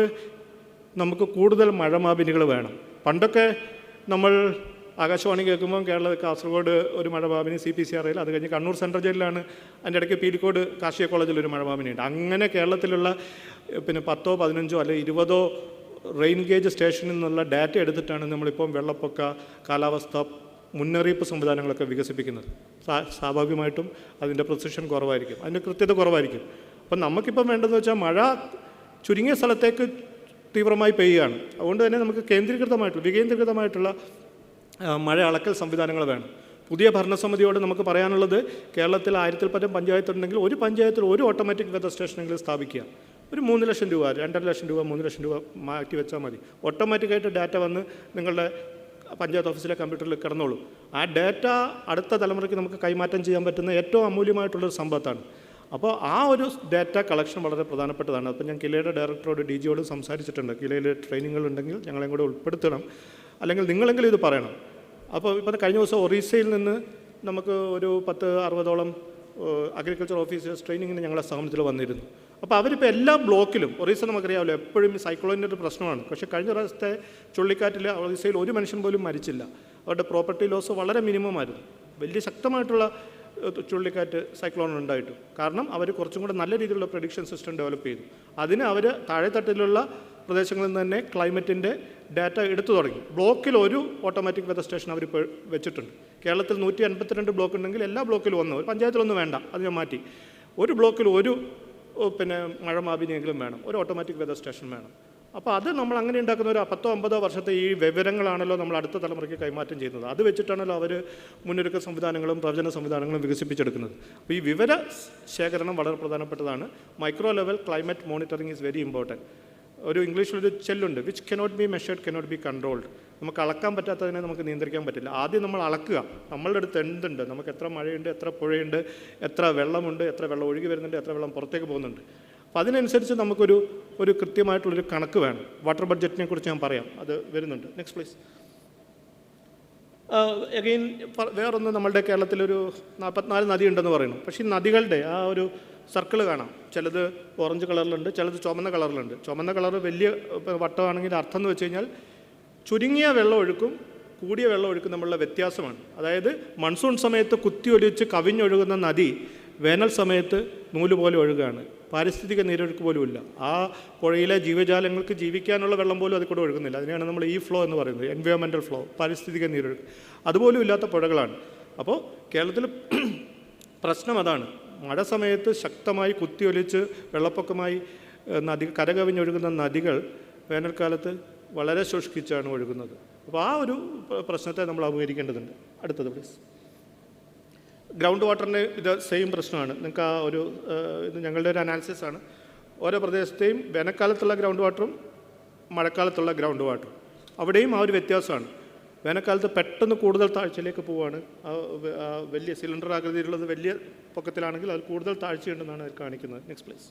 നമുക്ക് കൂടുതൽ മഴമാപിനികൾ വേണം. പണ്ടൊക്കെ നമ്മൾ ആകാശവാണി കേൾക്കുമ്പോൾ കാസർഗോഡ് ഒരു മഴമാപിനി CPCRയിൽ, അത് കഴിഞ്ഞ് കണ്ണൂർ സെൻട്രൽ ജയിലിലാണ്, അതിൻ്റെ ഇടയ്ക്ക് പീലിക്കോട് കാർഷിക കോളേജിൽ ഒരു മഴമാപിനിയുണ്ട്. അങ്ങനെ കേരളത്തിലുള്ള പിന്നെ 10, 15 അല്ലെങ്കിൽ 20 റെയിൻ ഗേജ് സ്റ്റേഷനിൽ നിന്നുള്ള ഡാറ്റ എടുത്തിട്ടാണ് നമ്മളിപ്പം വെള്ളപ്പൊക്ക കാലാവസ്ഥ മുന്നറിയിപ്പ് സംവിധാനങ്ങളൊക്കെ വികസിപ്പിക്കുന്നത്. സ്വാഭാവികമായിട്ടും അതിൻ്റെ പ്രിസിഷൻ കുറവായിരിക്കും, അതിൻ്റെ കൃത്യത കുറവായിരിക്കും. അപ്പം നമുക്കിപ്പം വേണ്ടതെന്ന് വെച്ചാൽ മഴ ചുരുങ്ങിയ സ്ഥലത്തേക്ക് തീവ്രമായി പെയ്യുകയാണ്. അതുകൊണ്ട് തന്നെ നമുക്ക് വികേന്ദ്രീകൃതമായിട്ടുള്ള മഴ അളക്കൽ സംവിധാനങ്ങൾ വേണം. പുതിയ ഭരണസമിതിയോട് നമുക്ക് പറയാനുള്ളത്, കേരളത്തിൽ 1000-ൽ പഞ്ചായത്തുണ്ടെങ്കിൽ ഒരു പഞ്ചായത്തിൽ ഒരു ഓട്ടോമാറ്റിക് വെതർ സ്റ്റേഷനെങ്കിലും സ്ഥാപിക്കുക. ഒരു 3 ലക്ഷം രൂപ, 2.5 ലക്ഷം രൂപ, 3 ലക്ഷം രൂപ മാറ്റി വെച്ചാൽ മതി. ഓട്ടോമാറ്റിക്കായിട്ട് ഡാറ്റ വന്ന് നിങ്ങളുടെ പഞ്ചായത്ത് ഓഫീസിലെ കമ്പ്യൂട്ടറിൽ കിടന്നോളൂ. ആ ഡാറ്റ അടുത്ത തലമുറയ്ക്ക് നമുക്ക് കൈമാറ്റം ചെയ്യാൻ പറ്റുന്ന ഏറ്റവും അമൂല്യമായിട്ടുള്ളൊരു സമ്പത്താണ്. അപ്പോൾ ആ ഒരു ഡാറ്റ കളക്ഷൻ വളരെ പ്രധാനപ്പെട്ടതാണ്. അപ്പോൾ ഞാൻ കിലയുടെ ഡയറക്ടറോട് DGയോട് സംസാരിച്ചിട്ടുണ്ട്. കിലയിൽ ട്രെയിനിങ്ങുകളുണ്ടെങ്കിൽ ഞങ്ങളെയും കൂടെ ഉൾപ്പെടുത്തണം, അല്ലെങ്കിൽ നിങ്ങളെങ്കിലും ഇത് പറയണം. അപ്പോൾ ഇപ്പോൾ കഴിഞ്ഞ ദിവസം ഒറീസയിൽ നിന്ന് നമുക്ക് ഒരു 10-60ഓളം അഗ്രികൾച്ചർ ഓഫീസേഴ്സ് ട്രെയിനിങ്ങിന് ഞങ്ങളുടെ സ്ഥാപനത്തിൽ വന്നിരുന്നു. അപ്പോൾ അവരിപ്പോൾ എല്ലാ ബ്ലോക്കിലും, ഒറീസ നമുക്കറിയാമല്ലോ എപ്പോഴും സൈക്ലോണിൻ്റെ ഒരു പ്രശ്നമാണ്. പക്ഷേ കഴിഞ്ഞ പ്രാവശ്യത്തെ ചുഴലിക്കാറ്റിൽ ഒറീസയിൽ ഒരു മനുഷ്യൻ പോലും മരിച്ചില്ല. അവരുടെ പ്രോപ്പർട്ടി ലോസ് വളരെ മിനിമം ആയിരുന്നു. വലിയ ശക്തമായിട്ടുള്ള ചുഴലിക്കാറ്റ് സൈക്ലോൺ ഉണ്ടായിട്ടു. കാരണം അവർ കുറച്ചും കൂടെ നല്ല രീതിയിലുള്ള പ്രഡിക്ഷൻ സിസ്റ്റം ഡെവലപ്പ് ചെയ്തു. അതിന് അവർ താഴെത്തട്ടിലുള്ള പ്രദേശങ്ങളിൽ നിന്ന് തന്നെ ക്ലൈമറ്റിൻ്റെ ഡാറ്റ എടുത്തു തുടങ്ങി. ബ്ലോക്കിൽ ഒരു ഓട്ടോമാറ്റിക് വെതർ സ്റ്റേഷൻ അവരിപ്പോൾ വെച്ചിട്ടുണ്ട്. കേരളത്തിൽ 152 ബ്ലോക്ക് ഉണ്ടെങ്കിൽ എല്ലാ ബ്ലോക്കിലും ഒന്ന്, ഒരു പഞ്ചായത്തിലൊന്നും വേണ്ട, അത് ഞാൻ മാറ്റി. ഒരു ബ്ലോക്കിൽ ഒരു പിന്നെ മഴമാപിനിയെങ്കിലും വേണം, ഒരു ഓട്ടോമാറ്റിക് വെതർ സ്റ്റേഷൻ വേണം. അപ്പോൾ അത് നമ്മൾ അങ്ങനെ ഉണ്ടാക്കുന്ന ഒരു 10-50 വർഷത്തെ ഈ വിവരങ്ങളാണല്ലോ നമ്മൾ അടുത്ത തലമുറയ്ക്ക് കൈമാറ്റം ചെയ്യുന്നത്. അത് വെച്ചിട്ടാണല്ലോ അവർ മുന്നൊരുക്ക സംവിധാനങ്ങളും പ്രവചന സംവിധാനങ്ങളും വികസിപ്പിച്ചെടുക്കുന്നത്. അപ്പോൾ ഈ വിവര ശേഖരണം വളരെ പ്രധാനപ്പെട്ടതാണ്. Micro level climate monitoring is very important. ഒരു ഇംഗ്ലീഷിലൊരു ചെല്ലുണ്ട്, which cannot be measured cannot be controlled. നമുക്ക് അളക്കാൻ പറ്റാത്തതിനെ നമുക്ക് നിയന്ത്രിക്കാൻ പറ്റില്ല. ആദ്യം നമ്മൾ അളക്കുക, നമ്മളുടെ അടുത്ത് എന്തുണ്ട്, നമുക്ക് എത്ര മഴയുണ്ട്, എത്ര പുഴയുണ്ട്, എത്ര വെള്ളമുണ്ട്, എത്ര വെള്ളം ഒഴുകി വരുന്നുണ്ട്, എത്ര വെള്ളം പുറത്തേക്ക് പോകുന്നുണ്ട്. അപ്പോൾ അതിനനുസരിച്ച് നമുക്കൊരു കൃത്യമായിട്ടുള്ളൊരു കണക്ക് വേണം. വാട്ടർ ബഡ്ജറ്റിനെ കുറിച്ച് ഞാൻ പറയാം, അത് വരുന്നുണ്ട്. Next please. എഗെയിൻ വേറൊന്ന്, നമ്മളുടെ കേരളത്തിലൊരു 44 നദിയുണ്ടെന്ന് പറയുന്നു. പക്ഷേ ഈ നദികളുടെ ആ ഒരു സർക്കിൾ കാണാം. ചിലത് ഓറഞ്ച് കളറിലുണ്ട്, ചിലത് ചുമന്ന കളറിലുണ്ട്. ചുമന്ന കളർ വലിയ വട്ടമാണെങ്കിൽ അർത്ഥം എന്ന് വെച്ച് കഴിഞ്ഞാൽ ചുരുങ്ങിയ വെള്ളമൊഴുക്കും കൂടിയ വെള്ളമൊഴുക്കും തമ്മിലുള്ള വ്യത്യാസമാണ്. അതായത് മൺസൂൺ സമയത്ത് കുത്തിയൊലിച്ച് കവിഞ്ഞൊഴുകുന്ന നദി വേനൽ സമയത്ത് നൂല് പോലെ ഒഴുകുകയാണ്. പാരിസ്ഥിതിക നീരൊഴുക്ക് പോലുമില്ല. ആ പുഴയിലെ ജീവജാലങ്ങൾക്ക് ജീവിക്കാനുള്ള വെള്ളം പോലും അതിൽ കൂടെ ഒഴുകുന്നില്ല. അതിനെയാണ് നമ്മൾ ഈ ഫ്ലോ എന്ന് പറയുന്നത്, എൻവയോൺമെൻറ്റൽ ഫ്ലോ, പാരിസ്ഥിതിക നീരൊഴുക്ക്. അതുപോലും ഇല്ലാത്ത പുഴകളാണ്. അപ്പോൾ കേരളത്തിൽ പ്രശ്നം അതാണ്. മഴ സമയത്ത് ശക്തമായി കുത്തിയൊലിച്ച് വെള്ളപ്പൊക്കമായി കരകവിഞ്ഞൊഴുകുന്ന നദികൾ വേനൽക്കാലത്ത് വളരെ ശുഷ്കിച്ചാണ് ഒഴുകുന്നത്. അപ്പോൾ ആ ഒരു പ്രശ്നത്തെ നമ്മൾ അഭിമുഖീകരിക്കേണ്ടതുണ്ട്. അടുത്തത് പ്ലീസ്. ഗ്രൗണ്ട് വാട്ടറിന് ഇത് സെയിം പ്രശ്നമാണ്. നിങ്ങൾക്ക് ആ ഒരു ഇത് ഞങ്ങളുടെ ഒരു അനാലിസിസ് ആണ്. ഓരോ പ്രദേശത്തെയും വേനൽക്കാലത്തുള്ള ഗ്രൗണ്ട് വാട്ടറും മഴക്കാലത്തുള്ള ഗ്രൗണ്ട് വാട്ടറും അവിടെയും ആ ഒരു വ്യത്യാസമാണ്. വേനൽക്കാലത്ത് പെട്ടെന്ന് കൂടുതൽ താഴ്ചയിലേക്ക് പോവുകയാണ്. വലിയ സിലിണ്ടർ ആകൃതിയിലുള്ളത് വലിയ പൊക്കത്തിലാണെങ്കിൽ അത് കൂടുതൽ താഴ്ചയുണ്ടെന്നാണ് അത് കാണിക്കുന്നത്. Next please.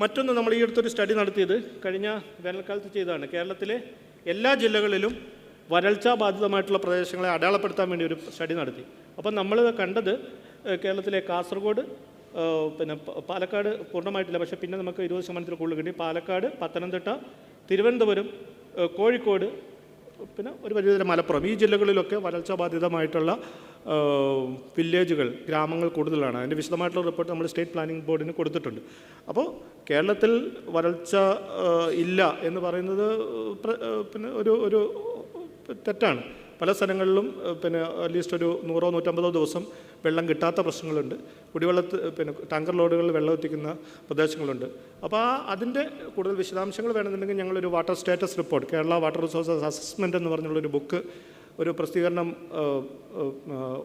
മറ്റൊന്ന്, നമ്മൾ ഈ അടുത്തൊരു സ്റ്റഡി നടത്തിയത് കഴിഞ്ഞ വേനൽക്കാലത്ത് ചെയ്തതാണ്. കേരളത്തിലെ എല്ലാ ജില്ലകളിലും വരൾച്ചാ ബാധിതമായിട്ടുള്ള പ്രദേശങ്ങളെ അടയാളപ്പെടുത്താൻ വേണ്ടി ഒരു സ്റ്റഡി നടത്തി. അപ്പം നമ്മൾ കണ്ടത് കേരളത്തിലെ കാസർഗോഡ്, പിന്നെ പാലക്കാട് പൂർണ്ണമായിട്ടില്ല, പക്ഷേ പിന്നെ നമുക്ക് 20% കൂടുതൽ കിട്ടി. പാലക്കാട്, പത്തനംതിട്ട, തിരുവനന്തപുരം, കോഴിക്കോട്, പിന്നെ ഒരു പരിധിവരെ മലപ്പുറം, ഈ ജില്ലകളിലൊക്കെ വരൾച്ച ബാധിതമായിട്ടുള്ള വില്ലേജുകൾ, ഗ്രാമങ്ങൾ കൂടുതലാണ്. അതിൻ്റെ വിശദമായിട്ടുള്ള റിപ്പോർട്ട് നമ്മൾ സ്റ്റേറ്റ് പ്ലാനിംഗ് ബോർഡിന് കൊടുത്തിട്ടുണ്ട്. അപ്പോൾ കേരളത്തിൽ വരൾച്ച ഇല്ല എന്ന് പറയുന്നത് പിന്നെ ഒരു തെറ്റാണ്. പല സ്ഥലങ്ങളിലും പിന്നെ അറ്റ്ലീസ്റ്റ് ഒരു 100-150 ദിവസം വെള്ളം കിട്ടാത്ത പ്രശ്നങ്ങളുണ്ട്. പിന്നെ ടാങ്കർ ലോഡുകളിൽ വെള്ളം എത്തിക്കുന്ന പ്രദേശങ്ങളുണ്ട്. അപ്പോൾ അതിൻ്റെ കൂടുതൽ വിശദാംശങ്ങൾ വേണമെന്നുണ്ടെങ്കിൽ ഞങ്ങളൊരു water status report, Kerala water resources assessment എന്ന് പറഞ്ഞുള്ളൊരു ബുക്ക്, ഒരു പ്രസിദ്ധീകരണം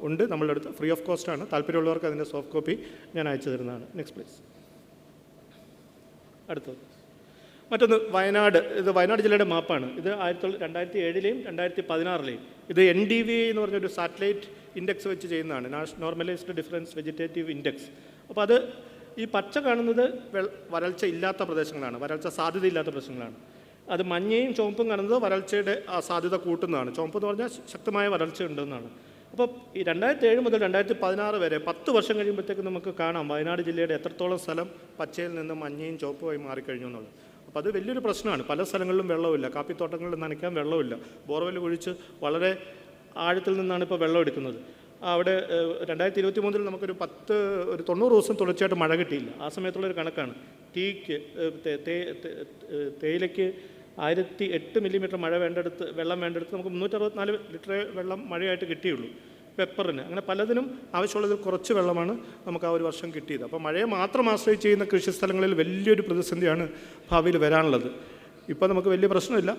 ഉണ്ട് നമ്മളുടെ അടുത്ത്, ഫ്രീ ഓഫ് കോസ്റ്റാണ്. താല്പര്യമുള്ളവർക്ക് അതിൻ്റെ സോഫ്റ്റ് കോപ്പി ഞാൻ അയച്ചു തരുന്നതാണ്. Next please. അടുത്തത് മറ്റൊന്ന് വയനാട്. ഇത് വയനാട് ജില്ലയുടെ മാപ്പാണ്. ഇത് 2007-ലെയും 2016-ലെയും ഇത് NDVI എന്ന് പറഞ്ഞൊരു സാറ്റലൈറ്റ് ഇൻഡെക്സ് വെച്ച് ചെയ്യുന്നതാണ്, നോർമലൈസ്ഡ് ഡിഫറൻസ് വെജിറ്റേറ്റീവ് ഇൻഡെക്സ്. അപ്പോൾ അത് ഈ പച്ച കാണുന്നത് വരൾച്ച ഇല്ലാത്ത പ്രദേശങ്ങളാണ്, വരൾച്ച സാധ്യതയില്ലാത്ത പ്രദേശങ്ങളാണ്. അത് മഞ്ഞയും ചുവപ്പും കാണുന്നത് വരൾച്ചയുടെ സാധ്യത കൂട്ടുന്നതാണ്. ചുവപ്പ് എന്ന് പറഞ്ഞാൽ ശക്തമായ വരൾച്ച ഉണ്ടെന്നാണ്. അപ്പോൾ ഈ 2007 മുതൽ 2016 വരെ 10 വർഷം കഴിയുമ്പോഴത്തേക്ക് നമുക്ക് കാണാം വയനാട് ജില്ലയുടെ എത്രത്തോളം സ്ഥലം പച്ചയിൽ നിന്ന് മഞ്ഞയും ചുവപ്പുമായി മാറിക്കഴിഞ്ഞു എന്നുള്ളത്. അപ്പോൾ അത് വലിയൊരു പ്രശ്നമാണ്. പല സ്ഥലങ്ങളിലും വെള്ളമില്ല, കാപ്പിത്തോട്ടങ്ങളിൽ നനയ്ക്കാൻ വെള്ളമില്ല, ബോർവെൽ കുഴിച്ച് വളരെ ആഴത്തിൽ നിന്നാണ് ഇപ്പോൾ വെള്ളം എടുക്കുന്നത്. അവിടെ 2023 നമുക്കൊരു 90 ദിവസം തുടർച്ചയായിട്ട് മഴ കിട്ടിയില്ല. ആ സമയത്തുള്ളൊരു കണക്കാണ്. തേയിലയ്ക്ക് 1008 മില്ലിമീറ്റർ വെള്ളം വേണ്ടെടുത്ത് നമുക്ക് 364 ലിറ്റർ വെള്ളം മഴയായിട്ട് കിട്ടിയുള്ളൂ. പെപ്പറിന് അങ്ങനെ പലതിനും ആവശ്യമുള്ളതിൽ കുറച്ച് വെള്ളമാണ് നമുക്ക് ആ ഒരു വർഷം കിട്ടിയത്. അപ്പോൾ മഴയെ മാത്രം ആശ്രയിച്ച് ചെയ്യുന്ന കൃഷിസ്ഥലങ്ങളിൽ വലിയൊരു പ്രതിസന്ധിയാണ് ഭാവിയിൽ വരാനുള്ളത്. ഇപ്പോൾ നമുക്ക് വലിയ പ്രശ്നമില്ല.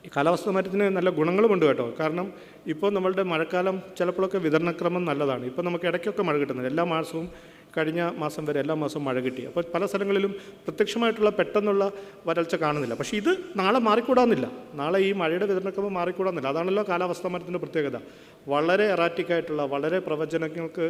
ഈ കാലാവസ്ഥാ മാറ്റത്തിന് നല്ല ഗുണങ്ങളുമുണ്ട് കേട്ടോ. കാരണം ഇപ്പോൾ നമ്മളുടെ മഴക്കാലം ചിലപ്പോഴൊക്കെ വിതരണക്രമം നല്ലതാണ്. ഇപ്പോൾ നമുക്ക് ഇടയ്ക്കൊക്കെ മഴ കിട്ടുന്നത്, എല്ലാ മാസവും കഴിഞ്ഞ മാസം വരെ എല്ലാ മാസവും മഴ കിട്ടി. അപ്പോൾ പല സ്ഥലങ്ങളിലും പ്രത്യക്ഷമായിട്ടുള്ള പെട്ടെന്നുള്ള വരൾച്ച കാണുന്നില്ല. പക്ഷേ ഇത് നാളെ മാറിക്കൂടാന്നില്ല. നാളെ ഈ മഴയുടെ വിതരണക്രമം മാറിക്കൂടാന്നില്ല. അതാണല്ലോ കാലാവസ്ഥാ മാറ്റത്തിൻ്റെ പ്രത്യേകത. വളരെ എറാറ്റിക്കായിട്ടുള്ള, വളരെ പ്രവചനങ്ങൾക്ക്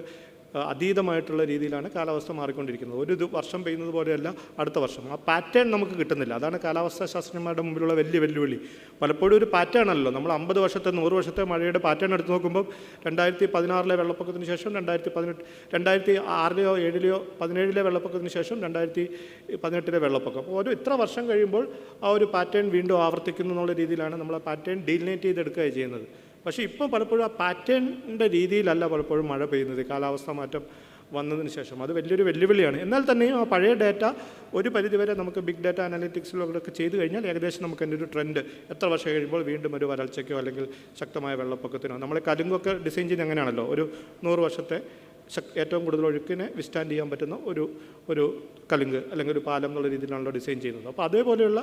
അതീതമായിട്ടുള്ള രീതിയിലാണ് കാലാവസ്ഥ മാറിക്കൊണ്ടിരിക്കുന്നത്. ഒരു വർഷം പെയ്യുന്നത് പോലെയല്ല അടുത്ത വർഷം. ആ പാറ്റേൺ നമുക്ക് കിട്ടുന്നില്ല. അതാണ് കാലാവസ്ഥാ ശാസ്ത്രജ്ഞന്മാരുടെ മുമ്പിലുള്ള വലിയ വെല്ലുവിളി. പലപ്പോഴും ഒരു പാറ്റേൺ ആണല്ലോ. നമ്മൾ 50 വർഷത്തെ 100 വർഷത്തെ മഴയുടെ പാറ്റേൺ എടുത്ത് നോക്കുമ്പോൾ 2016 വെള്ളപ്പൊക്കത്തിന് ശേഷം 2018, 2006 2007 2017 വെള്ളപ്പൊക്കത്തിന് ശേഷം 2018 വെള്ളപ്പൊക്കം. അപ്പോൾ ഇത്ര വർഷം കഴിയുമ്പോൾ ആ ഒരു പാറ്റേൺ വീണ്ടും ആവർത്തിക്കുന്നു എന്നുള്ള രീതിയിലാണ് നമ്മൾ ആ പാറ്റേൺ ഡീലിനേറ്റ് ചെയ്തെടുക്കുകയാണ് ചെയ്യുന്നത്. പക്ഷേ ഇപ്പോൾ പലപ്പോഴും ആ പാറ്റേണിൻ്റെ രീതിയിലല്ല പലപ്പോഴും മഴ പെയ്യുന്നത് കാലാവസ്ഥ മാറ്റം വന്നതിന് ശേഷം. അത് വലിയൊരു വെല്ലുവിളിയാണ്. എന്നാൽ തന്നെയും ആ പഴയ ഡാറ്റ ഒരു പരിധിവരെ നമുക്ക് ബിഗ് ഡാറ്റ അനാലിറ്റിക്സിലൊക്കെ ചെയ്ത് കഴിഞ്ഞാൽ ഏകദേശം നമുക്ക് അതിൻ്റെ ഒരു ട്രെൻഡ് എത്ര വർഷം കഴിയുമ്പോൾ വീണ്ടും ഒരു വരൾച്ചയ്ക്കോ അല്ലെങ്കിൽ ശക്തമായ വെള്ളപ്പൊക്കത്തിനോ, നമ്മൾ കലുങ്കൊക്കെ ഡിസൈൻ ചെയ്യുന്നത് എങ്ങനെയാണല്ലോ, ഒരു 100 വർഷത്തെ ഏറ്റവും കൂടുതൽ ഒഴുക്കിനെ വിസ്റ്റാൻഡ് ചെയ്യാൻ പറ്റുന്ന ഒരു കലുങ്ക് അല്ലെങ്കിൽ ഒരു പാലം എന്നുള്ള രീതിയിലാണല്ലോ ഡിസൈൻ ചെയ്യുന്നത്. അപ്പോൾ അതേപോലെയുള്ള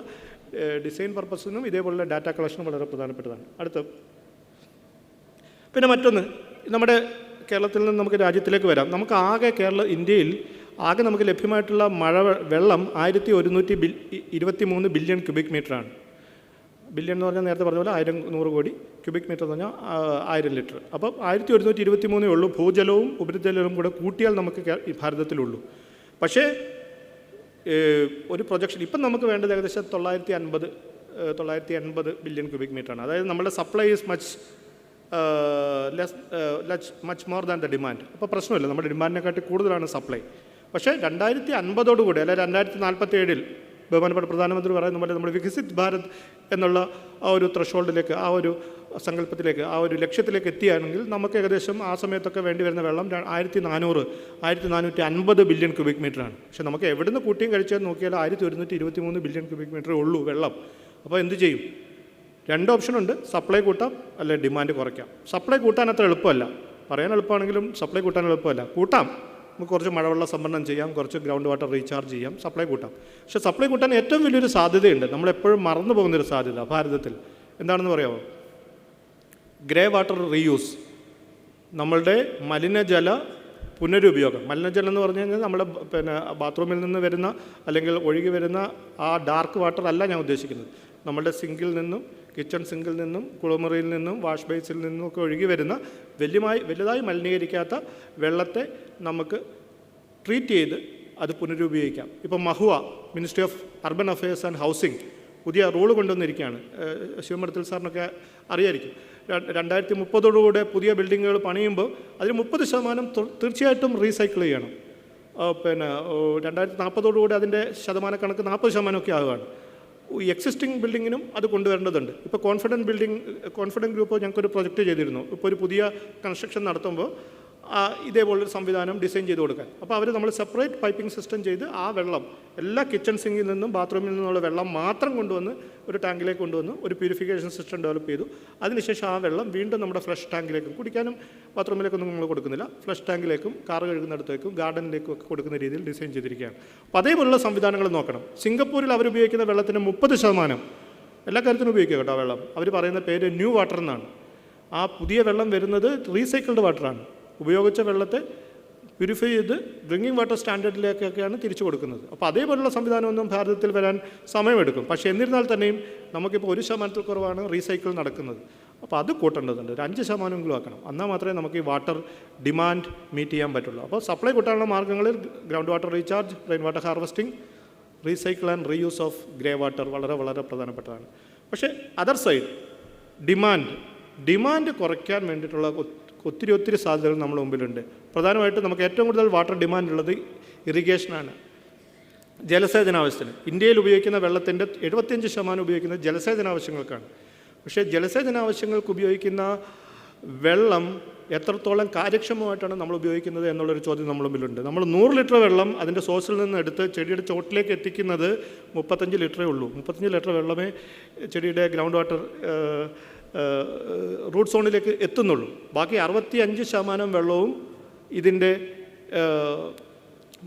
ഡിസൈൻ പർപ്പസിനും ഇതേപോലുള്ള ഡാറ്റ കളക്ഷനും വളരെ പ്രധാനപ്പെട്ടതാണ്. അടുത്ത പിന്നെ മറ്റൊന്ന്, നമ്മുടെ കേരളത്തിൽ നിന്ന് നമുക്ക് രാജ്യത്തിലേക്ക് വരാം. നമുക്ക് ആകെ ഇന്ത്യയിൽ ആകെ നമുക്ക് ലഭ്യമായിട്ടുള്ള വെള്ളം 1123 ബില്യൺ ക്യൂബിക് മീറ്ററാണ്. ബില്യൺ എന്ന് പറഞ്ഞാൽ നേരത്തെ പറഞ്ഞ പോലെ 100 കോടി, ക്യൂബിക് മീറ്റർ എന്ന് പറഞ്ഞാൽ 1000 ലിറ്റർ. അപ്പം 1123 ഉള്ളൂ. ഭൂജലവും ഉപരിജലവും കൂടെ കൂട്ടിയാൽ നമുക്ക് ഈ ഭാരതത്തിലുള്ളൂ. പക്ഷേ ഒരു പ്രൊജക്ഷൻ ഇപ്പം നമുക്ക് വേണ്ടത് ഏകദേശം 980 ബില്യൺ ക്യൂബിക് മീറ്ററാണ്. അതായത് നമ്മുടെ supply is much more than the demand. അപ്പോൾ പ്രശ്നമില്ല, നമ്മുടെ ഡിമാൻഡിനെക്കാട്ടി കൂടുതലാണ് സപ്ലൈ. പക്ഷേ 2050 അല്ലെങ്കിൽ 2047 ബഹുമാനപ്പെട്ട പ്രധാനമന്ത്രി പറയുന്ന പോലെ നമ്മൾ വികസിത് ഭാരത് എന്നുള്ള ആ ഒരു ത്രഷോൾഡിലേക്ക്, ആ ഒരു സങ്കല്പത്തിലേക്ക്, ആ ഒരു ലക്ഷ്യത്തിലേക്ക് എത്തിയാണെങ്കിൽ നമുക്ക് ഏകദേശം ആ സമയത്തൊക്കെ വേണ്ടി വരുന്ന വെള്ളം 1450 ബില്യൺ ക്യൂബിക് മീറ്ററാണ്. പക്ഷേ നമുക്ക് എവിടുന്ന് കൂട്ടിയും കഴിച്ചാൽ നോക്കിയാൽ 1123 ബില്യൺ ക്യൂബിക് മീറ്ററേ ഉള്ളൂ വെള്ളം. അപ്പോൾ എന്ത് ചെയ്യും? 2 ഓപ്ഷനുണ്ട്. സപ്ലൈ കൂട്ടാം, അല്ലെങ്കിൽ ഡിമാൻഡ് കുറയ്ക്കാം. സപ്ലൈ കൂട്ടാൻ അത്ര എളുപ്പമല്ല, പറയാൻ എളുപ്പമാണെങ്കിലും സപ്ലൈ കൂട്ടാൻ എളുപ്പമല്ല. കൂട്ടാം, നമുക്ക് കുറച്ച് മഴവെള്ള സംഭരണം ചെയ്യാം, കുറച്ച് ഗ്രൗണ്ട് വാട്ടർ റീചാർജ് ചെയ്യാം, സപ്ലൈ കൂട്ടാം. പക്ഷേ സപ്ലൈ കൂട്ടാൻ ഏറ്റവും വലിയൊരു സാധ്യതയുണ്ട്, നമ്മളെപ്പോഴും മറന്നു പോകുന്നൊരു സാധ്യത ഭാരതത്തിൽ. എന്താണെന്ന് പറയാമോ? ഗ്രേ വാട്ടർ റീയൂസ്, നമ്മളുടെ മലിനജല പുനരുപയോഗം. മലിനജലം എന്ന് പറഞ്ഞു കഴിഞ്ഞാൽ നമ്മുടെ ബാത്റൂമിൽ നിന്ന് വരുന്ന അല്ലെങ്കിൽ ഒഴുകി വരുന്ന ആ ഡാർക്ക് വാട്ടർ അല്ല ഞാൻ ഉദ്ദേശിക്കുന്നത്. നമ്മളുടെ സിങ്കിൽ നിന്നും, കിച്ചൺ സിങ്കിൽ നിന്നും, കുളിമുറിയിൽ നിന്നും, വാഷ് ബേസിൽ നിന്നും ഒക്കെ ഒഴുകി വരുന്ന വലുതായി മലിനീകരിക്കാത്ത വെള്ളത്തെ നമുക്ക് ട്രീറ്റ് ചെയ്ത് അത് പുനരുപയോഗിക്കാം. ഇപ്പോൾ Mahua, ministry of urban affairs and housing പുതിയ റൂൾ കൊണ്ടുവന്നിരിക്കുകയാണ്. ശിവമരത്തിൽ സാറിനൊക്കെ അറിയായിരിക്കും. 2030 പുതിയ ബിൽഡിങ്ങുകൾ പണിയുമ്പോൾ അതിൽ 30% തീർച്ചയായിട്ടും റീസൈക്കിൾ ചെയ്യണം. 2040 അതിൻ്റെ ശതമാനക്കണക്ക് 40% ആവുകയാണ്. എക്സിസ്റ്റിംഗ് ബിൽഡിങ്ങിനും അത് കൊണ്ടുവരേണ്ടതുണ്ട്. ഇപ്പോൾ കോൺഫിഡൻറ്റ് ഗ്രൂപ്പ് ഞങ്ങൾക്കൊരു പ്രൊജക്റ്റ് ചെയ്തിരുന്നു. ഇപ്പോൾ ഒരു പുതിയ കൺസ്ട്രക്ഷൻ നടത്തുമ്പോൾ ഇതേപോലൊരു സംവിധാനം ഡിസൈൻ ചെയ്ത് കൊടുക്കാൻ. അപ്പോൾ അവർ നമ്മൾ സെപ്പറേറ്റ് പൈപ്പിംഗ് സിസ്റ്റം ചെയ്ത് ആ വെള്ളം എല്ലാ കിച്ചൺ സിങ്കിൽ നിന്നും ബാത്റൂമിൽ നിന്നുള്ള വെള്ളം മാത്രം കൊണ്ടുവന്ന് ഒരു ടാങ്കിലേക്ക് കൊണ്ടുവന്ന് ഒരു പ്യൂരിഫിക്കേഷൻ സിസ്റ്റം ഡെവലപ്പ് ചെയ്തു. അതിനുശേഷം ആ വെള്ളം വീണ്ടും നമ്മുടെ ഫ്ലഷ് ടാങ്കിലേക്കും, കുടിക്കാനും ബാത്റൂമിലേക്കൊന്നും നമ്മൾ കൊടുക്കുന്നില്ല, ഫ്ലഷ് ടാങ്കിലേക്കും കാർ കഴുകുന്നിടത്തേക്കും ഗാർഡനിലേക്കും ഒക്കെ കൊടുക്കുന്ന രീതിയിൽ ഡിസൈൻ ചെയ്തിരിക്കുകയാണ്. അപ്പോൾ അതേപോലുള്ള സംവിധാനങ്ങൾ നോക്കണം. സിംഗപ്പൂരിൽ അവരുപയോഗിക്കുന്ന വെള്ളത്തിന് 30% എല്ലാ കാര്യത്തിനും ഉപയോഗിക്കുക കേട്ടോ. വെള്ളം അവർ പറയുന്ന പേര് ന്യൂ വാട്ടർ എന്നാണ്. ആ പുതിയ വെള്ളം വരുന്നത് റീസൈക്കിൾഡ് വാട്ടറാണ്. ഉപയോഗിച്ച വെള്ളത്തെ പ്യൂരിഫൈ ചെയ്ത് ഡ്രിങ്കിങ് വാട്ടർ സ്റ്റാൻഡേർഡിലേക്കൊക്കെയാണ് തിരിച്ചു കൊടുക്കുന്നത്. അപ്പോൾ അതേപോലുള്ള സംവിധാനമൊന്നും ഭാരതത്തിൽ വരാൻ സമയമെടുക്കും. പക്ഷേ എന്നിരുന്നാൽ തന്നെയും നമുക്കിപ്പോൾ 1% കുറവാണ് റീസൈക്കിൾ നടക്കുന്നത്. അപ്പോൾ അത് കൂട്ടേണ്ടതുണ്ട്. ഒരു 5% ആക്കണം. എന്നാൽ മാത്രമേ നമുക്ക് ഈ വാട്ടർ ഡിമാൻഡ് മീറ്റ് ചെയ്യാൻ പറ്റുള്ളൂ. അപ്പോൾ സപ്ലൈ കൂട്ടാനുള്ള മാർഗ്ഗങ്ങളിൽ ground water recharge, rain water harvesting, recycle and reuse of grey water വളരെ വളരെ പ്രധാനപ്പെട്ടതാണ്. പക്ഷേ അതർ സൈഡ് ഡിമാൻഡ് കുറയ്ക്കാൻ വേണ്ടിയിട്ടുള്ള ഒത്തിരി സാധ്യതകൾ നമ്മുടെ മുമ്പിലുണ്ട്. പ്രധാനമായിട്ടും നമുക്ക് ഏറ്റവും കൂടുതൽ വാട്ടർ ഡിമാൻഡ് ഉള്ളത് ഇറിഗേഷനാണ്, ജലസേചനാവശ്യത്തിന്. ഇന്ത്യയിൽ ഉപയോഗിക്കുന്ന വെള്ളത്തിൻ്റെ 75% ഉപയോഗിക്കുന്നത് ജലസേചനാവശ്യങ്ങൾക്കാണ്. പക്ഷേ ജലസേചനാവശ്യങ്ങൾക്ക് ഉപയോഗിക്കുന്ന വെള്ളം എത്രത്തോളം കാര്യക്ഷമമായിട്ടാണ് നമ്മൾ ഉപയോഗിക്കുന്നത് എന്നുള്ളൊരു ചോദ്യം നമ്മുടെ മുമ്പിലുണ്ട്. നമ്മൾ 100 ലിറ്റർ വെള്ളം അതിൻ്റെ സോഴ്സിൽ നിന്ന് എടുത്ത് ചെടിയുടെ ചോട്ടിലേക്ക് എത്തിക്കുന്നത് 35 ലിറ്ററേ ഉള്ളൂ. 35 ലിറ്റർ വെള്ളമേ ചെടിയുടെ ഗ്രൗണ്ട് വാട്ടർ റൂട്ട് സോണിലേക്ക് എത്തുന്നുള്ളൂ. ബാക്കി 65% വെള്ളവും ഇതിൻ്റെ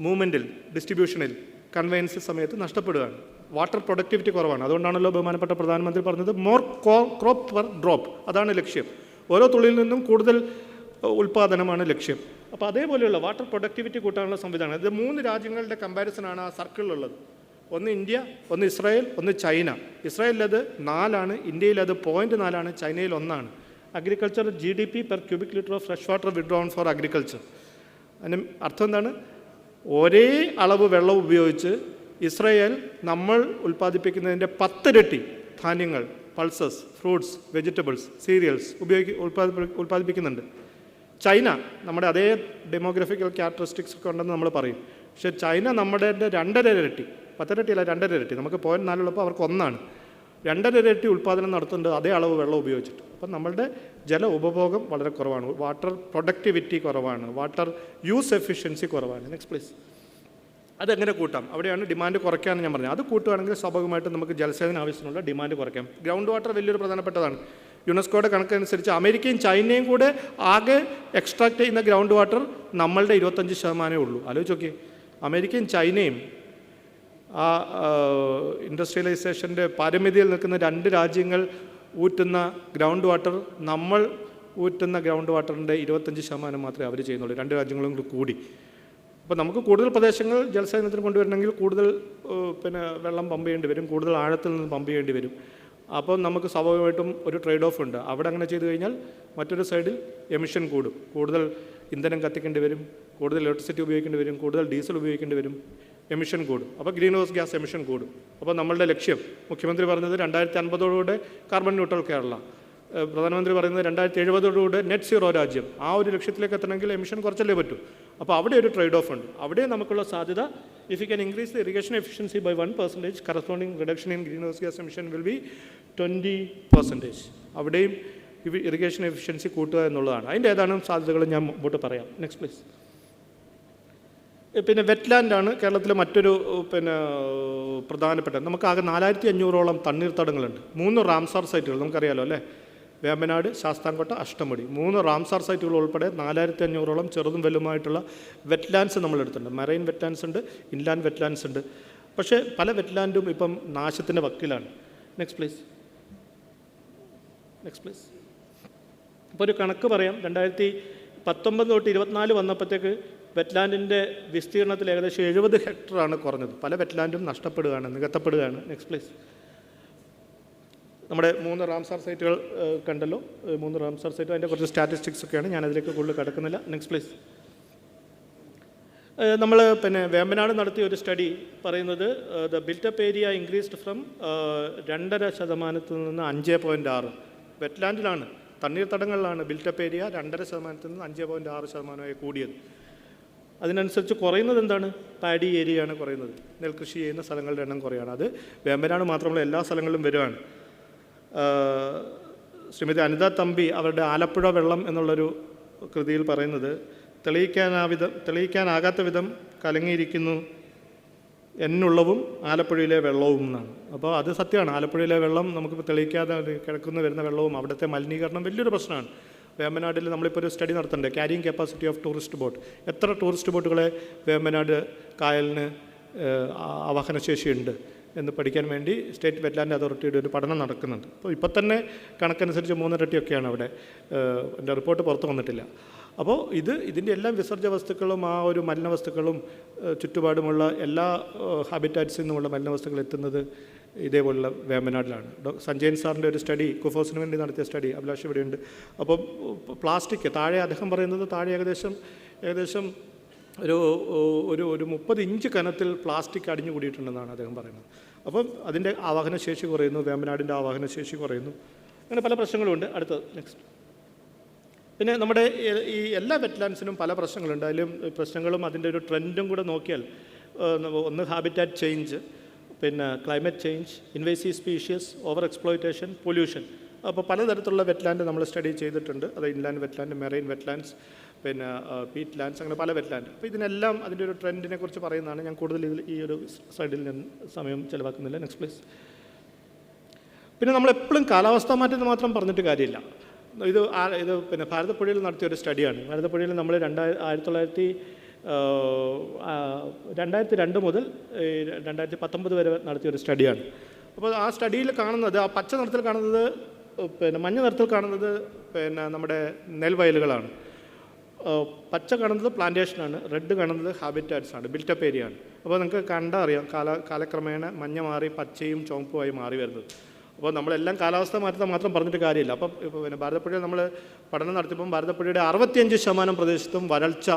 മൂവ്മെൻറ്റിൽ, ഡിസ്ട്രിബ്യൂഷനിൽ, കൺവെയൻസ് സമയത്ത് നഷ്ടപ്പെടുകയാണ്. വാട്ടർ പ്രൊഡക്ടിവിറ്റി കുറവാണ്. അതുകൊണ്ടാണല്ലോ ബഹുമാനപ്പെട്ട പ്രധാനമന്ത്രി പറഞ്ഞത് മോർ ക്രോപ്പ് പെർ ഡ്രോപ്പ്. അതാണ് ലക്ഷ്യം. ഓരോ തുള്ളിയിൽ നിന്നും കൂടുതൽ ഉൽപ്പാദനമാണ് ലക്ഷ്യം. അപ്പോൾ അതേപോലെയുള്ള വാട്ടർ പ്രൊഡക്ടിവിറ്റി കൂട്ടാനുള്ള സംവിധാനം. ഇത് 3 രാജ്യങ്ങളുടെ കമ്പാരിസനാണ് ആ സർക്കിളിലുള്ളത്. ഒന്ന് ഇന്ത്യ, ഒന്ന് ഇസ്രായേൽ, ഒന്ന് ചൈന. ഇസ്രായേലിലത് 4, ഇന്ത്യയിലത് 0.4, ചൈനയിൽ 1. Agriculture GDP per cubic litre of fresh water withdrawn four agriculture. അതിന് അർത്ഥം എന്താണ്? ഒരേ അളവ് വെള്ളം ഉപയോഗിച്ച് ഇസ്രായേൽ നമ്മൾ ഉൽപ്പാദിപ്പിക്കുന്നതിൻ്റെ 10 ഇരട്ടി ധാന്യങ്ങൾ, പൾസസ്, ഫ്രൂട്ട്സ്, വെജിറ്റബിൾസ്, സീരിയൽസ് ഉൽപ്പാദിപ്പിക്കുന്നുണ്ട്. ചൈന നമ്മുടെ അതേ ഡെമോഗ്രഫിക്കൽ ക്യാരക്ടറിസ്റ്റിക്സ് ഒക്കെ ഉണ്ടെന്ന് നമ്മൾ പറയും. പക്ഷേ ചൈന നമ്മുടെ 2.5 ഇരട്ടി, 10 ഇരട്ടിയല്ല 2.5 ഇരട്ടി, നമുക്ക് 0.4 ഉള്ളപ്പോൾ അവർക്ക് 1. 2.5 ഇരട്ടി ഉൽപ്പാദനം നടത്തുന്നുണ്ട് അതേ അളവ് വെള്ളം ഉപയോഗിച്ചിട്ട്. അപ്പം നമ്മളുടെ ജല ഉപഭോഗം വളരെ കുറവാണ്, വാട്ടർ പ്രൊഡക്ടിവിറ്റി കുറവാണ്, വാട്ടർ യൂസ് എഫിഷ്യൻസി കുറവാണ്. Next please. അതെങ്ങനെ കൂട്ടാം? അവിടെയാണ് ഡിമാൻഡ് കുറയ്ക്കാമെന്ന് ഞാൻ പറഞ്ഞത്. അത് കൂട്ടുകയാണെങ്കിൽ സ്വാഭാവികമായിട്ടും നമുക്ക് ജലസേചന ആവശ്യത്തിനുള്ള ഡിമാൻഡ് കുറയ്ക്കാം. ഗ്രൗണ്ട് വാട്ടർ വലിയൊരു പ്രധാനപ്പെട്ടതാണ്. യുനെസ്കോയുടെ കണക്കനുസരിച്ച് അമേരിക്കയും ചൈനയും കൂടെ ആകെ എക്സ്ട്രാക്ട് ചെയ്യുന്ന ഗ്രൗണ്ട് വാട്ടർ നമ്മളുടെ 25% ഉള്ളൂ. ആലോചിച്ച് നോക്കിയേ, അമേരിക്കയും ചൈനയും ആ ഇൻഡസ്ട്രിയലൈസേഷൻ്റെ പാരമ്യതയിൽ നിൽക്കുന്ന 2 രാജ്യങ്ങൾ ഊറ്റുന്ന ഗ്രൗണ്ട് വാട്ടർ നമ്മൾ ഊറ്റുന്ന ഗ്രൗണ്ട് വാട്ടറിൻ്റെ 25% മാത്രമേ അവർ ചെയ്യുന്നുള്ളൂ. 2 രാജ്യങ്ങളും കൂടി. അപ്പോൾ നമുക്ക് കൂടുതൽ പ്രദേശങ്ങൾ ജലസേചനത്തിന് കൊണ്ടുവരണമെങ്കിൽ കൂടുതൽ വെള്ളം പമ്പ് ചെയ്യേണ്ടി വരും, കൂടുതൽ ആഴത്തിൽ നിന്ന് പമ്പ് ചെയ്യേണ്ടി വരും. അപ്പോൾ നമുക്ക് സ്വാഭാവികമായിട്ടും ഒരു ട്രേഡ് ഓഫ് ഉണ്ട്. അവിടെ അങ്ങനെ ചെയ്തു കഴിഞ്ഞാൽ മറ്റൊരു സൈഡിൽ എമിഷൻ കൂടും, കൂടുതൽ ഇന്ധനം കത്തിക്കേണ്ടി വരും, കൂടുതൽ ഇലക്ട്രിസിറ്റി ഉപയോഗിക്കേണ്ടി വരും, കൂടുതൽ ഡീസൽ ഉപയോഗിക്കേണ്ടി വരും, എമിഷൻ കൂടും. അപ്പോൾ ഗ്രീൻ ഹൗസ് ഗ്യാസ് എമിഷൻ കൂടും. അപ്പോൾ നമ്മളുടെ ലക്ഷ്യം, മുഖ്യമന്ത്രി പറഞ്ഞത് 2050 കാർബൺ ന്യൂട്രൽ കേരള, പ്രധാനമന്ത്രി പറയുന്നത് 2070 നെറ്റ് സീറോ രാജ്യം. ആ ഒരു ലക്ഷ്യത്തിലേക്ക് എത്തണമെങ്കിൽ എമിഷൻ കുറച്ചല്ലേ പറ്റൂ. അപ്പോൾ അവിടെ ഒരു ട്രേഡ് ഓഫ് ഉണ്ട്. അവിടെ നമുക്കുള്ള സാധ്യത, if you can increase the irrigation efficiency by 1%, corresponding reduction in greenhouse gas emission will be 20%. അവിടെയും ഇറിഗേഷൻ എഫിഷ്യൻസി കൂട്ടുക എന്നുള്ളതാണ്. അതിൻ്റെ ഏതാനും സാധ്യതകൾ ഞാൻ മുമ്പോട്ട് പറയാം. Next please. പിന്നെ വെറ്റ്ലാൻഡാണ് കേരളത്തിലെ മറ്റൊരു പ്രധാനപ്പെട്ട. നമുക്ക് ആകെ 4500ഓളം തണ്ണീർത്തടങ്ങളുണ്ട്. 3 റാംസാർ സൈറ്റുകൾ നമുക്കറിയാലോ അല്ലേ? വേമ്പനാട്, ശാസ്താംകോട്ട, അഷ്ടമുടി, 3 റാംസാർ സൈറ്റുകൾ ഉൾപ്പെടെ 4500ഓളം ചെറുതും വലുതുമായിട്ടുള്ള വെറ്റ്ലാൻഡ്സ് നമ്മളെടുത്തിട്ടുണ്ട്. മറൈൻ വെറ്റ്ലാൻഡ്സ് ഉണ്ട്, ഇൻലാൻഡ് വെറ്റ്ലാൻഡ്സ് ഉണ്ട്. പക്ഷേ പല വെറ്റ്ലാൻഡും ഇപ്പം നാശത്തിൻ്റെ വക്കിലാണ്. Next please. ഇപ്പോൾ ഒരു കണക്ക് പറയാം. 2019 തൊട്ട് 24 വന്നപ്പോഴത്തേക്ക് വെറ്റ്ലാൻഡിൻ്റെ വിസ്തീർണത്തിൽ ഏകദേശം 70 ഹെക്ടറാണ് കുറഞ്ഞത്. പല വെറ്റ്ലാൻഡും നഷ്ടപ്പെടുകയാണ്, നികത്തപ്പെടുകയാണ്. Next please. നമ്മുടെ 3 റാംസാർ സൈറ്റുകൾ കണ്ടല്ലോ. 3 റാംസാർ സൈറ്റ്, അതിൻ്റെ കുറച്ച് സ്റ്റാറ്റിസ്റ്റിക്സ് ഒക്കെയാണ്, ഞാനതിലേക്ക് കൂടുതൽ കിടക്കുന്നില്ല. Next please. നമ്മൾ വേമ്പനാട് നടത്തിയ ഒരു സ്റ്റഡി പറയുന്നത് the built-up area increased from 2.5% നിന്ന് 5.6. അതിനനുസരിച്ച് കുറയുന്നത് എന്താണ്? പാഡി ഏരിയയാണ് കുറയുന്നത്. നെൽകൃഷി ചെയ്യുന്ന സ്ഥലങ്ങളുടെ എണ്ണം കുറയാണ്. അത് വേമ്പനാട് മാത്രമല്ല എല്ലാ സ്ഥലങ്ങളിലും വരുവാണ്. ശ്രീമതി അനിത തമ്പി അവരുടെ ആലപ്പുഴ വെള്ളം എന്നുള്ളൊരു കൃതിയിൽ പറയുന്നത്, തെളിയിക്കാനാകാത്ത വിധം കലങ്ങിയിരിക്കുന്നു എന്നുള്ളവും ആലപ്പുഴയിലെ വെള്ളവും എന്നാണ്. അപ്പോൾ അത് സത്യമാണ്. ആലപ്പുഴയിലെ വെള്ളം നമുക്കിപ്പോൾ തെളിയിക്കാതെ വരുന്ന വെള്ളവും അവിടുത്തെ മലിനീകരണം വലിയൊരു പ്രശ്നമാണ്. വേമ്പനാടിൽ നമ്മളിപ്പോൾ ഒരു സ്റ്റഡി നടത്തുന്നുണ്ട്, carrying capacity of tourist boat. എത്ര ടൂറിസ്റ്റ് ബോട്ടുകളെ വേമ്പനാട് കായലിന് ആവാഹനശേഷിയുണ്ട് എന്ന് പഠിക്കാൻ വേണ്ടി സ്റ്റേറ്റ് വെറ്റ്ലാൻഡ് അതോറിറ്റിയുടെ ഒരു പഠനം നടക്കുന്നുണ്ട്. അപ്പോൾ ഇപ്പോൾ തന്നെ കണക്കനുസരിച്ച് 3 ഇരട്ടിയൊക്കെയാണ് അവിടെ. എൻ്റെ റിപ്പോർട്ട് പുറത്ത് വന്നിട്ടില്ല. അപ്പോൾ ഇതിൻ്റെ എല്ലാം വിസർജ്യ വസ്തുക്കളും ആ ഒരു മലിന വസ്തുക്കളും ചുറ്റുപാടുമുള്ള എല്ലാ ഹാബിറ്റാറ്റ്സിൽ നിന്നുമുള്ള മലിന വസ്തുക്കൾ എത്തുന്നത് ഇതേപോലുള്ള വേമ്പനാടിലാണ്. സഞ്ജയൻ സാറിൻ്റെ ഒരു സ്റ്റഡി, കുഫോസിന് വേണ്ടി നടത്തിയ സ്റ്റഡി, അഭിലാഷ് ഇവിടെയുണ്ട്. അപ്പോൾ പ്ലാസ്റ്റിക് താഴെ അദ്ദേഹം പറയുന്നത് താഴെ ഏകദേശം ഒരു 30 ഇഞ്ച് കനത്തിൽ പ്ലാസ്റ്റിക് അടിഞ്ഞു കൂടിയിട്ടുണ്ടെന്നാണ് അദ്ദേഹം പറയുന്നത്. അപ്പം അതിൻ്റെ ആവാഹനശേഷി കുറയുന്നു, വേമ്പനാടിൻ്റെ ആവാഹനശേഷി കുറയുന്നു. അങ്ങനെ പല പ്രശ്നങ്ങളുമുണ്ട്. അടുത്തത് നെക്സ്റ്റ്. പിന്നെ നമ്മുടെ ഈ എല്ലാ വെറ്റ്ലാൻഡ്സിനും പല പ്രശ്നങ്ങളുണ്ട്. അതിലും പ്രശ്നങ്ങളും അതിൻ്റെ ഒരു ട്രെൻഡും കൂടെ നോക്കിയാൽ, ഒന്ന് ഹാബിറ്റാറ്റ് ചേഞ്ച്, പിന്നെ climate change, invasive species, over exploitation, pollution. അപ്പോൾ പലതരത്തിലുള്ള വെറ്റ്ലാൻഡ് നമ്മൾ സ്റ്റഡി ചെയ്തിട്ടുണ്ട്. അത് ഇൻലാൻഡ് വെറ്റ്ലാൻഡ്, മെറൈൻ വെറ്റ്ലാൻഡ്സ്, പിന്നെ പീറ്റ് ലാൻഡ്സ്, അങ്ങനെ പല വെറ്റ്ലാൻഡ്. അപ്പോൾ ഇതിനെല്ലാം അതിൻ്റെ ഒരു ട്രെൻഡിനെ കുറിച്ച് പറയുന്നതാണ്. ഞാൻ കൂടുതൽ ഈ ഒരു സൈഡിൽ നിന്ന് സമയം ചിലവാക്കുന്നില്ല. Next please. പിന്നെ നമ്മളെപ്പോഴും കാലാവസ്ഥാ മാറ്റം മാത്രം പറഞ്ഞിട്ട് കാര്യമില്ല. ഇത് പിന്നെ ഭാരതപ്പുഴയിൽ നടത്തിയൊരു സ്റ്റഡിയാണ്. ഭാരതപ്പുഴയിൽ നമ്മൾ 2002 മുതൽ 2019 വരെ നടത്തിയൊരു സ്റ്റഡിയാണ്. അപ്പോൾ ആ സ്റ്റഡിയിൽ കാണുന്നത്, ആ പച്ച നിറത്തിൽ കാണുന്നത്, പിന്നെ മഞ്ഞ നിറത്തിൽ കാണുന്നത് പിന്നെ നമ്മുടെ നെൽവയലുകളാണ്. പച്ച കാണുന്നത് പ്ലാന്റേഷനാണ്, റെഡ് കാണുന്നത് ഹാബിറ്റാറ്റ്സ് ആണ്, ബിൽറ്റപ്പ് ഏരിയ ആണ്. അപ്പോൾ നിങ്ങൾക്ക് കണ്ടറിയാം കാലക്രമേണ മഞ്ഞ മാറി പച്ചയും ചുവപ്പുമായി മാറി വരുന്നത്. അപ്പോൾ നമ്മളെല്ലാം കാലാവസ്ഥ മാറ്റത്തെ മാത്രം പറഞ്ഞിട്ട് കാര്യമില്ല. അപ്പം പിന്നെ ഭാരതപ്പുഴയിൽ നമ്മൾ പഠനം നടത്തിയപ്പം ഭാരതപ്പുഴയുടെ 65% പ്രദേശത്തും വരൾച്ച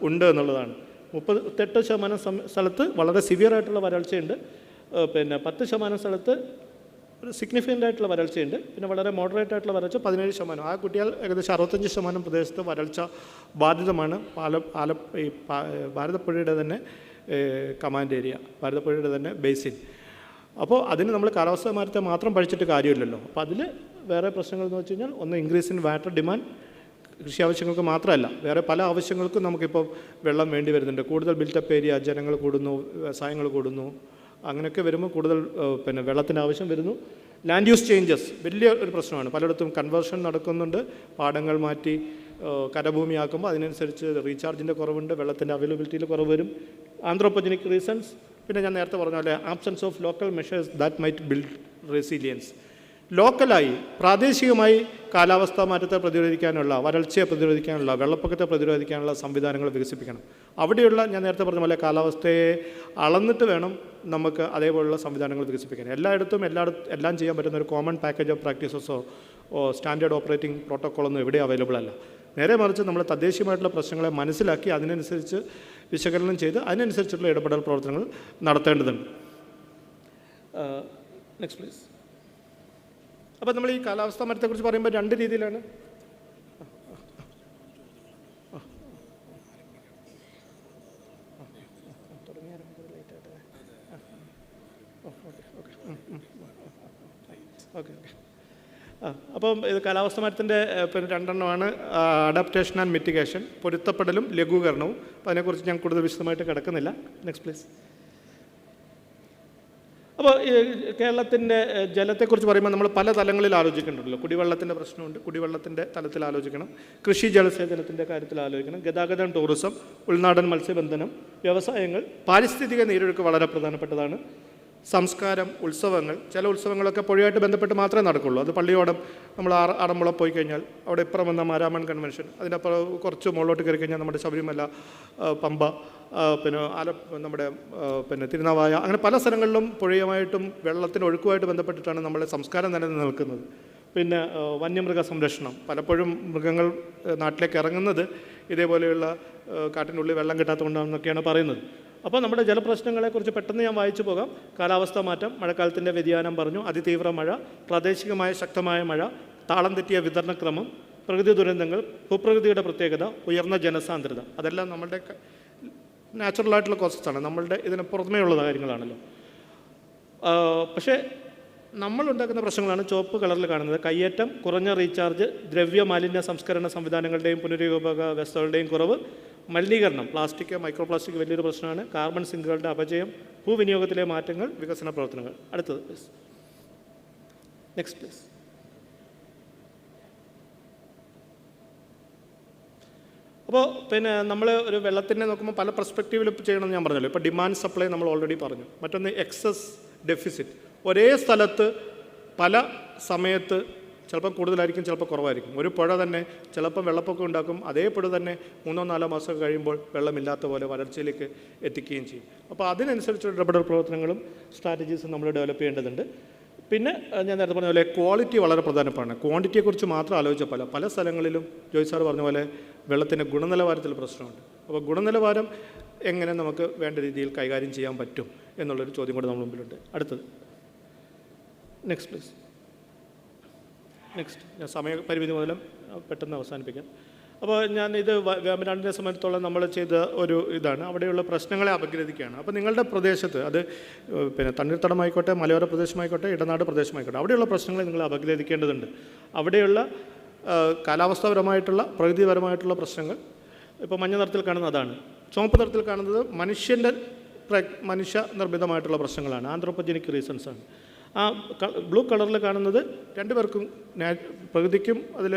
ഉണ്ട് എന്നുള്ളതാണ്. 38% സ്ഥലത്ത് വളരെ സിവിയർ ആയിട്ടുള്ള വരൾച്ചയുണ്ട്. പിന്നെ 10% സ്ഥലത്ത് ഒരു സിഗ്നിഫിക്കൻ്റ് ആയിട്ടുള്ള വരൾച്ചയുണ്ട്. പിന്നെ വളരെ മോഡറേറ്റ് ആയിട്ടുള്ള വരൾച്ച 17%. ആ കുട്ടിയാൽ ഏകദേശം 65% പ്രദേശത്ത് വരൾച്ച ബാധിതമാണ്. ഈ ഭാരതപ്പുഴയുടെ തന്നെ കമാൻഡ് ഏരിയ, ഭാരതപ്പുഴയുടെ തന്നെ ബേസിൻ. അപ്പോൾ അതിന് നമ്മൾ കാലാവസ്ഥാ മാറ്റത്തെ മാത്രം പഠിച്ചിട്ട് കാര്യമില്ലല്ലോ. അപ്പോൾ അതിൽ വേറെ പ്രശ്നങ്ങൾ എന്ന് വെച്ച് കഴിഞ്ഞാൽ, ഒന്ന് ഇൻക്രീസ് ഇൻ വാട്ടർ ഡിമാൻഡ്, കൃഷി ആവശ്യങ്ങൾക്ക് മാത്രമല്ല വേറെ പല ആവശ്യങ്ങൾക്കും നമുക്കിപ്പോൾ വെള്ളം വേണ്ടി വരുന്നുണ്ട്. കൂടുതൽ ബിൽറ്റപ്പ് ഏരിയ, ജനങ്ങൾ കൂടുന്നു, വ്യവസായങ്ങൾ കൂടുന്നു, അങ്ങനെയൊക്കെ വരുമ്പോൾ കൂടുതൽ പിന്നെ വെള്ളത്തിൻ്റെ ആവശ്യം വരുന്നു. ലാൻഡ് യൂസ് ചേഞ്ചസ് വലിയ ഒരു പ്രശ്നമാണ്. പലയിടത്തും കൺവേർഷൻ നടക്കുന്നുണ്ട്. പാടങ്ങൾ മാറ്റി കരഭൂമിയാക്കുമ്പോൾ അതിനനുസരിച്ച് റീചാർജിൻ്റെ കുറവുണ്ട്, വെള്ളത്തിൻ്റെ അവൈലബിലിറ്റിയിൽ കുറവ് വരും. ആന്ത്രോപ്പജനിക് റീസൺസ്, പിന്നെ ഞാൻ നേരത്തെ പറഞ്ഞ പോലെ absence of local measures that might build resilience. ലോക്കലായി പ്രാദേശികമായി കാലാവസ്ഥാ മാറ്റത്തെ പ്രതിരോധിക്കാനുള്ള, വരൾച്ചയെ പ്രതിരോധിക്കാനുള്ള, വെള്ളപ്പൊക്കത്തെ പ്രതിരോധിക്കാനുള്ള സംവിധാനങ്ങൾ വികസിപ്പിക്കണം. അവിടെയുള്ള ഞാൻ നേരത്തെ പറഞ്ഞ പോലെ കാലാവസ്ഥയെ അളന്നിട്ട് വേണം നമുക്ക് അതേപോലുള്ള സംവിധാനങ്ങൾ വികസിപ്പിക്കാൻ. എല്ലാം ചെയ്യാൻ പറ്റുന്ന ഒരു കോമൺ പാക്കേജ് ഓഫ് പ്രാക്ടീസസോ സ്റ്റാൻഡേർഡ് ഓപ്പറേറ്റിംഗ് പ്രോട്ടോക്കോളൊന്നും എവിടെ അവൈലബിൾ അല്ല. നേരെ മറിച്ച് നമ്മൾ തദ്ദേശീയമായിട്ടുള്ള പ്രശ്നങ്ങളെ മനസ്സിലാക്കി അതിനനുസരിച്ച് വിശകലനം ചെയ്ത് അതിനനുസരിച്ചുള്ള ഇടപെടൽ പ്രവർത്തനങ്ങൾ നടത്തേണ്ടതുണ്ട്. Next please. അപ്പോൾ നമ്മൾ ഈ കാലാവസ്ഥാ മാറ്റത്തെക്കുറിച്ച് പറയുമ്പോൾ 2 രീതിയിലാണ്. ഓക്കെ. അപ്പം ഇത് കാലാവസ്ഥ മാറ്റത്തിൻ്റെ പിന്നെ 2 എണ്ണമാണ്. അഡാപ്റ്റേഷൻ ആൻഡ് മിറ്റിഗേഷൻ, പൊരുത്തപ്പെടലും ലഘൂകരണവും. അപ്പോൾ അതിനെക്കുറിച്ച് ഞാൻ കൂടുതൽ വിശദമായിട്ട് കിടക്കുന്നില്ല. Next please. അപ്പോൾ കേരളത്തിൻ്റെ ജലത്തെക്കുറിച്ച് പറയുമ്പോൾ നമ്മൾ പല തലങ്ങളിൽ ആലോചിക്കേണ്ടല്ലോ. കുടിവെള്ളത്തിൻ്റെ പ്രശ്നമുണ്ട്, കുടിവെള്ളത്തിൻ്റെ തലത്തിൽ ആലോചിക്കണം. കൃഷി ജലസേചനത്തിൻ്റെ കാര്യത്തിൽ ആലോചിക്കണം. ഗതാഗതം, ടൂറിസം, ഉൾനാടൻ മത്സ്യബന്ധനം, വ്യവസായങ്ങൾ, പാരിസ്ഥിതിക നീരൊഴുക്ക് വളരെ പ്രധാനപ്പെട്ടതാണ്. സംസ്കാരം, ഉത്സവങ്ങൾ. ചില ഉത്സവങ്ങളൊക്കെ പുഴയായിട്ട് ബന്ധപ്പെട്ട് മാത്രമേ നടക്കുള്ളൂ. അത് പള്ളിയോടം, നമ്മൾ ആറന്മുള പോയി കഴിഞ്ഞാൽ അവിടെ ഇപ്പുറം വന്ന മാരാമൺ കൺവെൻഷൻ, അതിനപ്പുറം കുറച്ച് മുകളിലോട്ട് കയറി കഴിഞ്ഞാൽ നമ്മുടെ ശബരിമല, പമ്പ, പിന്നെ നമ്മുടെ പിന്നെ തിരുനാവായ, അങ്ങനെ പല സ്ഥലങ്ങളിലും പുഴയുമായിട്ടും വെള്ളത്തിൻ്റെ ഒഴുക്കുമായിട്ട് ബന്ധപ്പെട്ടിട്ടാണ് നമ്മുടെ സംസ്കാരം തന്നെ നിൽക്കുന്നത്. പിന്നെ വന്യമൃഗ സംരക്ഷണം. പലപ്പോഴും മൃഗങ്ങൾ നാട്ടിലേക്ക് ഇറങ്ങുന്നത് ഇതേപോലെയുള്ള കാട്ടിനുള്ളിൽ വെള്ളം കിട്ടാത്തതുകൊണ്ടാണെന്നൊക്കെയാണ് പറയുന്നത്. അപ്പോൾ നമ്മുടെ ജലപ്രശ്നങ്ങളെക്കുറിച്ച് പെട്ടെന്ന് ഞാൻ വായിച്ചു പോകാം. കാലാവസ്ഥാ മാറ്റം, മഴക്കാലത്തിൻ്റെ വ്യതിയാനം പറഞ്ഞു, അതിതീവ്ര മഴ, പ്രാദേശികമായ ശക്തമായ മഴ, താളം തെറ്റിയ വിതരണക്രമം, പ്രകൃതി ദുരന്തങ്ങൾ, ഭൂപ്രകൃതിയുടെ പ്രത്യേകത, ഉയർന്ന ജനസാന്ദ്രത. അതെല്ലാം നമ്മളുടെ നാച്ചുറലായിട്ടുള്ള കോസസാണ്, നമ്മളുടെ ഇതിന് പുറമേ ഉള്ള കാര്യങ്ങളാണല്ലോ. പക്ഷേ നമ്മളുണ്ടാക്കുന്ന പ്രശ്നങ്ങളാണ് ചുവപ്പ് കളറിൽ കാണുന്നത്. കയ്യേറ്റം, കുറഞ്ഞ റീചാർജ്, ദ്രവ്യ മാലിന്യ സംസ്കരണ സംവിധാനങ്ങളുടെയും പുനരുപയോഗ വ്യവസ്ഥകളുടെയും കുറവ്, മലിനീകരണം, പ്ലാസ്റ്റിക്, മൈക്രോ പ്ലാസ്റ്റിക് വലിയൊരു പ്രശ്നമാണ്, കാർബൺ സിങ്കുകളുടെ അപചയം, ഭൂവിനിയോഗത്തിലെ മാറ്റങ്ങൾ, വികസന പ്രവർത്തനങ്ങൾ. അടുത്തത് പ്ലീസ്. Next please. അപ്പോൾ പിന്നെ നമ്മൾ ഒരു വെള്ളത്തിനെ നോക്കുമ്പോൾ പല പെർസ്പെക്റ്റീവിൽ ചെയ്യണമെന്ന് ഞാൻ പറഞ്ഞല്ലോ. ഇപ്പോൾ ഡിമാൻഡ് സപ്ലൈ നമ്മൾ ഓൾറെഡി പറഞ്ഞു. മറ്റൊന്ന് എക്സസ് ഡെഫിസിറ്റ്. ഒരേ സ്ഥലത്ത് പല സമയത്ത് ചിലപ്പോൾ കൂടുതലായിരിക്കും, ചിലപ്പോൾ കുറവായിരിക്കും. ഒരു പുഴ തന്നെ ചിലപ്പോൾ വെള്ളപ്പൊക്കം ഉണ്ടാക്കും, അതേ പുഴ തന്നെ 3-4 മാസം കഴിയുമ്പോൾ വെള്ളമില്ലാത്ത പോലെ വരൾച്ചയിലേക്ക് എത്തിക്കുകയും ചെയ്യും. അപ്പോൾ അതിനനുസരിച്ചുള്ള ഇടപെടൽ പ്രവർത്തനങ്ങളും സ്ട്രാറ്റജീസും നമ്മൾ ഡെവലപ്പ് ചെയ്യേണ്ടതുണ്ട്. പിന്നെ ഞാൻ നേരത്തെ പറഞ്ഞ പോലെ ക്വാളിറ്റി വളരെ പ്രധാനമാണ്. ക്വാണ്ടിറ്റിയെക്കുറിച്ച് മാത്രം ആലോചിച്ച പല സ്ഥലങ്ങളിലും ജോയ് സാർ പറഞ്ഞ പോലെ വെള്ളത്തിൻ്റെ ഗുണനിലവാരത്തിൽ പ്രശ്നമുണ്ട്. അപ്പോൾ ഗുണനിലവാരം എങ്ങനെ നമുക്ക് വേണ്ട രീതിയിൽ കൈകാര്യം ചെയ്യാൻ പറ്റും എന്നുള്ളൊരു ചോദ്യം കൂടെ നമ്മുടെ മുമ്പിലുണ്ട്. അടുത്തത് നെക്സ്റ്റ് പ്ലീസ്. നെക്സ്റ്റ്. ഞാൻ സമയപരിമിതി മൂലം പെട്ടെന്ന് അവസാനിപ്പിക്കാം. അപ്പോൾ ഇത് വേമ്പനാടിനെ സംബന്ധിച്ചോളം നമ്മൾ ചെയ്ത ഒരു ഇതാണ്. അവിടെയുള്ള പ്രശ്നങ്ങളെ അപഗ്രഥിക്കുകയാണ്. അപ്പോൾ നിങ്ങളുടെ പ്രദേശത്ത് അത് പിന്നെ തണ്ണീർത്തടമായിക്കോട്ടെ, മലയോര പ്രദേശമായിക്കോട്ടെ, ഇടനാട് പ്രദേശമായിക്കോട്ടെ, അവിടെയുള്ള പ്രശ്നങ്ങളെ നിങ്ങൾ അപഗ്രഥിക്കേണ്ടതുണ്ട്. അവിടെയുള്ള കാലാവസ്ഥാപരമായിട്ടുള്ള പ്രകൃതിപരമായിട്ടുള്ള പ്രശ്നങ്ങൾ ഇപ്പോൾ മഞ്ഞ നിറത്തിൽ കാണുന്നത് അതാണ്. ചുവപ്പ് നിറത്തിൽ കാണുന്നത് മനുഷ്യ നിർമ്മിതമായിട്ടുള്ള പ്രശ്നങ്ങളാണ്, ആന്ത്രോപ്പജനിക് റീസൺസാണ്. ആ ബ്ലൂ കളറിൽ കാണുന്നത് രണ്ടുപേർക്കും പ്രകൃതിക്കും അതിൽ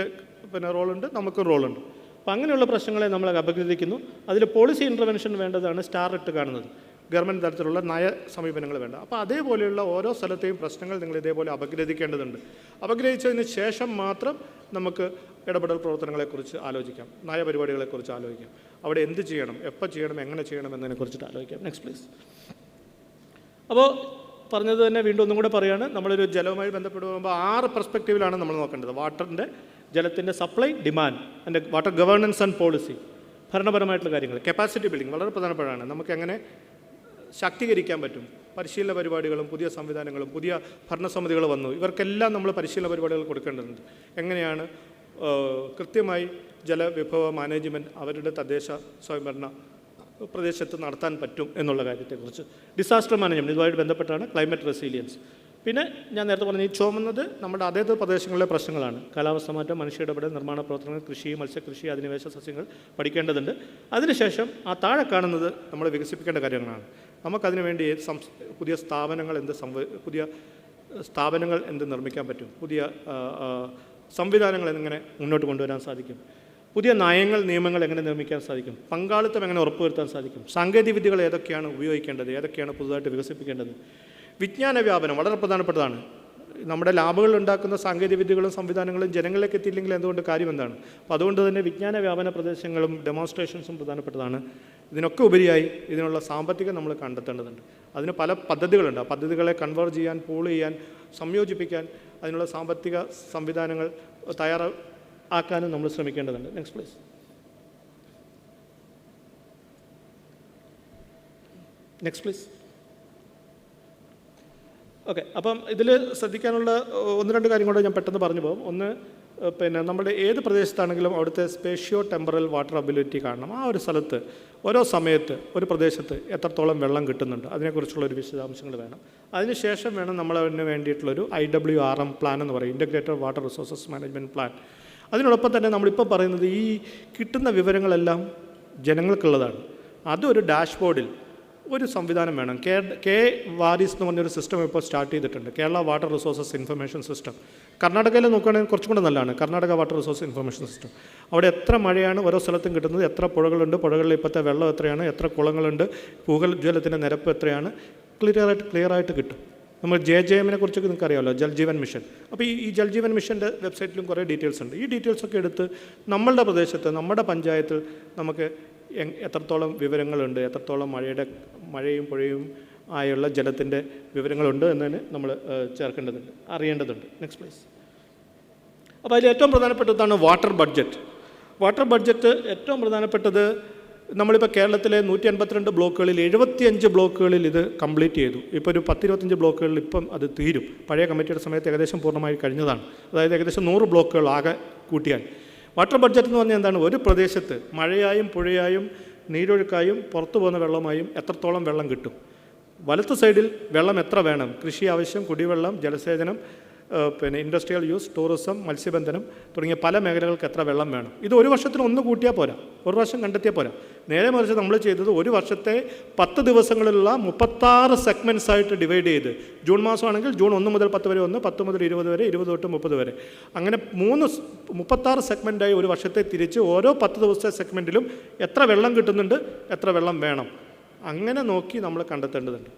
പിന്നെ റോളുണ്ട്, നമുക്കും റോളുണ്ട്. അപ്പോൾ അങ്ങനെയുള്ള പ്രശ്നങ്ങളെ നമ്മൾ അപഗ്രഥിക്കുന്നു. അതിൽ പോളിസി ഇൻ്റർവെൻഷൻ വേണ്ടതാണ് സ്റ്റാർ ഇട്ട് കാണുന്നത്, ഗവൺമെൻറ് തരത്തിലുള്ള നയ സമീപനങ്ങൾ വേണ്ട. അപ്പോൾ അതേപോലെയുള്ള ഓരോ സ്ഥലത്തെയും പ്രശ്നങ്ങൾ നിങ്ങൾ ഇതേപോലെ അപഗ്രഥിക്കേണ്ടതുണ്ട്. അപഗ്രഹിച്ചതിന് ശേഷം മാത്രം നമുക്ക് ഇടപെടൽ പ്രവർത്തനങ്ങളെക്കുറിച്ച് ആലോചിക്കാം, നയപരിപാടികളെക്കുറിച്ച് ആലോചിക്കാം, അവിടെ എന്ത് ചെയ്യണം, എപ്പോൾ ചെയ്യണം, എങ്ങനെ ചെയ്യണം എന്നതിനെക്കുറിച്ചിട്ട് ആലോചിക്കാം. Next please. അപ്പോൾ പറഞ്ഞത് തന്നെ വീണ്ടും ഒന്നും കൂടെ പറയുകയാണ്. നമ്മളൊരു ജലവുമായി ബന്ധപ്പെടുമ്പോൾ 6 പെർസ്പെക്റ്റീവിലാണ് നമ്മൾ നോക്കേണ്ടത്. വാട്ടറിൻ്റെ, ജലത്തിൻ്റെ സപ്ലൈ, ഡിമാൻഡ്, അതിൻ്റെ വാട്ടർ ഗവേണൻസ് ആൻഡ് പോളിസി, ഭരണപരമായിട്ടുള്ള കാര്യങ്ങൾ, കപ്പാസിറ്റി ബിൽഡിംഗ് വളരെ പ്രധാനപ്പെട്ടതാണ്. നമുക്ക് എങ്ങനെ ശാക്തീകരിക്കാൻ പറ്റും, പരിശീലന പരിപാടികളും പുതിയ സംവിധാനങ്ങളും പുതിയ ഭരണസമിതികൾ വന്നു, ഇവർക്കെല്ലാം നമ്മൾ പരിശീലന പരിപാടികൾ കൊടുക്കേണ്ടതുണ്ട്. എങ്ങനെയാണ് കൃത്യമായി ജലവിഭവ മാനേജ്മെൻറ്റ് അവരുടെ തദ്ദേശ സ്വയംഭരണ പ്രദേശത്ത് നടത്താൻ പറ്റും എന്നുള്ള കാര്യത്തെക്കുറിച്ച്. ഡിസാസ്റ്റർ മാനേജ്മെൻറ്റ് ഇതുമായിട്ട് ബന്ധപ്പെട്ടാണ് ക്ലൈമറ്റ് റെസീലിയൻസ്. പിന്നെ ഞാൻ നേരത്തെ പറഞ്ഞ ഈ ചുവന്നത് നമ്മുടെ അതേത് പ്രദേശങ്ങളിലെ പ്രശ്നങ്ങളാണ്. കാലാവസ്ഥ മാറ്റം, മനുഷ്യ ഇടപെടൽ, നിർമ്മാണ പ്രവർത്തനങ്ങൾ, കൃഷി, മത്സ്യകൃഷി, അധിനിവേശ സസ്യങ്ങൾ പഠിക്കേണ്ടതുണ്ട്. അതിനുശേഷം ആ താഴെ കാണുന്നത് നമ്മൾ വികസിപ്പിക്കേണ്ട കാര്യങ്ങളാണ്. നമുക്കതിനു വേണ്ടി പുതിയ സ്ഥാപനങ്ങൾ എന്ത് നിർമ്മിക്കാൻ പറ്റും, പുതിയ സംവിധാനങ്ങൾ എങ്ങനെ മുന്നോട്ട് കൊണ്ടുവരാൻ സാധിക്കും, പുതിയ നയങ്ങൾ, നിയമങ്ങൾ എങ്ങനെ നിർമ്മിക്കാൻ സാധിക്കും, പങ്കാളിത്തം എങ്ങനെ ഉറപ്പുവരുത്താൻ സാധിക്കും, സാങ്കേതികവിദ്യകൾ ഏതൊക്കെയാണ് ഉപയോഗിക്കേണ്ടത്, ഏതൊക്കെയാണ് പുതുതായിട്ട് വികസിപ്പിക്കേണ്ടത്. വിജ്ഞാന വ്യാപനം വളരെ പ്രധാനപ്പെട്ടതാണ്. നമ്മുടെ ലാബുകളിൽ ഉണ്ടാക്കുന്ന സാങ്കേതികവിദ്യകളും സംവിധാനങ്ങളും ജനങ്ങളിലേക്ക് എത്തിയില്ലെങ്കിൽ എന്തുകൊണ്ട് കാര്യം എന്താണ്? അപ്പോൾ അതുകൊണ്ട് തന്നെ വിജ്ഞാന വ്യാപന പ്രദേശങ്ങളും ഡെമോൺസ്ട്രേഷൻസും പ്രധാനപ്പെട്ടതാണ്. ഇതിനൊക്കെ ഉപരിയായി ഇതിനുള്ള സാമ്പത്തികം നമ്മൾ കണ്ടെത്തേണ്ടതുണ്ട്. അതിന് പല പദ്ധതികളുണ്ട്. ആ പദ്ധതികളെ കൺവേർട്ട് ചെയ്യാൻ, പൂൾ ചെയ്യാൻ, സംയോജിപ്പിക്കാൻ അതിനുള്ള സാമ്പത്തിക സംവിധാനങ്ങൾ ആക്കാനും നമ്മൾ ശ്രമിക്കേണ്ടതുണ്ട്. Next please. Next please. Okay. അപ്പം ഇതിൽ ശ്രദ്ധിക്കാനുള്ള 1-2 കാര്യം കൂടെ ഞാൻ പെട്ടെന്ന് പറഞ്ഞു പോകും. ഒന്ന്, പിന്നെ നമ്മുടെ ഏത് പ്രദേശത്താണെങ്കിലും അവിടുത്തെ സ്പേഷ്യോ ടെമ്പറൽ വാട്ടർ അവൈലബിലിറ്റി കാണണം. ആ ഒരു സ്ഥലത്ത് ഓരോ സമയത്ത് ഒരു പ്രദേശത്ത് എത്രത്തോളം വെള്ളം കിട്ടുന്നുണ്ട് അതിനെക്കുറിച്ചുള്ളൊരു വിശദാംശങ്ങൾ വേണം. അതിനുശേഷം വേണം നമ്മൾ അതിന് വേണ്ടിയിട്ടുള്ളൊരു IWRM പ്ലാൻ എന്ന് പറയും, integrated water resources management plan. അതിനോടൊപ്പം തന്നെ നമ്മളിപ്പോൾ പറയുന്നത് ഈ കിട്ടുന്ന വിവരങ്ങളെല്ലാം ജനങ്ങൾക്കുള്ളതാണ്. അതൊരു ഡാഷ്ബോർഡിൽ ഒരു സംവിധാനം വേണം. കെ വാരീസ് എന്ന് പറഞ്ഞൊരു സിസ്റ്റം ഇപ്പോൾ സ്റ്റാർട്ട് ചെയ്തിട്ടുണ്ട്, Kerala water resources information system. കർണാടകയിൽ നോക്കുകയാണെങ്കിൽ കുറച്ചും കൂടെ നല്ലതാണ്, Karnataka water resource information system. അവിടെ എത്ര മഴയാണ് ഓരോ സ്ഥലത്തും കിട്ടുന്നത്, എത്ര പുഴകളുണ്ട്, പുഴകളിൽ ഇപ്പോഴത്തെ വെള്ളം എത്രയാണ്, എത്ര കുളങ്ങളുണ്ട്, ഭൂജലത്തിൻ്റെ നിരപ്പ് എത്രയാണ്, ക്ലിയറായിട്ട് കിട്ടും. നമ്മൾ JJM കുറിച്ചൊക്കെ നിങ്ങൾക്ക് അറിയാമല്ലോ, ജൽജീവൻ മിഷൻ. അപ്പോൾ ഈ ജൽജീവൻ മിഷൻ്റെ വെബ്സൈറ്റിലും കുറേ ഡീറ്റെയിൽസ് ഉണ്ട്. ഈ ഡീറ്റെയിൽസൊക്കെ എടുത്ത് നമ്മളുടെ പ്രദേശത്ത്, നമ്മുടെ പഞ്ചായത്തിൽ നമുക്ക് എത്രത്തോളം വിവരങ്ങളുണ്ട്, എത്രത്തോളം മഴയും പുഴയും ആയുള്ള ജലത്തിൻ്റെ വിവരങ്ങളുണ്ട് എന്നതിന് നമ്മൾ ചേർക്കേണ്ടതുണ്ട്, അറിയേണ്ടതുണ്ട്. Next please. അപ്പോൾ അതിൽ ഏറ്റവും പ്രധാനപ്പെട്ടതാണ് വാട്ടർ ബഡ്ജറ്റ്. വാട്ടർ ബഡ്ജറ്റ് ഏറ്റവും പ്രധാനപ്പെട്ടത് നമ്മളിപ്പോൾ കേരളത്തിലെ 152 ബ്ലോക്കുകളിൽ 75 ബ്ലോക്കുകളിൽ ഇത് കംപ്ലീറ്റ് ചെയ്തു. ഇപ്പോൾ ഒരു 10-25 ബ്ലോക്കുകളിൽ ഇപ്പം അത് തീരും. പഴയ കമ്മിറ്റിയുടെ സമയത്ത് ഏകദേശം പൂർണ്ണമായി കഴിഞ്ഞതാണ്. അതായത് ഏകദേശം 100 ബ്ലോക്കുകൾ ആകെ കൂട്ടിയാൽ. വാട്ടർ ബഡ്ജറ്റ് എന്ന് പറഞ്ഞാൽ എന്താണ്? ഒരു പ്രദേശത്ത് മഴയായും പുഴയായും നീരൊഴുക്കായും പുറത്തു പോകുന്ന വെള്ളമായും എത്രത്തോളം വെള്ളം കിട്ടും. വലത്ത് സൈഡിൽ വെള്ളം എത്ര വേണം, കൃഷി ആവശ്യം, കുടിവെള്ളം, ജലസേചനം, ഇൻഡസ്ട്രിയൽ യൂസ്, ടൂറിസം, മത്സ്യബന്ധനം തുടങ്ങിയ പല മേഖലകൾക്ക് എത്ര വെള്ളം വേണം. ഇത് ഒരു വർഷത്തിന് ഒന്ന് കൂട്ടിയാൽ പോരാ, ഒരു പ്രാവശ്യം കണ്ടെത്തിയാൽ പോരാ. നേരെ മറിച്ച് നമ്മൾ ചെയ്തത് ഒരു വർഷത്തെ 10 ദിവസങ്ങളിലുള്ള 36 സെഗ്മെൻറ്റ്സ് ആയിട്ട് ഡിവൈഡ് ചെയ്ത്, ജൂൺ മാസമാണെങ്കിൽ ജൂൺ 1 മുതൽ 10 വരെ 1, 10 മുതൽ 20 വരെ, 20 തൊട്ട് 30 വരെ, അങ്ങനെ 36 സെഗ്മെൻറ്റായി ഒരു വർഷത്തെ തിരിച്ച് ഓരോ 10 ദിവസത്തെ സെഗ്മെൻറ്റിലും എത്ര വെള്ളം കിട്ടുന്നുണ്ട്, എത്ര വെള്ളം വേണം, അങ്ങനെ നോക്കി നമ്മൾ കണ്ടെത്തേണ്ടതുണ്ട്.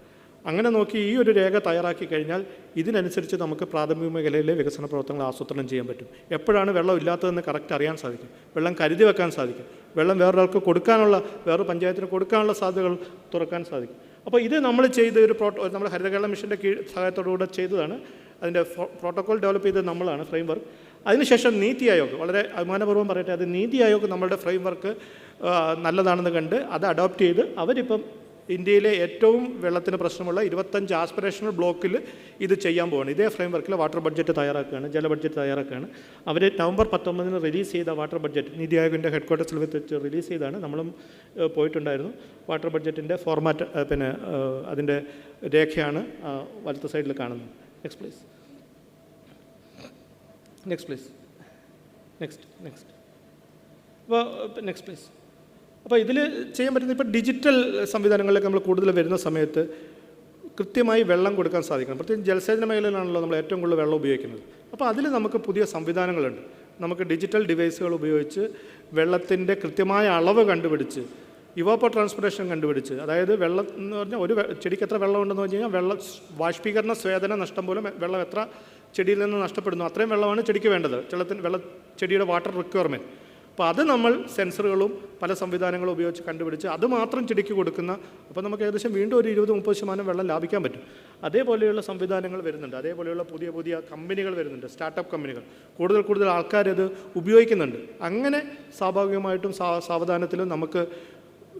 അങ്ങനെ നോക്കി ഈ ഒരു രേഖ തയ്യാറാക്കി കഴിഞ്ഞാൽ ഇതിനനുസരിച്ച് നമുക്ക് പ്രാഥമിക മേഖലയിലെ വികസന പ്രവർത്തനങ്ങൾ ആസൂത്രണം ചെയ്യാൻ പറ്റും. എപ്പോഴാണ് വെള്ളം ഇല്ലാത്തതെന്ന് കറക്റ്റ് അറിയാൻ സാധിക്കും, വെള്ളം കരുതി വെക്കാൻ സാധിക്കും, വെള്ളം വേറൊരാൾക്ക് കൊടുക്കാനുള്ള, വേറൊരു പഞ്ചായത്തിന് കൊടുക്കാനുള്ള സാധ്യതകൾ തുറക്കാൻ സാധിക്കും. അപ്പോൾ ഇത് നമ്മൾ ചെയ്ത ഒരു നമ്മുടെ ഹരിത കേരള മിഷൻ്റെ സഹായത്തോടുകൂടെ ചെയ്തതാണ്. അതിൻ്റെ പ്രോട്ടോകോൾ ഡെവലപ്പ് ചെയ്തത് നമ്മളാണ്, ഫ്രെയിംവർക്ക്. അതിനുശേഷം നീതി ആയോഗ്, വളരെ അഭിമാനപൂർവ്വം പറയട്ടെ, അത് നീതി ആയോഗ് നമ്മളുടെ ഫ്രെയിംവർക്ക് നല്ലതാണെന്ന് കണ്ട് അത് അഡോപ്റ്റ് ചെയ്ത് അവരിപ്പം ഇന്ത്യയിലെ ഏറ്റവും വെള്ളത്തിന് പ്രശ്നമുള്ള 25 ആസ്പിറേഷണൽ ബ്ലോക്കിൽ ഇത് ചെയ്യാൻ പോവുകയാണ്. ഇതേ ഫ്രെയിംവർക്കിൽ വാട്ടർ ബഡ്ജറ്റ് തയ്യാറാക്കുകയാണ്, ജല ബഡ്ജറ്റ് തയ്യാറാക്കുകയാണ്. അവർ നവംബർ 19 റിലീസ് ചെയ്ത വാട്ടർ ബഡ്ജറ്റ് നീതി ആയോഗിൻ്റെ ഹെഡ്ക്വാർട്ടേഴ്സിൽ വെച്ച് റിലീസ് ചെയ്താണ്. നമ്മളും പോയിട്ടുണ്ടായിരുന്നു. വാട്ടർ ബഡ്ജറ്റിൻ്റെ ഫോർമാറ്റ്, അതിൻ്റെ രേഖയാണ് വലത്ത് സൈഡിൽ കാണുന്നത്. Next please, next please, next. അപ്പോൾ നെക്സ്റ്റ് പ്ലീസ്. അപ്പോൾ ഇതിൽ ചെയ്യാൻ പറ്റുന്ന ഇപ്പോൾ ഡിജിറ്റൽ സംവിധാനങ്ങളിലേക്ക് നമ്മൾ കൂടുതൽ വരുന്ന സമയത്ത് കൃത്യമായി വെള്ളം കൊടുക്കാൻ സാധിക്കണം. പ്രത്യേകിച്ച് ജലസേചന മേഖലയിലാണല്ലോ നമ്മൾ ഏറ്റവും കൂടുതൽ വെള്ളം ഉപയോഗിക്കുന്നത്. അപ്പോൾ അതിൽ നമുക്ക് പുതിയ സംവിധാനങ്ങളുണ്ട്. നമുക്ക് ഡിജിറ്റൽ ഡിവൈസുകൾ ഉപയോഗിച്ച് വെള്ളത്തിൻ്റെ കൃത്യമായ അളവ് കണ്ടുപിടിച്ച്, ഇവാപ്പോ ട്രാൻസ്പിറേഷൻ കണ്ടുപിടിച്ച്, അതായത് വെള്ളം എന്ന് പറഞ്ഞാൽ ഒരു ചെടിക്ക് എത്ര വെള്ളം ഉണ്ടെന്ന് വെച്ച് കഴിഞ്ഞാൽ വെള്ളം ബാഷ്പീകരണ സ്വേദന നഷ്ടം പോലെ വെള്ളം എത്ര ചെടിയിൽ നിന്ന് നഷ്ടപ്പെടുന്നു അത്രയും വെള്ളമാണ് ചെടിക്ക് വേണ്ടത്, ചെടിയുടെ വാട്ടർ റിക്വയർമെൻറ്റ്. അപ്പോൾ അത് നമ്മൾ സെൻസറുകളും പല സംവിധാനങ്ങളും ഉപയോഗിച്ച് കണ്ടുപിടിച്ച് അത് മാത്രം ചെടിക്ക് കൊടുക്കുന്ന, അപ്പോൾ നമുക്ക് ഏകദേശം വീണ്ടും ഒരു 20-30% വെള്ളം ലാഭിക്കാൻ പറ്റും. അതേപോലെയുള്ള സംവിധാനങ്ങൾ വരുന്നുണ്ട്. അതേപോലെയുള്ള പുതിയ പുതിയ കമ്പനികൾ വരുന്നുണ്ട്, സ്റ്റാർട്ടപ്പ് കമ്പനികൾ. കൂടുതൽ ആൾക്കാരത് ഉപയോഗിക്കുന്നുണ്ട്. അങ്ങനെ സ്വാഭാവികമായിട്ടും സാവധാനത്തിലും നമുക്ക്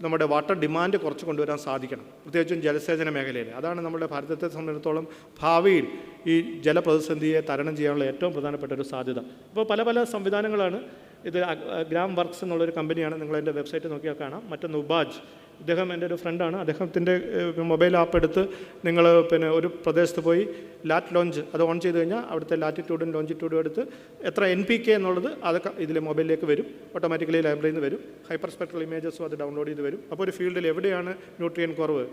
നമ്മുടെ വാട്ടർ ഡിമാൻഡ് കുറച്ച് കൊണ്ടുവരാൻ സാധിക്കണം, പ്രത്യേകിച്ചും ജലസേചന മേഖലയിൽ. അതാണ് നമ്മുടെ ഭാരതത്തെ സംബന്ധിച്ചിടത്തോളം ഭാവിയിൽ ഈ ജലപ്രതിസന്ധിയെ തരണം ചെയ്യാനുള്ള ഏറ്റവും പ്രധാനപ്പെട്ട ഒരു സാധ്യത. അപ്പോൾ പല സംവിധാനങ്ങളാണ്. ഇത് ഗ്രാം വർക്ക്സ് എന്നുള്ളൊരു കമ്പനിയാണ്, നിങ്ങളതിൻ്റെ വെബ്സൈറ്റ് നോക്കിയാൽ കാണാം. മറ്റൊന്ന് ഉബാജ്, ഇദ്ദേഹം എൻ്റെ ഒരു ഫ്രണ്ടാണ്. അദ്ദേഹത്തിൻ്റെ മൊബൈൽ ആപ്പ് എടുത്ത് നിങ്ങൾ ഒരു പ്രദേശത്ത് പോയി ലാറ്റ് ലോഞ്ച് അത് ഓൺ ചെയ്ത് കഴിഞ്ഞാൽ അവിടുത്തെ ലാറ്റിറ്റ്യൂഡും ലോഞ്ചിറ്റ്യൂഡും എടുത്ത് എത്ര NPK എന്നുള്ളത് അതൊക്കെ ഇതിൽ മൊബൈലിലേക്ക് വരും, ഓട്ടോമാറ്റിക്കലി ലൈബ്രറിയിൽ നിന്ന് വരും. ഹൈപ്പർ സ്പെക്ട്രൽ ഇമേജസും അത് ഡൗൺലോഡ് ചെയ്ത് വരും. അപ്പോൾ ഒരു ഫീൽഡിൽ എവിടെയാണ് ന്യൂട്രിയൻ കുറവ്,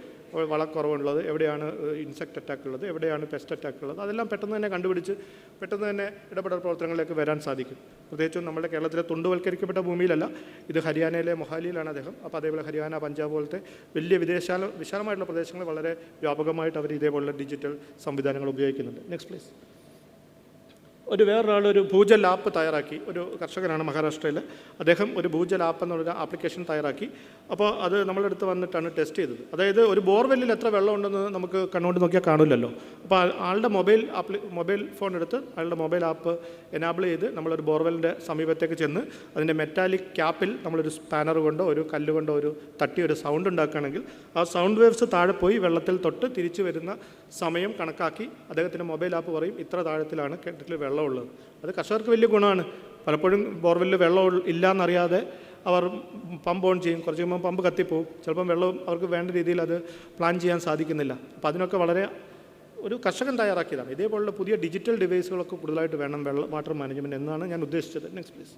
വളക്കുറവുള്ളത്, എവിടെയാണ് ഇൻസെക്ട് അറ്റാക്ക് ഉള്ളത്, എവിടെയാണ് പെസ്റ്റ് അറ്റാക്ക് ഉള്ളത്, അതെല്ലാം പെട്ടെന്ന് തന്നെ കണ്ടുപിടിച്ച് പെട്ടെന്ന് തന്നെ ഇടപെടൽ പ്രവർത്തനങ്ങളിലേക്ക് വരാൻ സാധിക്കും. പ്രത്യേകിച്ചും നമ്മുടെ കേരളത്തിലെ തുണ്ടുവൽക്കരിക്കപ്പെട്ട ഭൂമിയിലല്ല, ഇത് ഹരിയാനയിലെ മൊഹാലിയിലാണ് അദ്ദേഹം. അപ്പോൾ അതേപോലെ ഹരിയാന, പഞ്ചാബ് പോലത്തെ വലിയ വിശാലമായിട്ടുള്ള പ്രദേശങ്ങൾ വളരെ വ്യാപകമായിട്ട് അവർ ഇതേപോലുള്ള ഡിജിറ്റൽ സംവിധാനങ്ങൾ ഉപയോഗിക്കുന്നുണ്ട്. Next please. വേറൊരാൾ ഒരു ഭൂജൽ ആപ്പ് തയ്യാറാക്കി. ഒരു കർഷകനാണ് മഹാരാഷ്ട്രയിൽ. അദ്ദേഹം ഒരു ഭൂജൽ ആപ്പ് എന്നൊരു ആപ്ലിക്കേഷൻ തയ്യാറാക്കി. അപ്പോൾ അത് നമ്മളുടെ അടുത്ത് വന്നിട്ടാണ് ടെസ്റ്റ് ചെയ്തത്. അതായത് ഒരു ബോർവെല്ലിൽ എത്ര വെള്ളം ഉണ്ടെന്ന് നമുക്ക് കണ്ണുകൊണ്ട് നോക്കിയാൽ കാണില്ലല്ലോ. അപ്പോൾ ആളുടെ മൊബൈൽ ഫോൺ എടുത്ത് അയാളുടെ മൊബൈൽ ആപ്പ് എനാബിൾ ചെയ്ത് നമ്മളൊരു ബോർവെല്ലിൻ്റെ സമീപത്തേക്ക് ചെന്ന് അതിൻ്റെ മെറ്റാലിക് ക്യാപ്പിൽ നമ്മളൊരു സ്പാനർ കൊണ്ടോ ഒരു കല്ലുകൊണ്ടോ ഒരു തട്ടി ഒരു സൗണ്ട് ഉണ്ടാക്കുകയാണെങ്കിൽ ആ സൗണ്ട് വേവ്സ് താഴെ പോയി വെള്ളത്തിൽ തൊട്ട് തിരിച്ചു വരുന്ന സമയം കണക്കാക്കി അദ്ദേഹത്തിൻ്റെ മൊബൈൽ ആപ്പ് പറയും ഇത്ര താഴത്തിലാണ് കിണറ്റിൽ വെള്ളമുള്ളത്. അത് കർഷകർക്ക് വലിയ ഗുണമാണ്. പലപ്പോഴും ബോർവെല്ലിൽ വെള്ളം ഇല്ലയെന്നറിയാതെ അവർ പമ്പ് ഓൺ ചെയ്യും, കുറച്ച് കഴിയുമ്പോൾ പമ്പ് കത്തിപ്പോവും, ചിലപ്പം വെള്ളം അവർക്ക് വേണ്ട രീതിയിൽ അത് പ്ലാൻ ചെയ്യാൻ സാധിക്കുന്നില്ല. അപ്പോൾ അതിനൊക്കെ വളരെ ഒരു കർഷകൻ തയ്യാറാക്കിയതാണ്. ഇതേപോലുള്ള പുതിയ ഡിജിറ്റൽ ഡിവൈസുകളൊക്കെ കൂടുതലായിട്ട് വേണം വാട്ടർ മാനേജ്മെൻറ്റ് എന്നാണ് ഞാൻ ഉദ്ദേശിച്ചത്. Next please.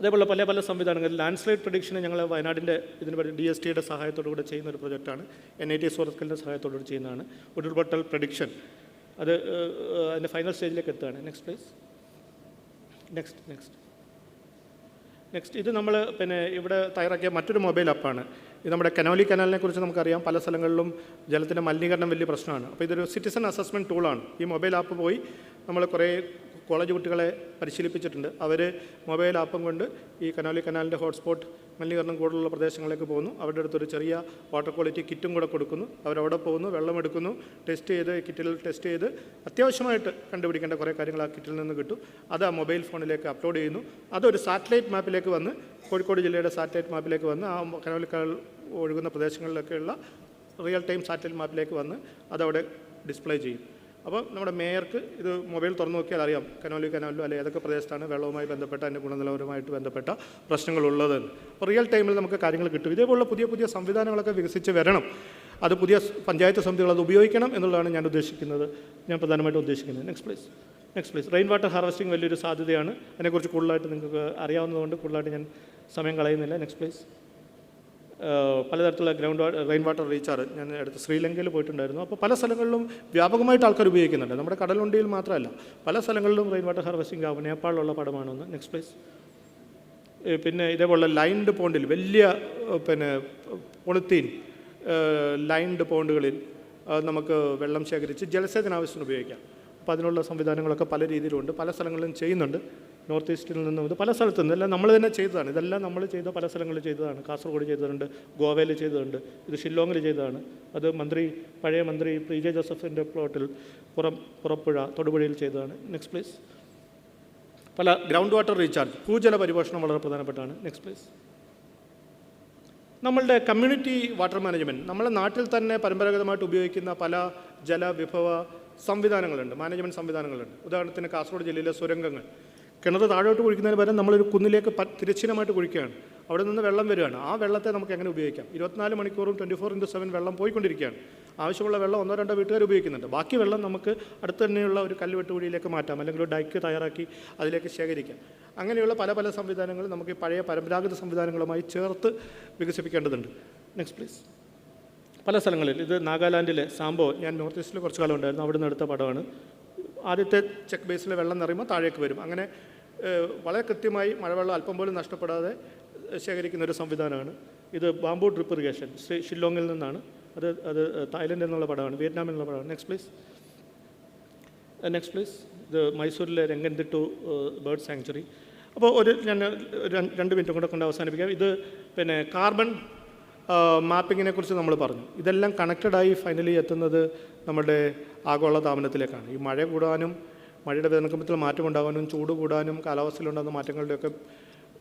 അതേപോലെ പല സംവിധാനങ്ങൾ, ലാൻഡ് സ്ലൈഡ് പ്രഡിക്ഷന് ഞങ്ങൾ വയനാടിൻ്റെ ഇതിന് DSTയുടെ സഹായത്തോടുകൂടെ ചെയ്യുന്ന ഒരു പ്രൊജക്റ്റാണ്. NIT സൂറത്കലിൻ്റെ സഹായത്തോടുകൂടി ചെയ്യുന്നതാണ്. ഉരുൾപൊട്ടൽ പ്രഡിക്ഷൻ അത് അതിൻ്റെ ഫൈനൽ സ്റ്റേജിലേക്ക് എത്തുകയാണ്. Next please. നെക്സ്റ്റ് ഇത് നമ്മൾ ഇവിടെ തയ്യാറാക്കിയ മറ്റൊരു മൊബൈൽ ആപ്പാണ്. ഇത് നമ്മുടെ കനോലി കനാലിനെ കുറിച്ച് നമുക്കറിയാം. പല സ്ഥലങ്ങളിലും ജലത്തിൻ്റെ മലിനീകരണം വലിയ പ്രശ്നമാണ്. അപ്പോൾ ഇതൊരു സിറ്റിസൺ അസസ്മെൻറ്റ് ടൂളാണ്. ഈ മൊബൈൽ ആപ്പ് പോയി നമ്മൾ കുറേ കോളേജ് കുട്ടികളെ പരിശീലിപ്പിച്ചിട്ടുണ്ട്. അവർ മൊബൈൽ ആപ്പും കൊണ്ട് ഈ കനോലി കനാലിൻ്റെ ഹോട്ട്സ്പോട്ട് മലിനീകരണം കൂടുതലുള്ള പ്രദേശങ്ങളിലേക്ക് പോകുന്നു. അവരുടെ അടുത്തൊരു ചെറിയ വാട്ടർ ക്വാളിറ്റി കിറ്റും കൂടെ കൊടുക്കുന്നു. അവരവിടെ പോകുന്നു, വെള്ളമെടുക്കുന്നു, കിറ്റിൽ ടെസ്റ്റ് ചെയ്ത് അത്യാവശ്യമായിട്ട് കണ്ടുപിടിക്കേണ്ട കുറേ കാര്യങ്ങൾ ആ കിറ്റിൽ നിന്ന് കിട്ടും. അത് ആ മൊബൈൽ ഫോണിലേക്ക് അപ്ലോഡ് ചെയ്യുന്നു. അതൊരു സാറ്റലൈറ്റ് മാപ്പിലേക്ക് വന്ന്, കോഴിക്കോട് ജില്ലയുടെ സാറ്റലൈറ്റ് മാപ്പിലേക്ക് വന്ന്, ആ കനോലി കനാൽ ഒഴുകുന്ന പ്രദേശങ്ങളിലൊക്കെയുള്ള റിയൽ ടൈം സാറ്റലൈറ്റ് മാപ്പിലേക്ക് വന്ന് അതവിടെ ഡിസ്പ്ലേ ചെയ്യും. അപ്പോൾ നമ്മുടെ മേയർക്ക് ഇത് മൊബൈൽ തുറന്നു നോക്കിയാൽ അറിയാം കനാലിലോ അല്ലെങ്കിൽ ഏതൊക്കെ പ്രദേശത്താണ് വെള്ളവുമായി ബന്ധപ്പെട്ട അതിൻ്റെ ഗുണനിലവാരവുമായിട്ട് ബന്ധപ്പെട്ട പ്രശ്നങ്ങളുള്ളതെന്ന്. അപ്പോൾ റിയൽ ടൈമിൽ നമുക്ക് കാര്യങ്ങൾ കിട്ടും. ഇതേപോലുള്ള പുതിയ പുതിയ സംവിധാനങ്ങളൊക്കെ വികസിച്ച് വരണം. അത് പുതിയ പഞ്ചായത്ത് സമിതികൾ അത് ഉപയോഗിക്കണം എന്നുള്ളതാണ് ഞാൻ ഉദ്ദേശിക്കുന്നത്, ഞാൻ പ്രധാനമായിട്ടും ഉദ്ദേശിക്കുന്നത്. Next please. Rain water harvesting വലിയൊരു സാധ്യതയാണ്. അതിനെക്കുറിച്ച് കൂടുതലായിട്ട് നിങ്ങൾക്ക് അറിയാവുന്നതുകൊണ്ട് കൂടുതലായിട്ട് ഞാൻ സമയം കളയുന്നില്ല. Next please. പലതരത്തിലുള്ള റെയിൻ വാട്ടർ റീചാർജ് ഞാൻ അടുത്ത് ശ്രീലങ്കയിൽ പോയിട്ടുണ്ടായിരുന്നു. അപ്പോൾ പല സ്ഥലങ്ങളിലും വ്യാപകമായിട്ട് ആൾക്കാർ ഉപയോഗിക്കുന്നുണ്ട്. നമ്മുടെ കടലുണ്ടിയിൽ മാത്രമല്ല, പല സ്ഥലങ്ങളിലും റെയിൻ വാട്ടർ ഹാർവെസ്റ്റിംഗ് ആവും. നേപ്പാളിലുള്ള പടമാണെന്ന്. Next please. പിന്നെ ഇതേപോലെ ലൈൻഡ് പോണ്ടിൽ വലിയ പൊളിത്തീൻ ലൈൻഡ് പോണ്ടുകളിൽ നമുക്ക് വെള്ളം ശേഖരിച്ച് ജലസേചന ആവശ്യത്തിന് ഉപയോഗിക്കാം. അപ്പോൾ അതിനുള്ള സംവിധാനങ്ങളൊക്കെ പല രീതിയിലുണ്ട്, പല സ്ഥലങ്ങളിലും ചെയ്യുന്നുണ്ട്. നോർത്ത് ഈസ്റ്റിൽ നിന്നും ഇത് പല സ്ഥലത്തും ഇതെല്ലാം നമ്മൾ തന്നെ ചെയ്തതാണ്. ഇതെല്ലാം നമ്മൾ ചെയ്ത പല സ്ഥലങ്ങളിൽ ചെയ്തതാണ്. കാസർഗോഡ് ചെയ്തിട്ടുണ്ട്, ഗോവയിൽ ചെയ്തിട്ടുണ്ട്, ഇത് ഷില്ലോങ്ങിൽ ചെയ്തതാണ്. അത് പഴയ മന്ത്രി PJ ജോസഫിൻ്റെ പ്ലോട്ടിൽ പുറപ്പുഴ തൊടുപുഴയിൽ ചെയ്തതാണ്. Next please. പല ഗ്രൗണ്ട് വാട്ടർ റീചാർജ്, ഭൂജല പരിപോഷണം വളരെ പ്രധാനപ്പെട്ടാണ്. Next please. നമ്മളുടെ കമ്മ്യൂണിറ്റി വാട്ടർ മാനേജ്മെൻറ്റ്, നമ്മളെ നാട്ടിൽ തന്നെ പരമ്പരാഗതമായിട്ട് ഉപയോഗിക്കുന്ന പല ജലവിഭവ സംവിധാനങ്ങളുണ്ട്, മാനേജ്മെൻറ്റ് സംവിധാനങ്ങളുണ്ട്. ഉദാഹരണത്തിന് കാസർഗോഡ് ജില്ലയിലെ സുരംഗങ്ങൾ, കിണർ താഴോട്ട് കുഴിക്കുന്നതിന് പകരം നമ്മളൊരു കുന്നിലേക്ക് തിരശ്ചീനമായിട്ട് കുഴിക്കുകയാണ്. അവിടെ നിന്ന് വെള്ളം വരികയാണ്. ആ വെള്ളത്തെ നമുക്ക് എങ്ങനെ ഉപയോഗിക്കാം? 24 മണിക്കൂറും 24/7 വെള്ളം പോയിക്കൊണ്ടിരിക്കുകയാണ്. ആവശ്യമുള്ള വെള്ളം 1-2 വീട്ടുകാർ ഉപയോഗിക്കുന്നുണ്ട്. ബാക്കി വെള്ളം നമുക്ക് അടുത്ത് തന്നെയുള്ള ഒരു കല്ലുവെട്ടുകുഴിയിലേക്ക് മാറ്റാം, അല്ലെങ്കിൽ ഒരു ഡൈക്ക് തയ്യാറാക്കി അതിലേക്ക് ശേഖരിക്കാം. അങ്ങനെയുള്ള പല പല സംവിധാനങ്ങൾ നമുക്ക് ഈ പഴയ പരമ്പരാഗത സംവിധാനങ്ങളുമായി ചേർത്ത് വികസിപ്പിക്കേണ്ടതുണ്ട്. Next please. പല സ്ഥലങ്ങളിൽ, ഇത് നാഗാലാൻഡിലെ സാംബോ, ഞാൻ നോർത്ത് ഈസ്റ്റിൽ കുറച്ച് കാലം ഉണ്ടായിരുന്നു, അവിടെ നിന്ന് എടുത്ത പടമാണ്. ആദ്യത്തെ ചെക്ക് ബേസിൽ വെള്ളം നിറയുമ്പോൾ താഴേക്ക് വരും. അങ്ങനെ വളരെ കൃത്യമായി മഴവെള്ളം അല്പം പോലും നഷ്ടപ്പെടാതെ ശേഖരിക്കുന്ന ഒരു സംവിധാനമാണ്. ഇത് ബാംബു ഡ്രിപ്പ് ഇറിഗേഷൻ, ഷില്ലോങ്ങിൽ നിന്നാണ്. അത് തായ്ലൻഡിൽ നിന്നുള്ള പടമാണ്, വിയറ്റ്നാമിൽ നിന്നുള്ള പടമാണ്. Next please. ഇത് മൈസൂരിലെ രംഗൻതിട്ടു ബേർഡ് സാങ്ച്വറി. അപ്പോൾ ഞാൻ 2 മിനിറ്റ് കൊണ്ട് അവസാനിപ്പിക്കാം. ഇത് കാർബൺ മാപ്പിങ്ങിനെ കുറിച്ച് നമ്മൾ പറഞ്ഞു. ഇതെല്ലാം കണക്റ്റഡായി ഫൈനലി എത്തുന്നത് നമ്മുടെ ആഗോള താപനത്തിലേക്കാണ്. ഈ മഴ കൂടാനും മഴയുടെ വേനൽക്കമ്പത്തിൽ മാറ്റമുണ്ടാകാനും ചൂട് കൂടാനും കാലാവസ്ഥയിലുണ്ടാകുന്ന മാറ്റങ്ങളുടെയൊക്കെ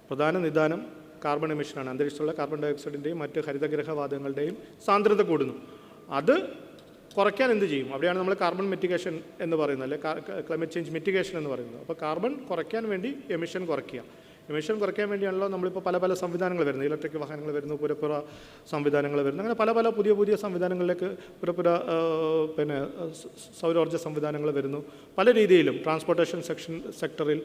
പ്രധാന നിദാനം കാർബൺ എമിഷനാണ്. അന്തരീക്ഷത്തിലുള്ള കാർബൺ ഡയോക്സൈഡിൻ്റെയും മറ്റ് ഹരിതഗ്രഹവാതങ്ങളുടെയും സാന്ദ്രത കൂടുന്നു. അത് കുറയ്ക്കാൻ എന്ത് ചെയ്യും? അവിടെയാണ് നമ്മൾ കാർബൺ മിറ്റിഗേഷൻ എന്ന് പറയുന്നത്, അല്ലെ ക്ലൈമറ്റ് ചേഞ്ച് മിറ്റിഗേഷൻ എന്ന് പറയുന്നത്. അപ്പോൾ കാർബൺ കുറയ്ക്കാൻ വേണ്ടി എമിഷൻ കുറയ്ക്കുക. എമിഷൻ കുറയ്ക്കാൻ വേണ്ടിയാണല്ലോ നമ്മളിപ്പോൾ പല പല സംവിധാനങ്ങൾ വരുന്നത്. ഇലക്ട്രിക് വാഹനങ്ങൾ വരുന്നു, പുരപ്പുറ സംവിധാനങ്ങൾ വരുന്നു. അങ്ങനെ പല പല പുതിയ സംവിധാനങ്ങളിലേക്ക് പുരപ്പുര സൗരോർജ്ജ സംവിധാനങ്ങൾ വരുന്നു. പല രീതിയിലും ട്രാൻസ്പോർട്ടേഷൻ സെക്ടറിൽ,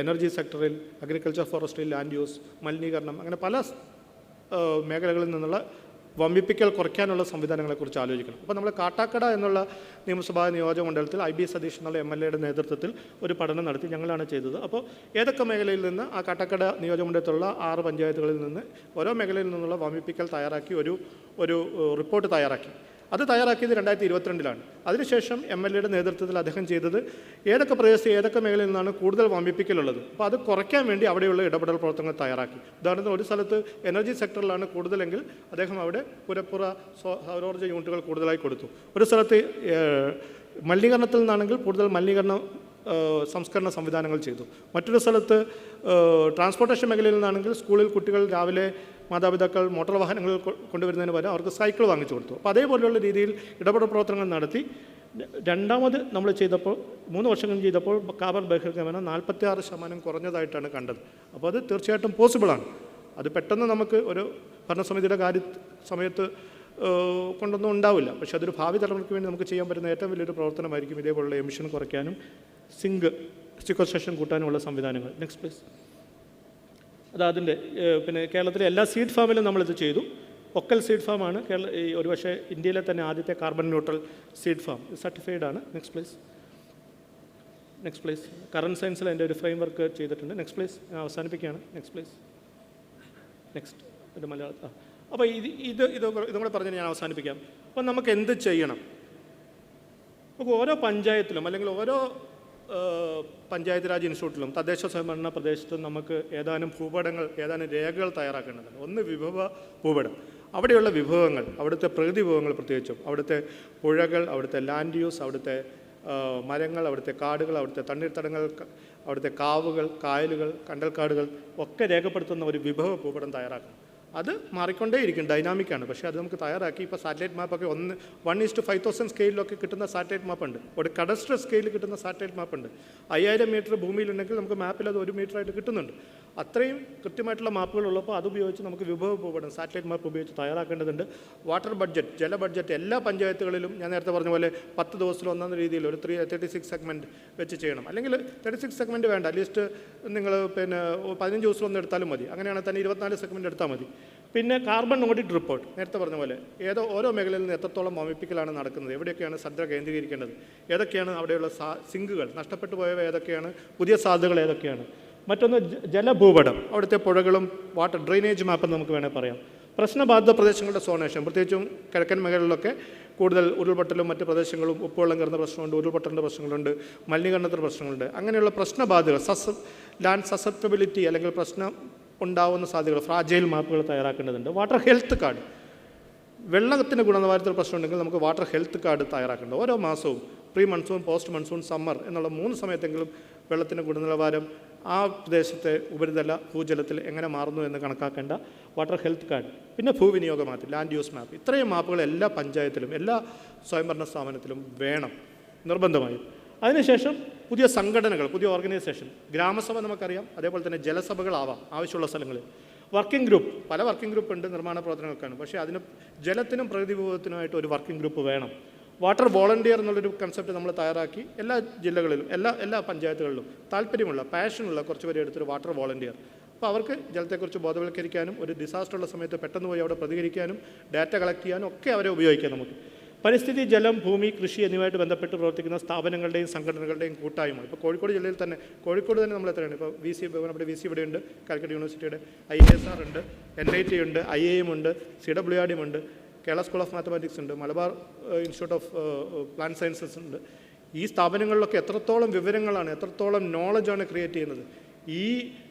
എനർജി സെക്ടറിൽ, അഗ്രികൾച്ചർ, ഫോറസ്ട്രി, ലാൻഡ് യൂസ്, മലിനീകരണം, അങ്ങനെ പല മേഖലകളിൽ നിന്നുള്ള വമ്പിപ്പിക്കൽ കുറയ്ക്കാനുള്ള സംവിധാനങ്ങളെക്കുറിച്ച് ആലോചിക്കണം. അപ്പോൾ നമ്മൾ കാട്ടാക്കട എന്നുള്ള നിയമസഭാ നിയോജക മണ്ഡലത്തിൽ IB സതീഷ് എന്നുള്ള MLA നേതൃത്വത്തിൽ ഒരു പഠനം നടത്തി, ഞങ്ങളാണ് ചെയ്തത്. അപ്പോൾ ഏതൊക്കെ മേഖലയിൽ നിന്ന് ആ കാട്ടാക്കട നിയോജക മണ്ഡലത്തിലുള്ള 6 പഞ്ചായത്തുകളിൽ നിന്ന് ഓരോ മേഖലയിൽ നിന്നുള്ള വമ്പിപ്പിക്കൽ തയ്യാറാക്കി ഒരു റിപ്പോർട്ട് തയ്യാറാക്കി. അത് തയ്യാറാക്കിയത് 2022-ലാണ്. അതിനുശേഷം MLA നേതൃത്വത്തിൽ അദ്ദേഹം ചെയ്തത് ഏതൊക്കെ പ്രദേശത്ത് ഏതൊക്കെ മേഖലയിൽ നിന്നാണ് കൂടുതൽ വമ്പിപ്പിക്കലുള്ളത്, അപ്പോൾ അത് കുറയ്ക്കാൻ വേണ്ടി അവിടെയുള്ള ഇടപെടൽ പ്രവർത്തനങ്ങൾ തയ്യാറാക്കി. ഉദാഹരണത്തിന് ഒരു സ്ഥലത്ത് എനർജി സെക്ടറിലാണ് കൂടുതലെങ്കിൽ അദ്ദേഹം അവിടെ പുരപ്പുറ സൗരോർജ്ജ യൂണിറ്റുകൾ കൂടുതലായി കൊടുത്തു. ഒരു സ്ഥലത്ത് മലിനീകരണത്തിൽ നിന്നാണെങ്കിൽ കൂടുതൽ മലിനീകരണ സംസ്കരണ സംവിധാനങ്ങൾ ചെയ്തു. മറ്റൊരു സ്ഥലത്ത് ട്രാൻസ്പോർട്ടേഷൻ മേഖലയിൽ നിന്നാണെങ്കിൽ സ്കൂളിൽ കുട്ടികൾ രാവിലെ മാതാപിതാക്കൾ മോട്ടോർ വാഹനങ്ങൾ കൊണ്ടുവരുന്നതിന് പകരം അവർക്ക് സൈക്കിൾ വാങ്ങിച്ചു കൊടുത്തു. അപ്പോൾ അതേപോലെയുള്ള രീതിയിൽ ഇടപെടൽ പ്രവർത്തനങ്ങൾ നടത്തി. രണ്ടാമത് നമ്മൾ ചെയ്തപ്പോൾ 3 വർഷം കഴിഞ്ഞ് ചെയ്തപ്പോൾ കാർബൺ ബഹിർഗമനം 46% കുറഞ്ഞതായിട്ടാണ് കണ്ടത്. അപ്പോൾ അത് തീർച്ചയായിട്ടും പോസിബിളാണ്. അത് പെട്ടെന്ന് നമുക്ക് ഒരു ഭരണസമിതിയുടെ സമയത്ത് കൊണ്ടൊന്നും ഉണ്ടാവില്ല. പക്ഷേ അതൊരു ഭാവി തലമുറയ്ക്ക് വേണ്ടി നമുക്ക് ചെയ്യാൻ പറ്റുന്ന ഏറ്റവും വലിയൊരു പ്രവർത്തനമായിരിക്കും ഇതേപോലുള്ള എമിഷൻ കുറയ്ക്കാനും സിക്വസ്റ്റേഷൻ കൂട്ടാനുമുള്ള സംവിധാനങ്ങൾ. Next please. അതിൻ്റെ കേരളത്തിലെ എല്ലാ സീഡ് ഫാമിലും നമ്മളിത് ചെയ്തു. ഒക്കൽ സീഡ് ഫാമാണ് ഒരുപക്ഷെ ഇന്ത്യയിലെ തന്നെ ആദ്യത്തെ carbon neutral seed farm, certified ആണ്. Next please. കറണ്ട് സയൻസിൽ അതിൻ്റെ ഒരു ഫ്രെയിം വർക്ക് ചെയ്തിട്ടുണ്ട്. Next please. ഞാൻ അവസാനിപ്പിക്കുകയാണ്. നെക്സ്റ്റ് ഒരു മലയാളം. അപ്പോൾ ഇതും കൂടെ പറഞ്ഞ് ഞാൻ അവസാനിപ്പിക്കാം. അപ്പോൾ നമുക്ക് എന്ത് ചെയ്യണം? നമുക്ക് ഓരോ പഞ്ചായത്തിലും അല്ലെങ്കിൽ ഓരോ പഞ്ചായത്ത് രാജ് ഇൻസ്റ്റിറ്റ്യൂട്ടിലും തദ്ദേശ സ്വയംഭരണ പ്രദേശത്തും നമുക്ക് ഏതാനും ഭൂപടങ്ങൾ, ഏതാനും രേഖകൾ തയ്യാറാക്കേണ്ടതുണ്ട്. ഒന്ന് വിഭവ ഭൂപടം. അവിടെയുള്ള വിഭവങ്ങൾ, അവിടുത്തെ പ്രകൃതി വിഭവങ്ങൾ, പ്രത്യേകിച്ചും അവിടുത്തെ പുഴകൾ, അവിടുത്തെ ലാൻഡ് യൂസ്, അവിടുത്തെ മരങ്ങൾ, അവിടുത്തെ കാടുകൾ, അവിടുത്തെ തണ്ണീർത്തടങ്ങൾ, അവിടുത്തെ കാവുകൾ, കായലുകൾ, കണ്ടൽക്കാടുകൾ ഒക്കെ രേഖപ്പെടുത്തുന്ന ഒരു വിഭവ ഭൂപടം തയ്യാറാക്കണം. അത് മാറിക്കൊണ്ടേയിരിക്കും, ഡൈനാമിക്കാണ്. പക്ഷേ അത് നമുക്ക് തയ്യാറാക്കി ഇപ്പോൾ സാറ്റലൈറ്റ് മാപ്പൊക്കെ 1:5000 സ്കെയിലൊക്കെ കിട്ടുന്ന സാറ്റലൈറ്റ് മാപ്പുണ്ട്, ഒരു കഡസ്ട്രൽ സ്കെയിലിൽ കിട്ടുന്ന സാറ്റലൈറ്റ് മാപ്പുണ്ട്. 5000 മീറ്റർ ഭൂമിയിലുണ്ടെങ്കിൽ നമുക്ക് മാപ്പിൽ അത് 1 മീറ്ററായിട്ട് കിട്ടുന്നുണ്ട്. അത്രയും കൃത്യമായിട്ടുള്ള മാപ്പുകളുള്ളപ്പോൾ അതുപയോഗിച്ച് നമുക്ക് വിഭവ ഭൂപടം സാറ്റലൈറ്റ് മാപ്പ് ഉപയോഗിച്ച് തയ്യാറാക്കേണ്ടതുണ്ട്. വാട്ടർ ബഡ്ജറ്റ്, ജല ബഡ്ജറ്റ് എല്ലാ പഞ്ചായത്തുകളിലും ഞാൻ നേരത്തെ പറഞ്ഞ പോലെ 10 ദിവസത്തിൽ ഒന്നാം രീതിയിൽ ഒരു 36 സെഗ്മെൻറ്റ് വെച്ച് ചെയ്യണം. അല്ലെങ്കിൽ 36 സെഗ്മെൻറ്റ് വേണ്ട, അറ്റ്ലീസ്റ്റ് നിങ്ങൾ 15 ദിവസത്തിൽ ഒന്ന് എടുത്താലും മതി. അങ്ങനെയാണെങ്കിൽ തന്നെ 24 സെഗ്മെൻറ്റ് എടുത്താൽ മതി. പിന്നെ കാർബൺ ഓഡിറ്റ് റിപ്പോർട്ട്, നേരത്തെ പറഞ്ഞ പോലെ ഓരോ മേഖലയിൽ നിന്ന് എത്രത്തോളം വമിപ്പിക്കലാണ് നടക്കുന്നത്, എവിടെയൊക്കെയാണ് ശ്രദ്ധ കേന്ദ്രീകരിക്കേണ്ടത്, ഏതൊക്കെയാണ് അവിടെയുള്ള സിങ്കുകൾ, നഷ്ടപ്പെട്ടു പോയവ ഏതൊക്കെയാണ്, പുതിയ സാധ്യതകൾ ഏതൊക്കെയാണ്. മറ്റൊന്ന് ജലഭൂപടം, അവിടുത്തെ പുഴകളും വാട്ടർ ഡ്രെയിനേജ് മാപ്പ് നമുക്ക് വേണമെങ്കിൽ പറയാം. പ്രശ്നബാധിത പ്രദേശങ്ങളുടെ സോണേഷൻ, പ്രത്യേകിച്ചും കിഴക്കൻ മേഖലകളിലൊക്കെ കൂടുതൽ ഉരുൾപൊട്ടലും മറ്റ് പ്രദേശങ്ങളും ഉപ്പുവെള്ളം കയറുന്ന പ്രശ്നമുണ്ട്, ഉരുൾപൊട്ടലിൻ്റെ പ്രശ്നങ്ങളുണ്ട്, മലിനീകരണത്തിൻ്റെ പ്രശ്നങ്ങളുണ്ട്. അങ്ങനെയുള്ള പ്രശ്നബാധിതകൾ ലാൻഡ് സസെപ്റ്റബിലിറ്റി അല്ലെങ്കിൽ പ്രശ്നം ഉണ്ടാവുന്ന സാധ്യതകൾ, ഫ്രാജൈൽ മാപ്പുകൾ തയ്യാറാക്കേണ്ടതുണ്ട്. വാട്ടർ ഹെൽത്ത് കാർഡ്, വെള്ളത്തിൻ്റെ ഗുണനിലവാരത്തിൽ പ്രശ്നമുണ്ടെങ്കിൽ നമുക്ക് വാട്ടർ ഹെൽത്ത് കാർഡ് തയ്യാറാക്കേണ്ടത്. ഓരോ മാസവും pre monsoon, post monsoon, summer എന്നുള്ള 3 സമയത്തെങ്കിലും വെള്ളത്തിൻ്റെ ഗുണനിലവാരം ആ പ്രദേശത്തെ ഉപരിതല ഭൂജലത്തിൽ എങ്ങനെ മാറുന്നു എന്ന് കണക്കാക്കേണ്ട വാട്ടർ ഹെൽത്ത് കാർഡ്. പിന്നെ ഭൂവിനിയോഗ മാപ്പ്, ലാൻഡ് യൂസ് മാപ്പ്. ഇത്രയും മാപ്പുകൾ എല്ലാ പഞ്ചായത്തിലും എല്ലാ സ്വയംഭരണ സ്ഥാപനത്തിലും വേണം നിർബന്ധമായും. അതിനുശേഷം പുതിയ സംഘടനകൾ, പുതിയ ഓർഗനൈസേഷൻ, ഗ്രാമസഭ നമുക്കറിയാം, അതേപോലെ തന്നെ ജലസഭകളാവാം ആവശ്യമുള്ള സ്ഥലങ്ങളിൽ. വർക്കിംഗ് ഗ്രൂപ്പ്, പല വർക്കിംഗ് ഗ്രൂപ്പ് ഉണ്ട് നിർമ്മാണ പ്രവർത്തനങ്ങൾക്കാണ്, പക്ഷേ അതിന് ജലത്തിനും പ്രകൃതി വിഭവത്തിനുമായിട്ട് ഒരു വർക്കിംഗ് ഗ്രൂപ്പ് വേണം. വാട്ടർ വോളണ്ടിയർ എന്നുള്ളൊരു കൺസെപ്റ്റ് നമ്മൾ തയ്യാറാക്കി എല്ലാ ജില്ലകളിലും എല്ലാ പഞ്ചായത്തുകളിലും താല്പര്യമുള്ള പാഷനുള്ള കുറച്ച് പേരെ എടുത്തൊരു വാട്ടർ വോളണ്ടിയർ. അപ്പോൾ അവർക്ക് ജലത്തെക്കുറിച്ച് ബോധവൽക്കരിക്കാനും ഒരു ഡിസാസ്റ്ററുള്ള സമയത്ത് പെട്ടെന്ന് പോയി അവിടെ പ്രതികരിക്കാനും ഡാറ്റ കളക്ട് ചെയ്യാനും ഒക്കെ അവരെ ഉപയോഗിക്കാം നമുക്ക്. പരിസ്ഥിതി, ജലം, ഭൂമി, കൃഷി എന്നിവയായിട്ട് ബന്ധപ്പെട്ട് പ്രവർത്തിക്കുന്ന സ്ഥാപനങ്ങളുടെയും സംഘടനകളുടെയും കൂട്ടായ്മ. ഇപ്പോൾ കോഴിക്കോട് ജില്ലയിൽ തന്നെ നമ്മൾ എത്രയാണ് ഇപ്പോൾ നമ്മുടെ VC ഇവിടെയുണ്ട്, കാലിക്കറ്റ് യൂണിവേഴ്സിറ്റിയുടെ IASR ഉണ്ട്, NIT ഉണ്ട്, IIM ഉണ്ട്, CWRDM ഉണ്ട്, കേരള സ്കൂൾ ഓഫ് മാത്തമാറ്റിക്സ് ഉണ്ട്, Malabar institute of plant sciences ഉണ്ട്. ഈ സ്ഥാപനങ്ങളിലൊക്കെ എത്രത്തോളം വിവരങ്ങളാണ്, എത്രത്തോളം നോളജാണ് ക്രിയേറ്റ് ചെയ്യുന്നത്. ഈ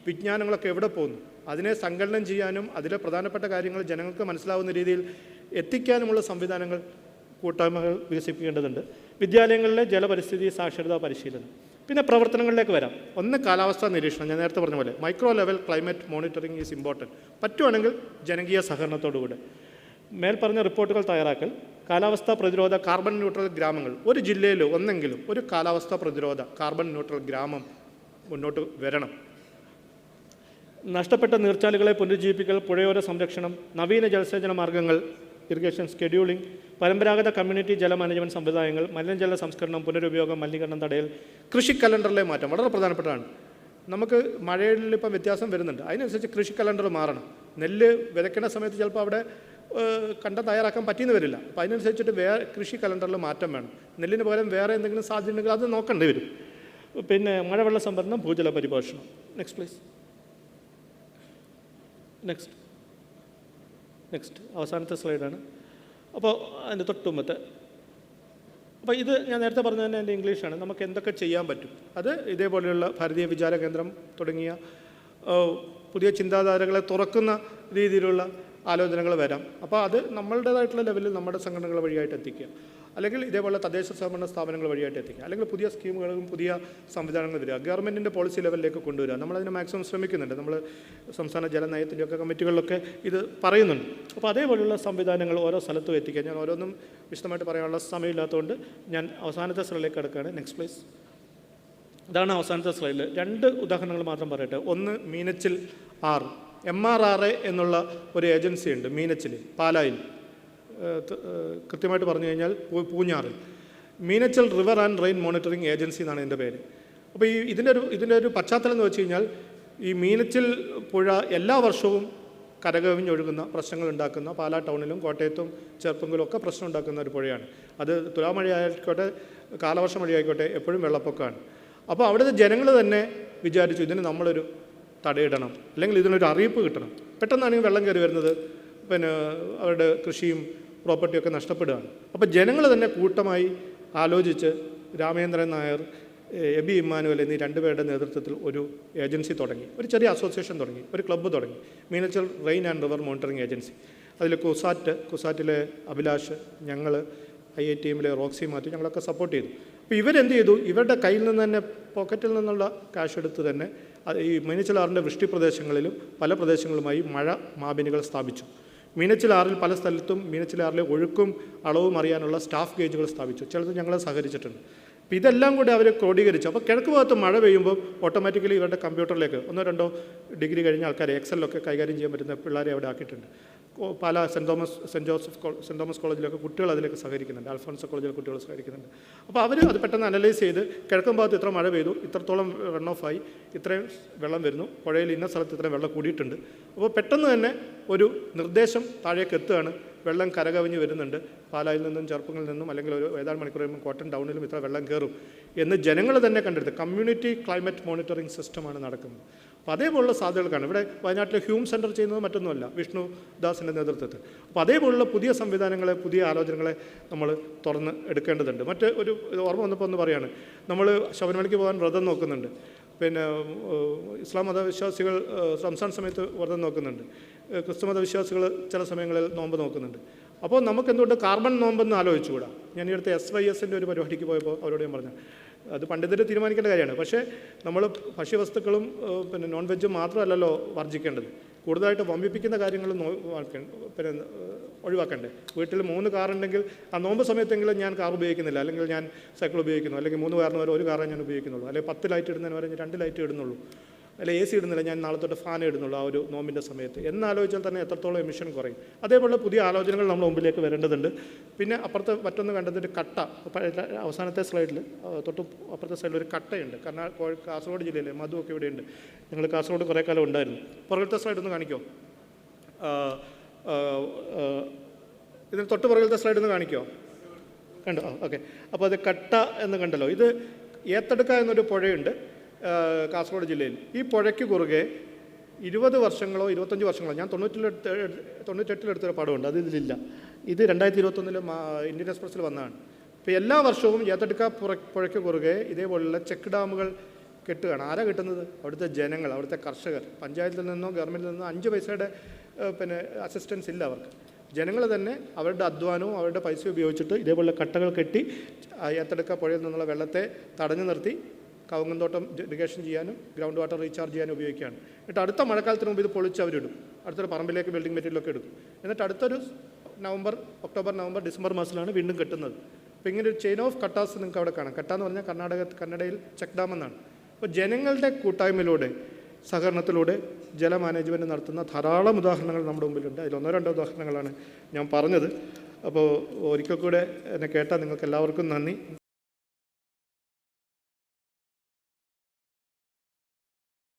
വിജ്ഞാനങ്ങളൊക്കെ എവിടെ പോകുന്നു, അതിനെ സങ്കലനം ചെയ്യാനും അതിലെ പ്രധാനപ്പെട്ട കാര്യങ്ങൾ ജനങ്ങൾക്ക് മനസ്സിലാവുന്ന രീതിയിൽ എത്തിക്കാനുമുള്ള സംവിധാനങ്ങൾ, കൂട്ടായ്മകൾ വികസിപ്പിക്കേണ്ടതുണ്ട്. വിദ്യാലയങ്ങളിലെ ജലപരിസ്ഥിതി സാക്ഷരതാ പരിശീലനം. പിന്നെ പ്രവർത്തനങ്ങളിലേക്ക് വരാം. ഒന്ന് കാലാവസ്ഥാ നിരീക്ഷണം, ഞാൻ നേരത്തെ പറഞ്ഞ പോലെ micro level climate monitoring is important. പറ്റുവാണെങ്കിൽ ജനകീയ സഹകരണത്തോടുകൂടെ മേൽപ്പറഞ്ഞ റിപ്പോർട്ടുകൾ തയ്യാറാക്കൽ. കാലാവസ്ഥാ പ്രതിരോധ കാർബൺ ന്യൂട്രൽ ഗ്രാമങ്ങൾ, ഒരു ജില്ലയിൽ ഒന്നെങ്കിലും ഒരു കാലാവസ്ഥാ പ്രതിരോധ കാർബൺ ന്യൂട്രൽ ഗ്രാമം മുന്നോട്ട് വരണം. നഷ്ടപ്പെട്ട നീർച്ചാലുകളെ പുനരുജ്ജീവിപ്പിക്കൽ, പുഴയോര സംരക്ഷണം, നവീന ജലസേചന മാർഗ്ഗങ്ങൾ, ഇറിഗേഷൻ സ്കെഡ്യൂളിംഗ്, പരമ്പരാഗത കമ്മ്യൂണിറ്റി ജല മാനേജ്മെൻറ്റ് സംവിധാനങ്ങൾ, മലിനജല സംസ്കരണം, പുനരുപയോഗം, മലിനീകരണം തടയൽ, കൃഷി കലണ്ടറിലെ മാറ്റം വളരെ പ്രധാനപ്പെട്ടതാണ്. നമുക്ക് മഴയിൽ ഇപ്പം വ്യത്യാസം വരുന്നുണ്ട്, അതിനനുസരിച്ച് കൃഷി കലണ്ടർ മാറണം. നെല്ല് വിതയ്ക്കേണ്ട സമയത്ത് ചിലപ്പോൾ അവിടെ തയ്യാറാക്കാൻ പറ്റിയെന്ന് വരില്ല. അപ്പോൾ അതിനനുസരിച്ചിട്ട് കൃഷി കലണ്ടറിൽ മാറ്റം വേണം. നെല്ലിന് പകരം വേറെ എന്തെങ്കിലും സാധ്യത ഉണ്ടെങ്കിൽ അത് നോക്കേണ്ടി വരും. പിന്നെ മഴവെള്ള സംഭരണം, ഭൂജല പരിപോഷണം. Next please. നെക്സ്റ്റ് അവസാനത്തെ സ്ലൈഡാണ്. അപ്പോൾ അതിൻ്റെ തൊട്ടുമുമ്പത്തെ, അപ്പോൾ ഇത് ഞാൻ നേരത്തെ പറഞ്ഞ തന്നെ എൻ്റെ ഇംഗ്ലീഷാണ്. നമുക്ക് എന്തൊക്കെ ചെയ്യാൻ പറ്റും, അത് ഇതേപോലെയുള്ള ഭാരതീയ വിചാര കേന്ദ്രം തുടങ്ങിയ പുതിയ ചിന്താധാരകളെ തുറക്കുന്ന രീതിയിലുള്ള ആലോചനകൾ വരാം. അപ്പോൾ അത് നമ്മളുടേതായിട്ടുള്ള ലെവലിൽ നമ്മുടെ സംഘടനകൾ വഴിയായിട്ട് എത്തിക്കുക, അല്ലെങ്കിൽ ഇതേപോലെ തദ്ദേശ സ്വയംഭരണ സ്ഥാപനങ്ങൾ വഴിയായിട്ട് എത്തിക്കുക, അല്ലെങ്കിൽ പുതിയ സ്കീമുകളും പുതിയ സംവിധാനങ്ങൾ വരിക, ഗവൺമെൻറ്റിൻ്റെ പോളിസി ലെവലിലേക്ക് കൊണ്ടുവരിക. നമ്മളതിന് മാക്സിമം ശ്രമിക്കുന്നുണ്ട്. നമ്മൾ സംസ്ഥാന ജലനയത്തിൻ്റെയൊക്കെ കമ്മിറ്റികളിലൊക്കെ ഇത് പറയുന്നുണ്ട്. അപ്പോൾ അതേപോലെയുള്ള സംവിധാനങ്ങൾ ഓരോ സ്ഥലത്തും എത്തിക്കുക. ഞാൻ ഓരോന്നും വിശദമായിട്ട് പറയാനുള്ള സമയമില്ലാത്തതുകൊണ്ട് ഞാൻ അവസാനത്തെ സ്ലൈഡിലേക്ക് കിടക്കുകയാണ്. Next please. ഇതാണ് അവസാനത്തെ സ്ലൈഡിൽ 2 ഉദാഹരണങ്ങൾ മാത്രം പറയട്ടെ. ഒന്ന് മീനച്ചിൽ MRRA എന്നുള്ള ഒരു ഏജൻസി ഉണ്ട് മീനച്ചിൽ, പാലായിൽ, കൃത്യമായിട്ട് പറഞ്ഞു കഴിഞ്ഞാൽ പൂഞ്ഞാറിൽ. Meenachil river and rain monitoring agency എന്നാണ് ഇതിൻ്റെ പേര്. അപ്പോൾ ഇതിൻ്റെ ഒരു പശ്ചാത്തലം എന്ന് വെച്ച് കഴിഞ്ഞാൽ ഈ മീനച്ചിൽ പുഴ എല്ലാ വർഷവും കരകവിഞ്ഞൊഴുകുന്ന പ്രശ്നങ്ങൾ ഉണ്ടാക്കുന്ന, പാലാ ടൗണിലും കോട്ടയത്തും ചെറുപ്പുങ്കിലും ഒക്കെ പ്രശ്നം ഉണ്ടാക്കുന്ന ഒരു പുഴയാണ്. അത് തുലാമഴയായിക്കോട്ടെ കാലവർഷം മഴയായിക്കോട്ടെ എപ്പോഴും വെള്ളപ്പൊക്കമാണ്. അപ്പോൾ അവിടുത്തെ ജനങ്ങൾ തന്നെ വിചാരിച്ചു ഇതിന് നമ്മളൊരു തടയിടണം, അല്ലെങ്കിൽ ഇതിനൊരു അറിയിപ്പ് കിട്ടണം. പെട്ടെന്നാണ് ഈ വെള്ളം കയറി വരുന്നത്, പിന്നെ അവരുടെ കൃഷിയും പ്രോപ്പർട്ടിയൊക്കെ നഷ്ടപ്പെടുകയാണ്. അപ്പോൾ ജനങ്ങൾ തന്നെ കൂട്ടമായി ആലോചിച്ച് രാമേന്ദ്രൻ നായർ, എബി ഇമ്മാനുവൽ എന്നീ 2 പേരുടെ നേതൃത്വത്തിൽ ഒരു ഏജൻസി തുടങ്ങി, ഒരു ചെറിയ അസോസിയേഷൻ തുടങ്ങി, ഒരു ക്ലബ്ബ് തുടങ്ങി, Meenachil rain and river monitoring agency. അതിൽ കുസാറ്റിലെ അഭിലാഷ്, ഞങ്ങൾ IITയിലെ റോക്സി മാത്യു, ഞങ്ങളൊക്കെ സപ്പോർട്ട് ചെയ്തു. അപ്പോൾ ഇവരെന്ത് ചെയ്തു, ഇവരുടെ കയ്യിൽ നിന്ന് തന്നെ പോക്കറ്റിൽ നിന്നുള്ള കാശ് എടുത്ത് തന്നെ ഈ മീനച്ചിലാറിൻ്റെ വൃഷ്ടി പ്രദേശങ്ങളിലും പല പ്രദേശങ്ങളുമായി മഴ മാപിനികൾ സ്ഥാപിച്ചു. മീനച്ചിലാറിൽ പല സ്ഥലത്തും മീനച്ചിലാറിലെ ഒഴുക്കും അളവും അറിയാനുള്ള സ്റ്റാഫ് ഗേജുകൾ സ്ഥാപിച്ചു. ചിലത് ഞങ്ങൾ സഹകരിച്ചിട്ടുണ്ട്. അപ്പോൾ ഇതെല്ലാം കൂടി അവർ ക്രോഡീകരിച്ചു. അപ്പോൾ കിഴക്ക് ഭാഗത്ത് മഴ പെയ്യുമ്പോൾ ഓട്ടോമാറ്റിക്കലി ഇവരുടെ കമ്പ്യൂട്ടറിലേക്ക് 1-2 ഡിഗ്രി കഴിഞ്ഞ ആൾക്കാർ എക്സലിലൊക്കെ കൈകാര്യം ചെയ്യാൻ പറ്റുന്ന പിള്ളേരെ അവിടെ ആക്കിയിട്ടുണ്ട്. പല സെൻറ്റ് തോമസ് കോളേജിലൊക്കെ കുട്ടികൾ അതിലേക്ക് സഹകരിക്കുന്നുണ്ട്. അൽഫോൺസ കോളേജിലെ കുട്ടികൾ സഹകരിക്കുന്നുണ്ട്. അപ്പോൾ അവർ അത് പെട്ടെന്ന് അനലൈസ് ചെയ്ത് കിഴക്കൻ ഭാഗത്ത് ഇത്ര മഴ പെയ്തു, ഇത്രത്തോളം റൺ ഓഫ് ആയി, ഇത്രയും വെള്ളം വരുന്നു, പുഴയിൽ ഇന്ന സ്ഥലത്ത് ഇത്രയും വെള്ളം കൂടിയിട്ടുണ്ട്. അപ്പോൾ പെട്ടെന്ന് തന്നെ ഒരു നിർദ്ദേശം താഴേക്ക് എത്തുകയാണ്. വെള്ളം കരകവിഞ്ഞ് വരുന്നുണ്ട്, പാലായിൽ നിന്നും ചെറുപ്പങ്ങളിൽ നിന്നും, അല്ലെങ്കിൽ ഒരു ഏതാനും മണിക്കൂർ കഴിയുമ്പോൾ കോട്ടൺ ടൗണിലും ഇത്ര വെള്ളം കയറും എന്ന് ജനങ്ങൾ തന്നെ കണ്ടെടുത്ത് കമ്മ്യൂണിറ്റി ക്ലൈമറ്റ് മോണിറ്ററിംഗ് സിസ്റ്റമാണ് നടക്കുന്നത്. അപ്പോൾ അതേപോലുള്ള സാധ്യതകൾ കാണും. ഇവിടെ വയനാട്ടിലെ ഹ്യൂം സെൻറ്റർ ചെയ്യുന്നത് മറ്റൊന്നുമല്ല, വിഷ്ണു ദാസിൻ്റെ നേതൃത്വത്തിൽ. അപ്പോൾ അതേപോലുള്ള പുതിയ സംവിധാനങ്ങളെ, പുതിയ ആലോചനകളെ നമ്മൾ തുറന്ന് എടുക്കേണ്ടതുണ്ട്. ഒരു ഓർമ്മ വന്നപ്പോൾ ഒന്ന് പറയുകയാണ്, നമ്മൾ ശബരിമലയ്ക്ക് പോകാൻ വ്രതം നോക്കുന്നുണ്ട്. പിന്നെ ഇസ്ലാം മതവിശ്വാസികൾ റംസാൻ സമയത്ത് വ്രതം നോക്കുന്നുണ്ട്. ക്രിസ്തു മതവിശ്വാസികൾ ചില സമയങ്ങളിൽ നോമ്പ് നോക്കുന്നുണ്ട്. അപ്പോൾ നമുക്ക് എന്തുകൊണ്ട് കാർബൺ നോമ്പെന്ന് ആലോചിച്ചുകൂടാ? ഞാൻ ഈ അടുത്ത് SYSൻ്റെ ഒരു പരിപാടിക്ക് പോയപ്പോൾ അവരോട് ഞാൻ പറഞ്ഞു, അത് പണ്ഡിതർ തീരുമാനിക്കേണ്ട കാര്യമാണ്. പക്ഷേ നമ്മൾ ഭക്ഷ്യവസ്തുക്കളും പിന്നെ നോൺ വെജും മാത്രമല്ലല്ലോ വർജിക്കേണ്ടത്, കൂടുതലായിട്ട് വമ്പിപ്പിക്കുന്ന കാര്യങ്ങൾ പിന്നെ ഒഴിവാക്കണ്ടേ? വീട്ടിൽ 3 കാറുണ്ടെങ്കിൽ ആ നോമ്പ് സമയത്തെങ്കിലും ഞാൻ കാർ ഉപയോഗിക്കുന്നില്ല, അല്ലെങ്കിൽ ഞാൻ സൈക്കിൾ ഉപയോഗിക്കുന്നു, അല്ലെങ്കിൽ 3 കാറിന് വരെ 1 കാറേ ഞാൻ ഉപയോഗിക്കുന്നുള്ളൂ, അല്ലെങ്കിൽ 10 ലൈറ്റ് ഇടുന്നതിന് വരെ ഞാൻ 2 ലൈറ്റ് ഇടുന്നുള്ളൂ, അല്ലെങ്കിൽ AC ഇടുന്നില്ല, ഞാൻ നാളെ തൊട്ട് ഫാൻ ഇടുന്നുള്ളൂ ആ ഒരു നോമ്പിൻ്റെ സമയത്ത് എന്നാലോചിച്ചാൽ തന്നെ എത്രത്തോളം എമിഷൻ കുറയും. അതേപോലെ പുതിയ ആലോചനകൾ നമ്മുടെ മുമ്പിലേക്ക് വരേണ്ടതുണ്ട്. പിന്നെ അപ്പുറത്ത് മറ്റൊന്ന് കണ്ടതിൻ്റെ കട്ട, അവസാനത്തെ സ്ലൈഡിൽ തൊട്ട് അപ്പുറത്തെ സൈഡിൽ ഒരു കട്ടയുണ്ട്. കാസർഗോഡ് ജില്ലയിലെ മധുവൊക്കെ ഇവിടെയുണ്ട്. ഞങ്ങൾ കാസർഗോഡ് കുറേ കാലം ഉണ്ടായിരുന്നു. പുറകിലത്തെ സ്ലൈഡ് ഒന്ന് കാണിക്കോ? ഇതിന് തൊട്ട് പുറകിലത്തെ സ്ലൈഡ് ഒന്ന് കാണിക്കോ? കണ്ടോ? ഓക്കെ. അപ്പോൾ അത് കട്ട എന്ന് കണ്ടല്ലോ. ഇത് ഏത്തടുക്ക എന്നൊരു പുഴയുണ്ട് കാസർഗോഡ് ജില്ലയിൽ. ഈ പുഴയ്ക്ക് കുറുകെ 20 വർഷങ്ങളോ 25 വർഷങ്ങളോ, ഞാൻ 98 എടുത്തൊരു പടമുണ്ട്, അത് ഇതിലില്ല. ഇത് 2021 ഇന്ത്യൻ എക്സ്പ്രസ്സിൽ വന്നതാണ്. ഇപ്പോൾ എല്ലാ വർഷവും ഏത്തടുക്ക പുഴയ്ക്ക് കുറുകെ ഇതേപോലുള്ള ചെക്ക് ഡാമുകൾ കെട്ടുകയാണ്. ആരാ കെട്ടുന്നത്? അവിടുത്തെ ജനങ്ങൾ, അവിടുത്തെ കർഷകർ. പഞ്ചായത്തിൽ നിന്നോ ഗവൺമെൻറ്റിൽ നിന്നോ 5 പൈസയുടെ പിന്നെ അസിസ്റ്റൻസ് ഇല്ല അവർക്ക്. ജനങ്ങൾ തന്നെ അവരുടെ അധ്വാനവും അവരുടെ പൈസ ഉപയോഗിച്ചിട്ട് ഇതേപോലെ കട്ടകൾ കെട്ടി ഏത്തടുക്ക പുഴയിൽ നിന്നുള്ള വെള്ളത്തെ തടഞ്ഞു നിർത്തി കവുങ്ങന്തോട്ടം ഇറിഗേഷൻ ചെയ്യാനും ഗ്രൗണ്ട് വാട്ടർ റീചാർജ് ചെയ്യാനും ഉപയോഗിക്കുകയാണ്. എന്നിട്ട് അടുത്ത മഴക്കാലത്തിന് മുമ്പ് ഇത് പൊളിച്ച് അവരിടും. അടുത്തൊരു പറമ്പിലേക്ക് ബിൽഡിംഗ് മെറ്റീരിയലൊക്കെ എടുക്കും. എന്നിട്ട് അടുത്തൊരു ഒക്ടോബർ നവംബർ ഡിസംബർ മാസത്തിലാണ് വീണ്ടും കെട്ടുന്നത്. അപ്പോൾ ഇങ്ങനെ ഒരു ചെയിൻ ഓഫ് കട്ടാസ് നിങ്ങൾക്ക് അവിടെ കാണാം. കട്ട എന്ന് പറഞ്ഞാൽ കന്നഡയിൽ ചെക്ക് ഡാം എന്നാണ്. അപ്പോൾ ജനങ്ങളുടെ കൂട്ടായ്മയിലൂടെ, സഹകരണത്തിലൂടെ ജല മാനേജ്മെൻറ്റ് നടത്തുന്ന ധാരാളം ഉദാഹരണങ്ങൾ നമ്മുടെ മുമ്പിലുണ്ട്. അതിൽ 1-2 ഉദാഹരണങ്ങളാണ് ഞാൻ പറഞ്ഞത്. അപ്പോൾ ഒരിക്കൽ കൂടെ എന്നെ കേട്ടാൽ നിങ്ങൾക്ക് എല്ലാവർക്കും നന്ദി.